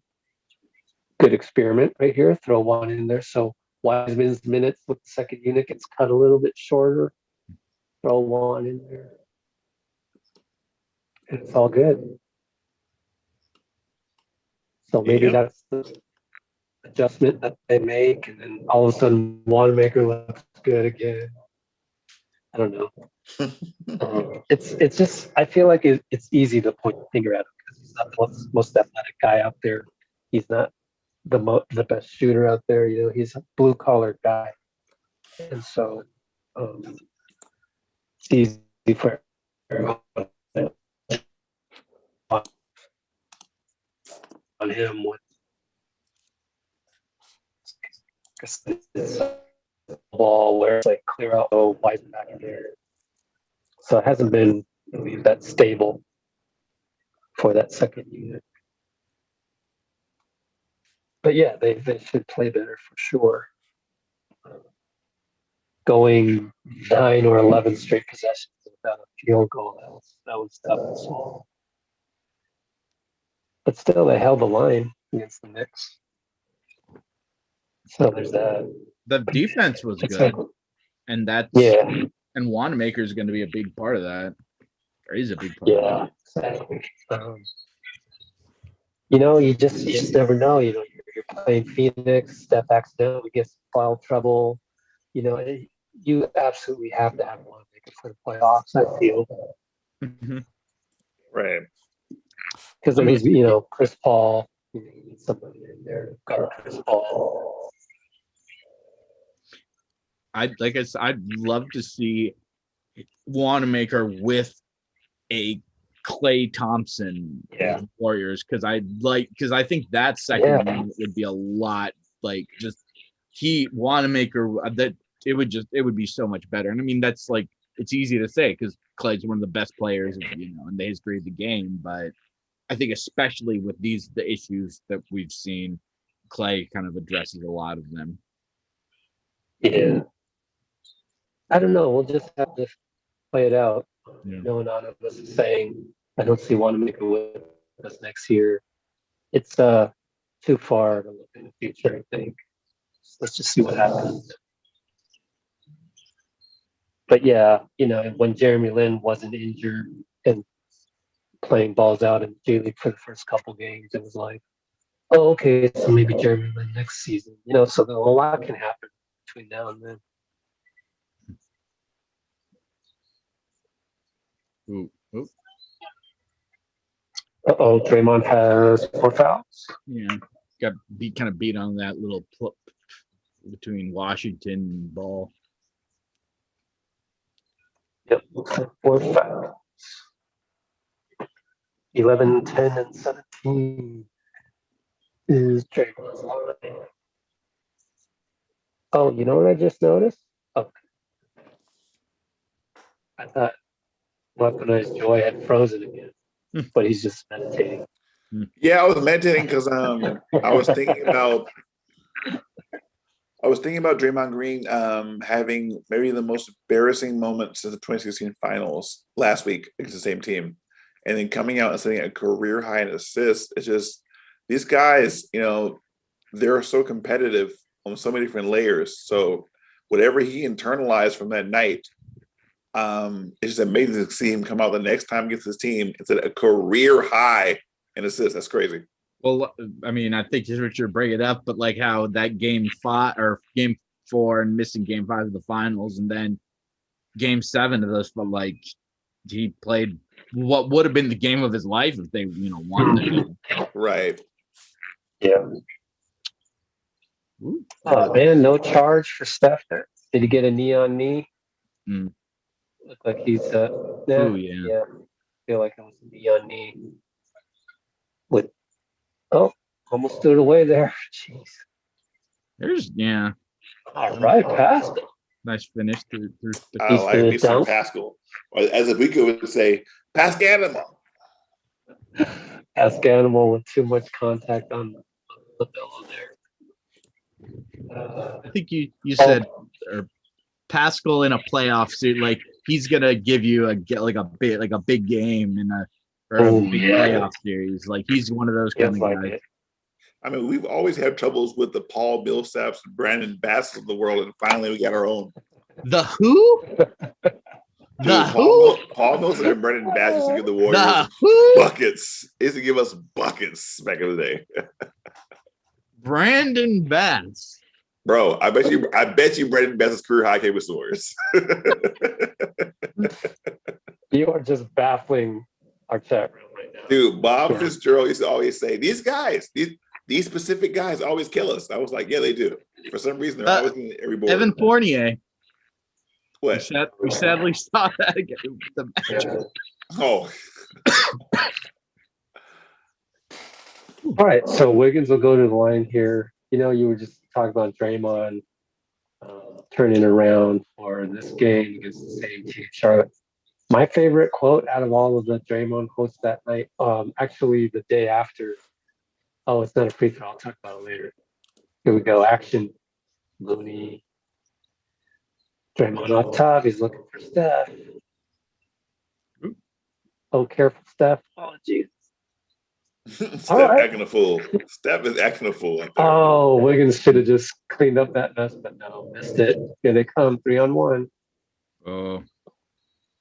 good experiment right here. Throw Juan in there. So Wiseman's minutes with the second unit gets cut a little bit shorter. Throw Juan in there. And it's all good. So maybe Yeah. that's the adjustment that they make, and then all of a sudden Wanamaker looks good again. I don't know. It's just, I feel like it's easy to point the finger at him because he's not the most athletic guy out there. He's not the best shooter out there. You know, he's a blue collar guy, and so it's easy for on him with this ball where it's like clear out, oh, Wiseman back in there. So it hasn't been really that stable for that second unit. But yeah, they should play better for sure. Going 9 or 11 straight possessions without a field goal, that was tough to swallow. But still, they held the line against the Knicks. So there's that. The defense was It's good, like, and that's yeah, and Wanamaker is going to be a big part of that, or is a big part. yeah, exactly. You know, you just never know. You know, you're playing Phoenix, Steph accidentally gets foul trouble. You know, you absolutely have to have one make it for the playoffs. I feel Mhm. Right. because it was, you know, Chris Paul. You need somebody in there to guard Chris Paul. I'd love to see Wanamaker with a Klay Thompson Yeah. Warriors because I think that second unit would be a lot like just Wanamaker that it would be so much better. And I mean that's like it's easy to say because Klay's one of the best players in the history of the game, but I think especially with the issues that we've seen, Klay kind of addresses a lot of them. Yeah. I don't know. We'll just have to play it out. Yeah. No, none of us is saying I don't see Wanamaker with us next year. It's too far to look in the future, I think. Let's just see what happens. But yeah, you know, when Jeremy Lin wasn't injured and playing balls out in J League for the first couple games, it was like, oh, okay, so maybe Jeremy Lin next season. You know, so a lot can happen between now and then. Ooh. Uh-oh, Draymond has 4 fouls. Yeah, got kind of beat on that little between Washington and Ball. Yep, looks like 4 fouls. 11, 10, and 17 is Draymond's line. Oh, you know what I just noticed? Oh, I thought Weaponized Joy had frozen again, but he's just meditating. Yeah, I was meditating because I was thinking about Draymond Green having maybe the most embarrassing moment since the 2016 finals last week against the same team. And then coming out and setting a career high in assists. It's just these guys, they're so competitive on so many different layers. So whatever he internalized from that night, it's just amazing to see him come out the next time against his team and set a career high in assists. That's crazy. Well, I mean, I think Richard bring it up, but like how that game 4 and missing game 5 of the finals, and then game 7 of those, but like he played what would have been the game of his life if they, won the game. Right. Yeah. Ooh. Oh man, no charge for Steph there. Did he get a knee on knee? Mm. Look like he's Oh yeah. Feel like it was a knee on knee. With almost stood away there. Jeez. There's All right, passed. nice finish through the I like me some dunk. Pascal. Or as if we could say, Pascal. Ask animal with too much contact on the pillow there. I think you said Pascal in a playoff suit, like he's gonna give you a big game in a big playoff series. Like he's one of those kind of guys. I mean, we've always had troubles with the Paul Millsaps, Brandon Bass of the world, and finally we got our own. The who? Paul Millsap and Brandon Bass used to give the Warriors buckets. He used to give us buckets back in the day. Brandon Bass. Bro, I bet you Brandon Bass's career high came with the Warriors. You are just baffling our chat room right now. Dude, Bob Fitzgerald used to always say, these guys, these specific guys always kill us. I was like, yeah, they do. For some reason, they're always in every board. Evan Fournier. What? We sadly saw that again with the match. Oh. All right, so Wiggins will go to the line here. You were just talking about Draymond turning around for this game against the same team, Charlotte. My favorite quote out of all of the Draymond quotes that night, actually the day after. Oh, it's not a free throw. I'll talk about it later. Here we go. Action. Looney. Draymond up top. He's looking for Steph. Oh, careful, Steph. Oh, Jesus. Steph acting a fool. Steph is acting a fool. Oh, Wiggins should have just cleaned up that mess, but no, missed it. Here they come, 3-on-1. Oh,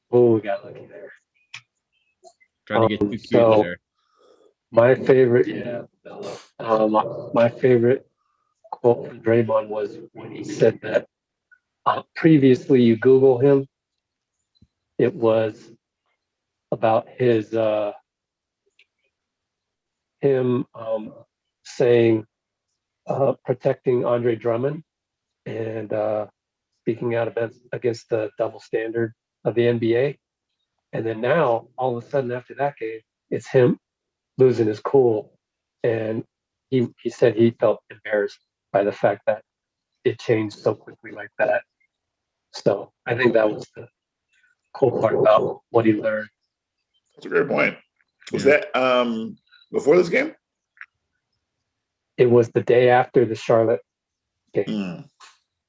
we got lucky there. Trying to get too cute there. My favorite, my favorite quote from Draymond was when he said that previously you Google him, it was about his him saying protecting Andre Drummond and speaking out against the double standard of the NBA. And then now, all of a sudden after that game, it's him losing his cool. And he said he felt embarrassed by the fact that it changed so quickly like that. So I think that was the cool part about what he learned. That's a great point. Was that before this game? It was the day after the Charlotte game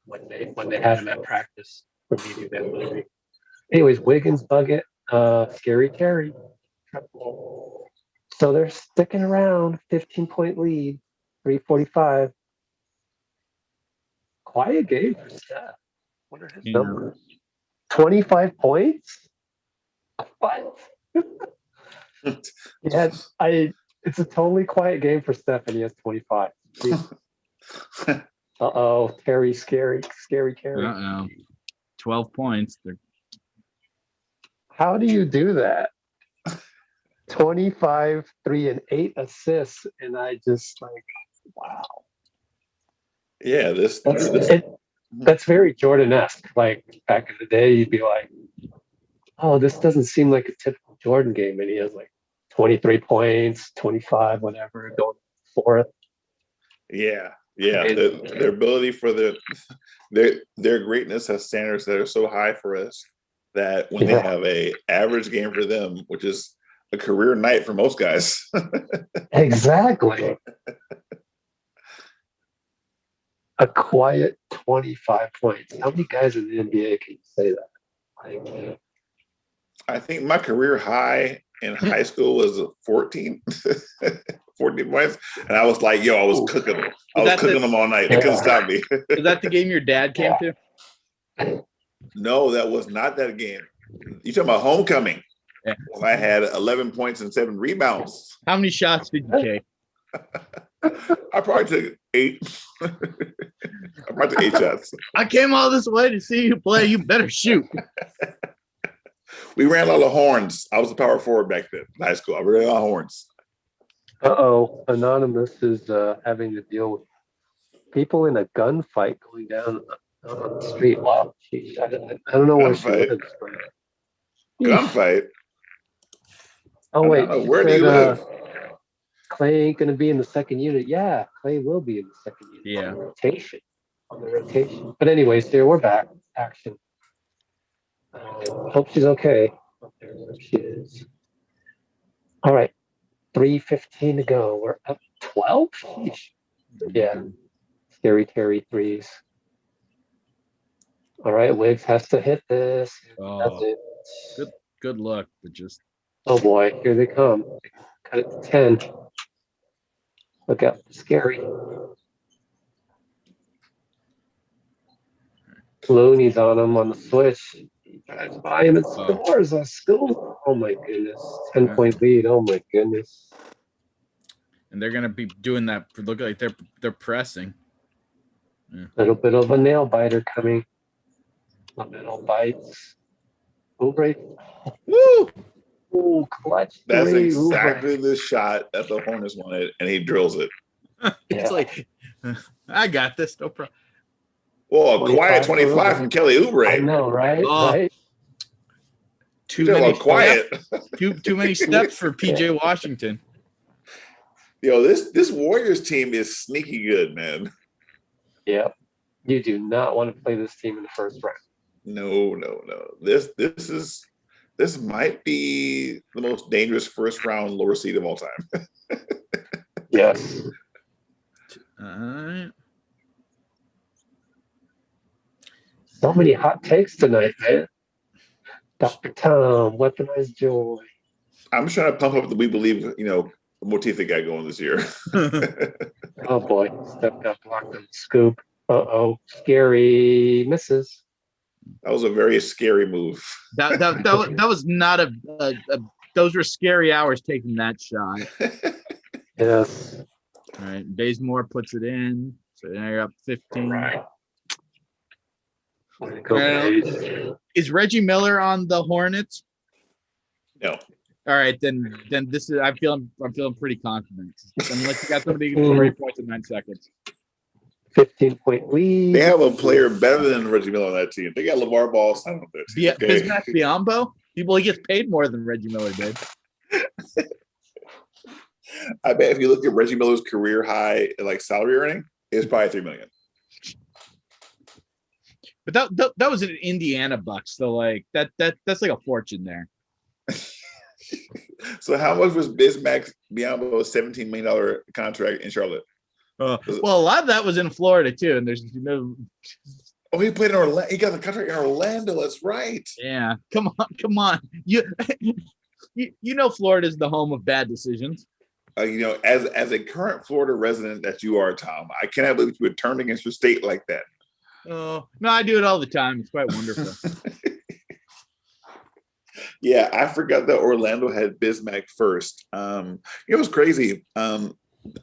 when they had him at practice for media availability. Anyways, Wiggins bucket, Scary Terry. So they're sticking around, 15-point lead, 3:45. Quiet game for Steph. What are his numbers? 25 points? What? It's a totally quiet game for Steph, and he has 25. Terry, scary Terry. 12 points. How do you do that? 25, 3, and 8 assists, and I just wow. Yeah, that's very Jordan-esque. Like back in the day, you'd be like, "Oh, this doesn't seem like a typical Jordan game," and he has 23 points, 25, whatever, going fourth. Yeah. Their ability for their greatness has standards that are so high for us that when they have a average game for them, which is a career night for most guys. Exactly. A quiet 25 points. How many guys in the NBA can you say that? Like, I think my career high in high school was 14, 14 points. And I was like, yo, I was cooking them. I was cooking them all night. They couldn't stop me. Is that the game your dad came to? No, that was not that game. You talking about homecoming? Yeah. Well, I had 11 points and 7 rebounds. How many shots did you take? I probably took 8. I probably took 8 shots. I came all this way to see you play. You better shoot. We ran a lot of horns. I was a power forward back then in high school. I ran a lot of horns. Uh-oh. Anonymous is having to deal with people in a gunfight going down on the street. Wow. Sheesh. I don't know where she Gunfight? lives. But... Gunfight? Oh, wait. Where do you live? Clay ain't going to be in the second unit. Yeah, Clay will be in the second unit. Yeah. On the rotation. But anyways, dear, we're back. Action. Hope she's okay. There she is. All right. 3:15 to go. We're up 12? Sheesh. Yeah. Scary Terry threes. All right. Wiggs has to hit this. That's it. Good luck, but just Oh boy, here they come. Cut it to 10. Look out, scary. Looney's on him on the switch. He drives by him and scores a school. Oh my goodness. 10-point lead. Oh my goodness. and they're gonna be doing that. Look like they're pressing. Yeah. Little bit of a nail biter coming. Little bites. Oubre. Woo! Ooh, clutch. That's three. exactly the shot that the Hornets wanted, and he drills it. It's like, I got this, no problem. Well, a quiet 25 from Kelly Oubre. I know, right? Oh. Right? Too many quiet. Too many steps for PJ Washington. Yo, this Warriors team is sneaky good, man. Yeah. You do not want to play this team in the first round. No. This might be the most dangerous first round lower seed of all time. Yes. All right. So many hot takes tonight, man. Dr. Tom, weaponized joy. I'm just trying to pump up the We Believe, motif they got going this year. Oh boy, stepped up, blocked on the scoop. Scary misses. That was a very scary move. That was not a those were scary hours taking that shot. Yes. All right, Bazemore puts it in. So now you're up 15. Right. Is Reggie Miller on the Hornets? No. All right, then this is I'm feeling pretty confident. Unless you got somebody who can score 8 points in 9 seconds. 15-point lead. They have a player better than Reggie Miller on that team. They got LeVar Ball signed on their team. Yeah, Okay? Bismack Biyombo? He gets paid more than Reggie Miller did. I bet if you look at Reggie Miller's career high salary earning, it's probably $3 million. But that was an Indiana Bucks, so that's like a fortune there. So how much was Bismack Biyombo's $17 million contract in Charlotte? Well, a lot of that was in Florida too, and there's Oh, he played in Orlando. He got the contract in Orlando. That's right. Yeah, come on. You Florida's the home of bad decisions. As a current Florida resident that you are, Tom, I cannot believe you would turn against your state like that. Oh no, I do it all the time. It's quite wonderful. Yeah, I forgot that Orlando had Bismack first. It was crazy.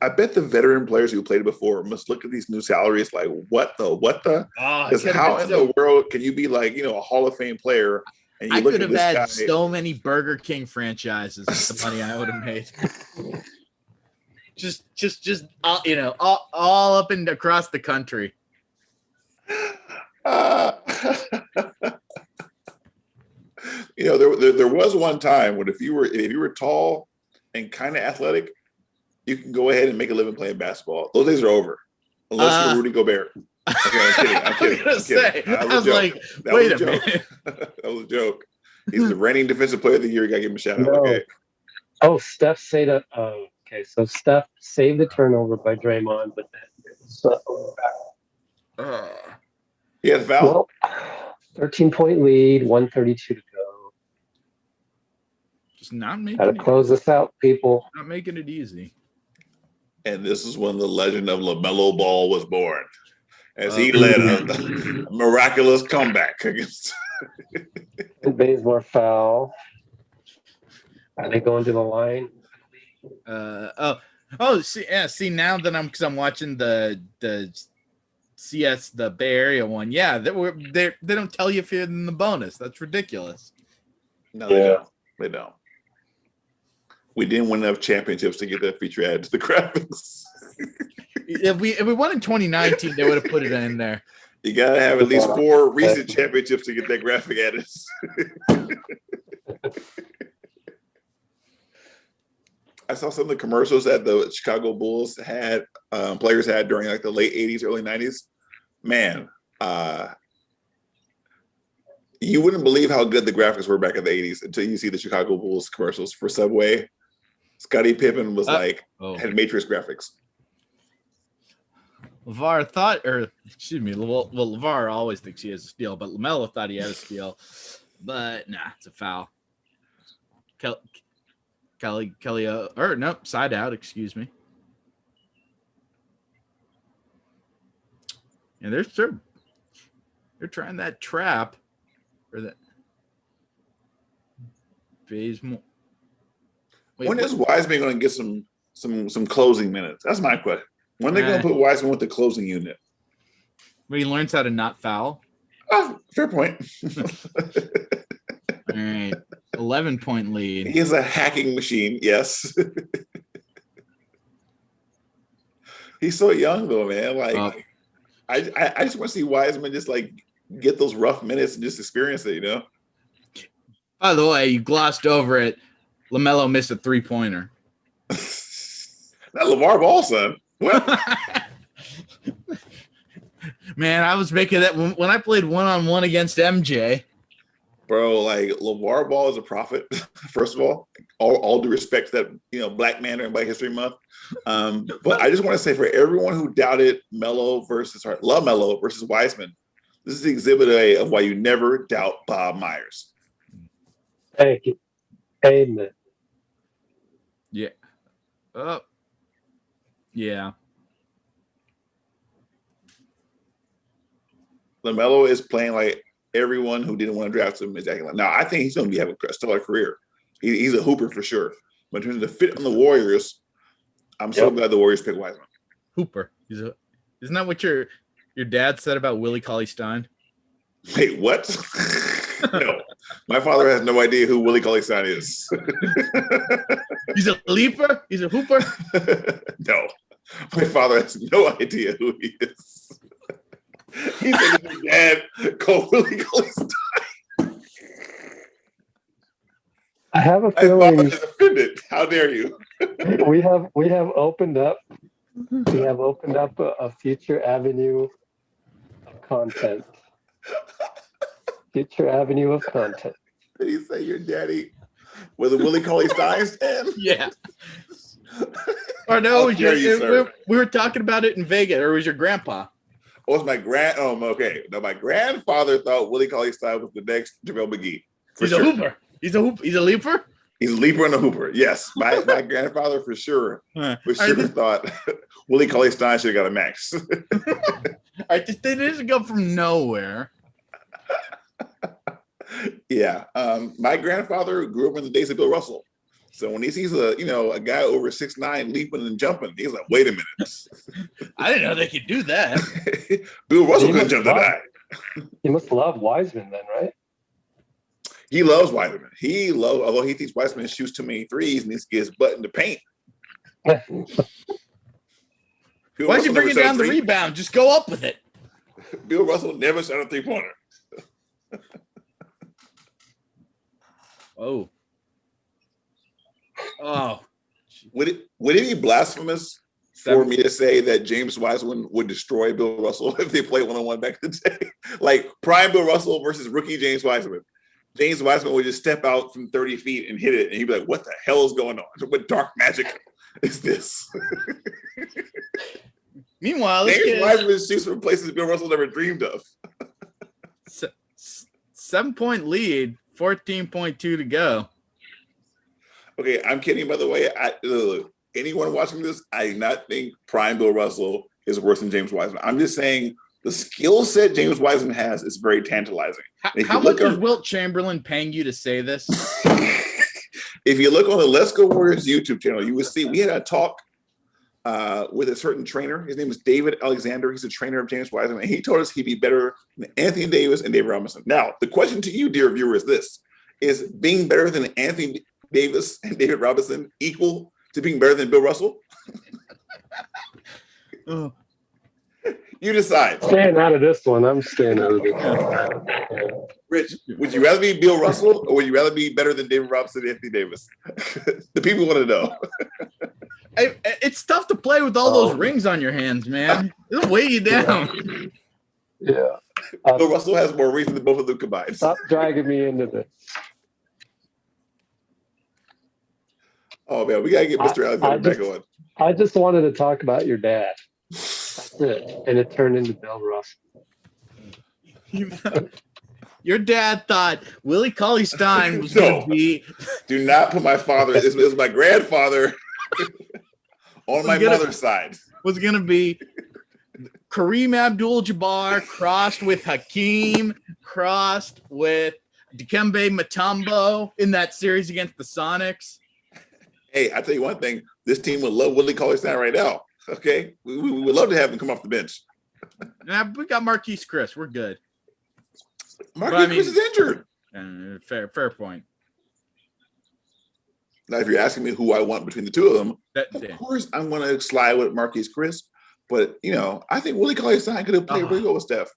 I bet the veteran players who played before must look at these new salaries like, what the? Because how in the world can you be a Hall of Fame player? And you I look could at have this had guy, so many Burger King franchises with the money I would have made. just all up and across the country. There was one time when if you were tall and kind of athletic, you can go ahead and make a living playing basketball. Those days are over, unless you're Rudy Gobert. Okay, I'm kidding. I was like, wait a minute. That was a joke. He's the reigning defensive player of the year. You got to give him a shout out. Okay. Oh, Steph saved it. Oh, okay. So Steph saved the turnover by Draymond, but then He had a foul. well, 13-point lead, 132 to go. Just not making Gotta it close this out, people. not making it easy. And this is when the legend of LaMelo Ball was born, as he led a miraculous comeback against. Bazemore foul. Are they going to the line? See now that I'm watching the CS the Bay Area one. Yeah, they don't tell you if you're in the bonus. That's ridiculous. No, they don't. They don't. We didn't win enough championships to get that feature added to the graphics. If we won in 2019, they would have put it in there. You gotta have at least 4 recent championships to get that graphic added. I saw some of the commercials that the Chicago Bulls had, players had during like the late 80s, early 90s. Man, you wouldn't believe how good the graphics were back in the 80s until you see the Chicago Bulls commercials for Subway. Scottie Pippen was had Matrix graphics. LeVar thought, well, LeVar always thinks he has a steal, but LaMelo thought he had a steal. But nah, it's a foul. Side out, excuse me. And they're trying that trap or that Bazemore. When is Wiseman going to get some closing minutes? That's my question. When are they going to put Wiseman with the closing unit? When he learns how to not foul. Oh, fair point. All right. 11-point lead. He is a hacking machine, yes. He's so young though, man. Like I just want to see Wiseman just like get those rough minutes and just experience it, you know. By the way, you glossed over it. LaMelo missed a 3-pointer. Not LeVar Ball, son. What? Man, I was making that when I played one-on-one against MJ. Bro, like LeVar Ball is a prophet. First of all due respect to that, Black man during Black History Month. But I just want to say for everyone who doubted love Melo versus Wiseman, this is Exhibit A of why you never doubt Bob Myers. Thank you. Amen. Yeah. Yeah. LaMelo is playing like everyone who didn't want to draft him is acting like. Now, I think he's going to have a stellar career. He's a hooper for sure. But in terms of fit on the Warriors, I'm so glad the Warriors picked Wiseman. Hooper. Isn't that what your dad said about Willie Cauley-Stein? Wait, what? No. My father has no idea who Willie Cauley-Stein is. He's a leaper? He's a hooper? No. My father has no idea who he is. He said his dad called Willie Cauley-Stein. I have a My feeling father is offended. How dare you? we have opened up a future avenue of content. Future avenue of content. Did he say your daddy was a Willie Cauley-Stein stan? Yeah. Or no, we were talking about it in Vegas, or it was your grandpa? Oh, it's my okay. No, my grandfather thought Willie Cauley-Stein was the next JaVale McGee. He's a hooper. He's a leaper? He's a leaper and a hooper. Yes. My grandfather for sure thought Willie Cauley-Stein should have got a max. All right, this doesn't come from nowhere. Yeah. My grandfather grew up in the days of Bill Russell. So when he sees a guy over 6'9" leaping and jumping, he's like, wait a minute. I didn't know they could do that. Bill Russell couldn't jump that high. You must love Wiseman then, right? He loves Wiseman. Although he thinks Wiseman shoots too many threes and needs to get his butt in the paint. Why'd you bring it down the rebound? Just go up with it. Bill Russell never shot a 3-pointer. Oh. Would it be blasphemous for me to say that James Wiseman would destroy Bill Russell if they played one-on-one back in the day? Like prime Bill Russell versus rookie James Wiseman. James Wiseman would just step out from 30 feet and hit it, and he'd be like, "What the hell is going on? What dark magic is this?" Meanwhile, this James kid, Wiseman shoots from places Bill Russell never dreamed of. 7-point lead, 14.2 to go. Okay, I'm kidding. By the way, look, anyone watching this, I do not think prime Bill Russell is worse than James Wiseman. I'm just saying the skill set James Wiseman has is very tantalizing. How much is Wilt Chamberlain paying you to say this? If you look on the Let's Go Warriors YouTube channel, you will see we had a talk with a certain trainer. His name is David Alexander. He's a trainer of James Wiseman, and he told us he'd be better than Anthony Davis and David Robinson. Now, the question to you, dear viewer, is this: is being better than Anthony Davis and David Robinson equal to being better than Bill Russell? Oh. You decide. Staying out of this one. I'm staying out of this one. Rich, would you rather be Bill Russell or would you rather be better than David Robinson and Anthony Davis? The people want to know. It's tough to play with all those rings on your hands, man. It'll weigh you down. Yeah. Bill Russell has more reason than both of them combined. Stop dragging me into this. Oh, man, we got to get Mr. Alexander back on. I just wanted to talk about your dad. That's it. And it turned into Bill Russell. Your dad thought Willie Cauley-Stein was going to be. Do not put my father. This was my grandfather on my mother's side. Was going to be Kareem Abdul-Jabbar crossed with Hakeem, crossed with Dikembe Mutombo in that series against the Sonics. Hey, I tell you one thing. This team would love Willie Cauley-Stein right now. Okay? We would love to have him come off the bench. Nah, we got Marquise Chris. We're good. Marquise Chris is injured. Fair point. Now, if you're asking me who I want between the two of them, Of course I'm going to slide with Marquise Chris. But, I think Willie Cauley-Stein could have played really well with Steph.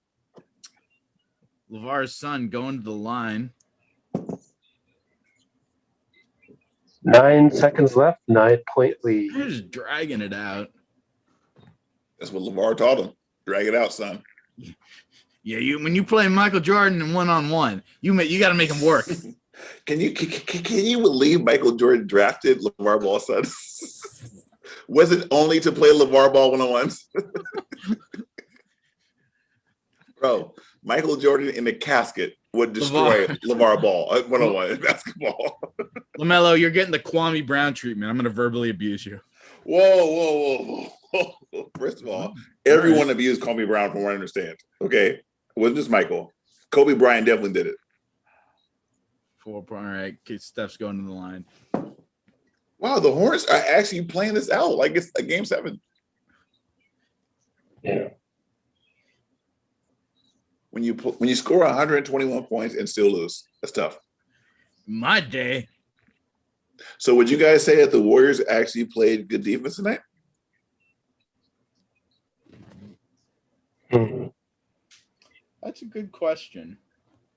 LeVar's son going to the line. 9 seconds left, 9-point lead. They're just dragging it out. That's what LeVar taught him. Drag it out, son. Yeah, when you play Michael Jordan in one-on-one, you got to make him work. Can you believe Michael Jordan drafted LeVar Ball's son? Was it only to play LeVar Ball one-on-ones? Bro, Michael Jordan in the casket would destroy LeVar Ball one-on-one in basketball. LaMelo, you're getting the Kwame Brown treatment. I'm going to verbally abuse you. Whoa. First of all, everyone abused Kobe Brown from what I understand. Okay. It wasn't just Michael. Kobe Bryant definitely did it. 4 point. All right. Steph's going to the line. Wow, the Hornets are actually playing this out like it's a game 7. Yeah. When you score 121 points and still lose, that's tough. My day. So would you guys say that the Warriors actually played good defense tonight? That's a good question.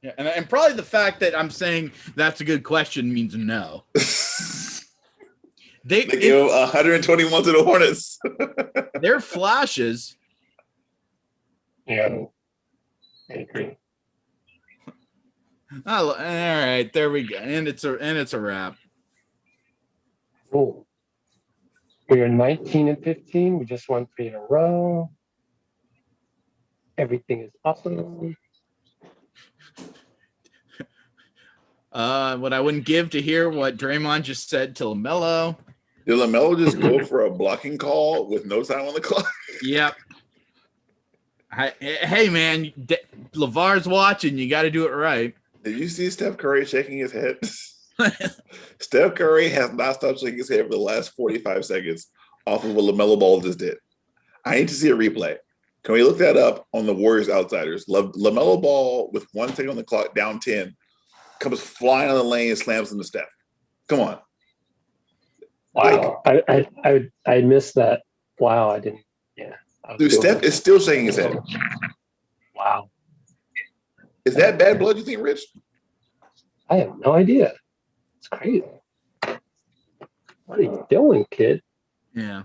Yeah, and probably the fact that I'm saying that's a good question means no. They gave 121 to the Hornets. They're flashes. Yeah. I agree. Oh, all right, there we go. And it's a wrap. Oh. We are 19-15. We just won 3 in a row. Everything is awesome. What I wouldn't give to hear what Draymond just said to LaMelo. Did LaMelo just go for a blocking call with no time on the clock? Yep. Hey, man, LeVar's watching. You got to do it right. Did you see Steph Curry shaking his head? Steph Curry has not stopped shaking his head for the last 45 seconds off of what LaMelo Ball just did. I need to see a replay. Can we look that up on the Warriors Outsiders? LaMelo Ball with 1 second on the clock, down 10, comes flying on the lane and slams into Steph. Come on. Wow. I missed that. Wow, I didn't. Yeah. Dude, Steph is still shaking his head. Wow. Is that bad blood, you think, Rich? I have no idea. It's crazy. What are you doing, kid? Yeah.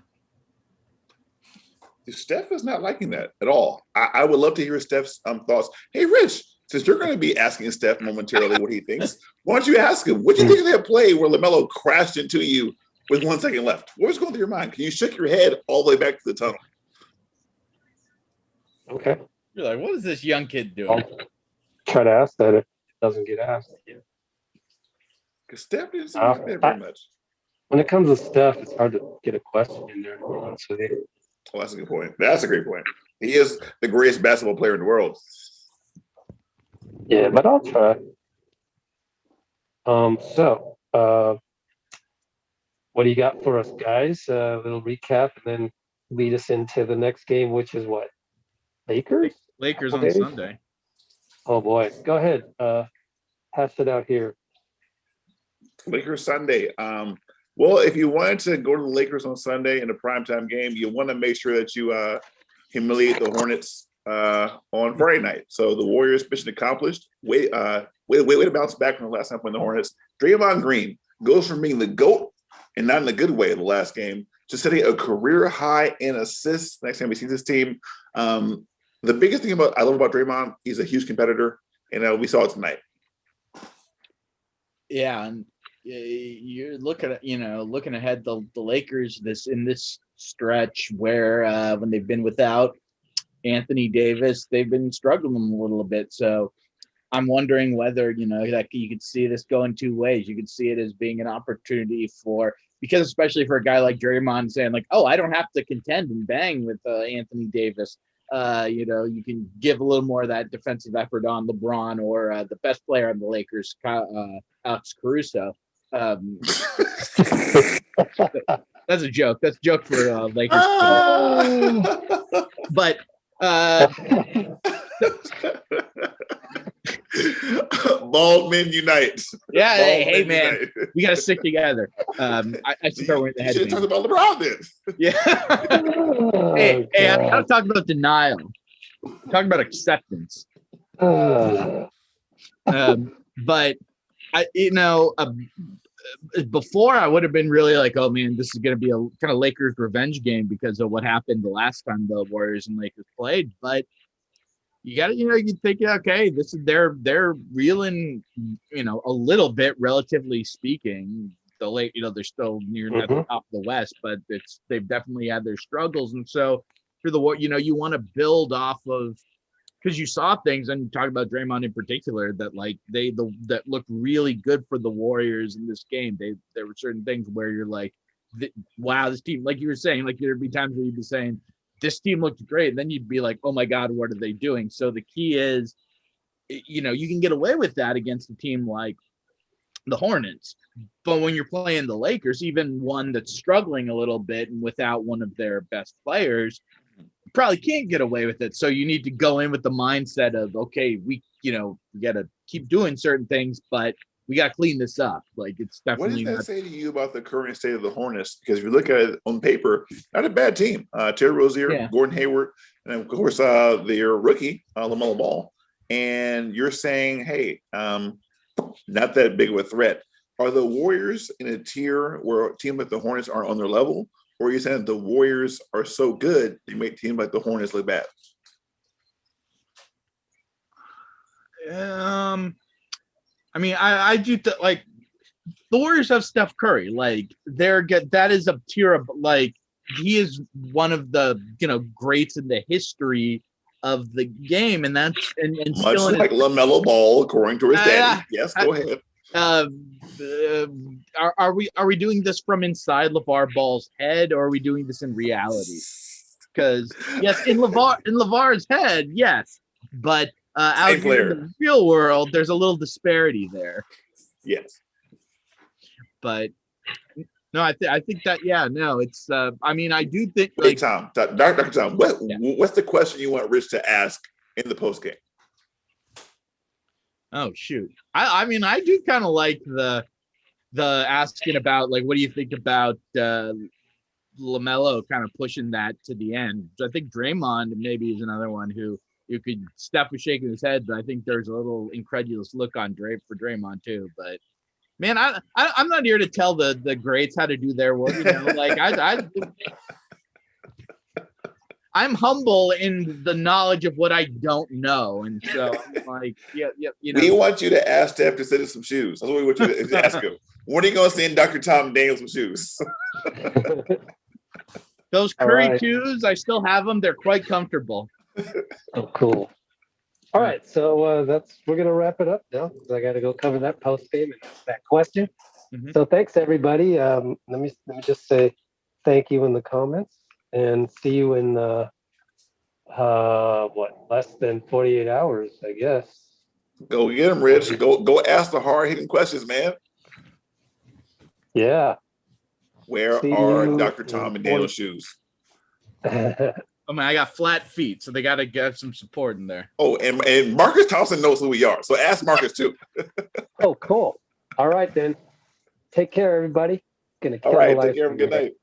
Steph is not liking that at all. I would love to hear Steph's thoughts. Hey, Rich, since you're going to be asking Steph momentarily what he thinks, why don't you ask him, what do you think of that play where LaMelo crashed into you with 1 second left? What was going through your mind? Because you shook your head all the way back to the tunnel. Okay. You're like, what is this young kid doing? I'll try to ask that if it doesn't get asked. Because Steph didn't seem to say very much. When it comes to Steph, it's hard to get a question in there. To be honest with you. Well, that's a good point. That's a great point. He is the greatest basketball player in the world. Yeah, but I'll try. What do you got for us, guys? A little recap, and then lead us into the next game, which is what? Lakers? Lakers on Okay. Sunday. Oh boy, go ahead. Pass it out here. Lakers Sunday. Well, if you wanted to go to the Lakers on Sunday in a primetime game, you want to make sure that you humiliate the Hornets on Friday night. So the Warriors mission accomplished. Way to bounce back from the last time playing the Hornets. Draymond Green goes from being the GOAT, and not in a good way, the last game, to setting a career high in assists. Next time we see this team. The biggest thing I love about Draymond, he's a huge competitor, and we saw it tonight. Yeah, and you're looking ahead the Lakers in this stretch where when they've been without Anthony Davis, they've been struggling a little bit. So I'm wondering whether that you could see this going two ways. You could see it as being an opportunity because especially for a guy like Draymond saying like, oh, I don't have to contend and bang with Anthony Davis. You can give a little more of that defensive effort on LeBron or the best player on the Lakers, Alex Caruso. That's a joke. That's a joke for Lakers. But bald men unite. Yeah, hey men man, unite. we got to stick together. I should start wearing the You should have headband. talked about LeBron then. Yeah. Hey, I'm not talking about denial. I'm talking about acceptance. But before I would have been really like, oh man, this is going to be a kind of Lakers revenge game because of what happened the last time the Warriors and Lakers played. But you got to, you think, okay, this is they're reeling, a little bit, relatively speaking. The late, they're still near at the top of the West, but they've definitely had their struggles, and so for the you want to build off of. Because you saw things, and you talked about Draymond in particular, that like that looked really good for the Warriors in this game. There were certain things where you're like, wow, this team, like you were saying, like there'd be times where you'd be saying, this team looked great, and then you'd be like, oh my God, what are they doing? So the key is, you can get away with that against a team like the Hornets, but when you're playing the Lakers, even one that's struggling a little bit and without one of their best players, probably can't get away with it. So you need to go in with the mindset of, okay, we got to keep doing certain things, but we got to clean this up. Like it's definitely. What does that say to you about the current state of the Hornets? Because if you look at it on paper, not a bad team. Terry Rozier, Gordon Hayward, and of course their rookie LaMelo Ball. And you're saying, hey, not that big of a threat. Are the Warriors in a tier where a team like the Hornets aren't on their level? Or are you saying the Warriors are so good they make teams like the Hornets look bad? I do like the Warriors have Steph Curry. Like they're good. That is a tier of like he is one of the greats in the history of the game, and that's and much still like LaMelo Ball, according to his daddy. Yes, go ahead. Are we doing this from inside LeVar Ball's head, or are we doing this in reality? Because yes, in LeVar's head, yes, but out here in the real world, there's a little disparity there. Yes, but no, I think that it's. I do think. Hey, Tom, Dr. Tom, what's the question you want Rich to ask in the post game? Oh shoot! I do kind of like the asking about like what do you think about LaMelo kind of pushing that to the end. So I think Draymond maybe is another one who you could. Steph was shaking his head, but I think there's a little incredulous look on for Draymond too. But man, I'm not here to tell the greats how to do their work. Like I'm humble in the knowledge of what I don't know, and so I'm like, yeah, you know. We want you to ask Steph to send us some shoes. That's what we want you to ask him. When are you going to send Dr. Tom Daniels some shoes? Those All Curry right. 2s, I still have them. They're quite comfortable. Oh, cool. All right, so we're gonna wrap it up now because I got to go cover that post game and that question. Mhm. So thanks everybody. Let me just say thank you in the comments and see you in less than 48 hours, I guess. Go get him, Rich. Go ask the hard hitting questions, man. Yeah. Where See are you Dr. Tom in and Daniel's shoes? I mean, I got flat feet, so they got to get some support in there. Oh, and Marcus Thompson knows who we are. So ask Marcus too. Oh, cool. All right then. Take care, everybody. Gonna All kill the right. live Take care. Have a stream good here. night.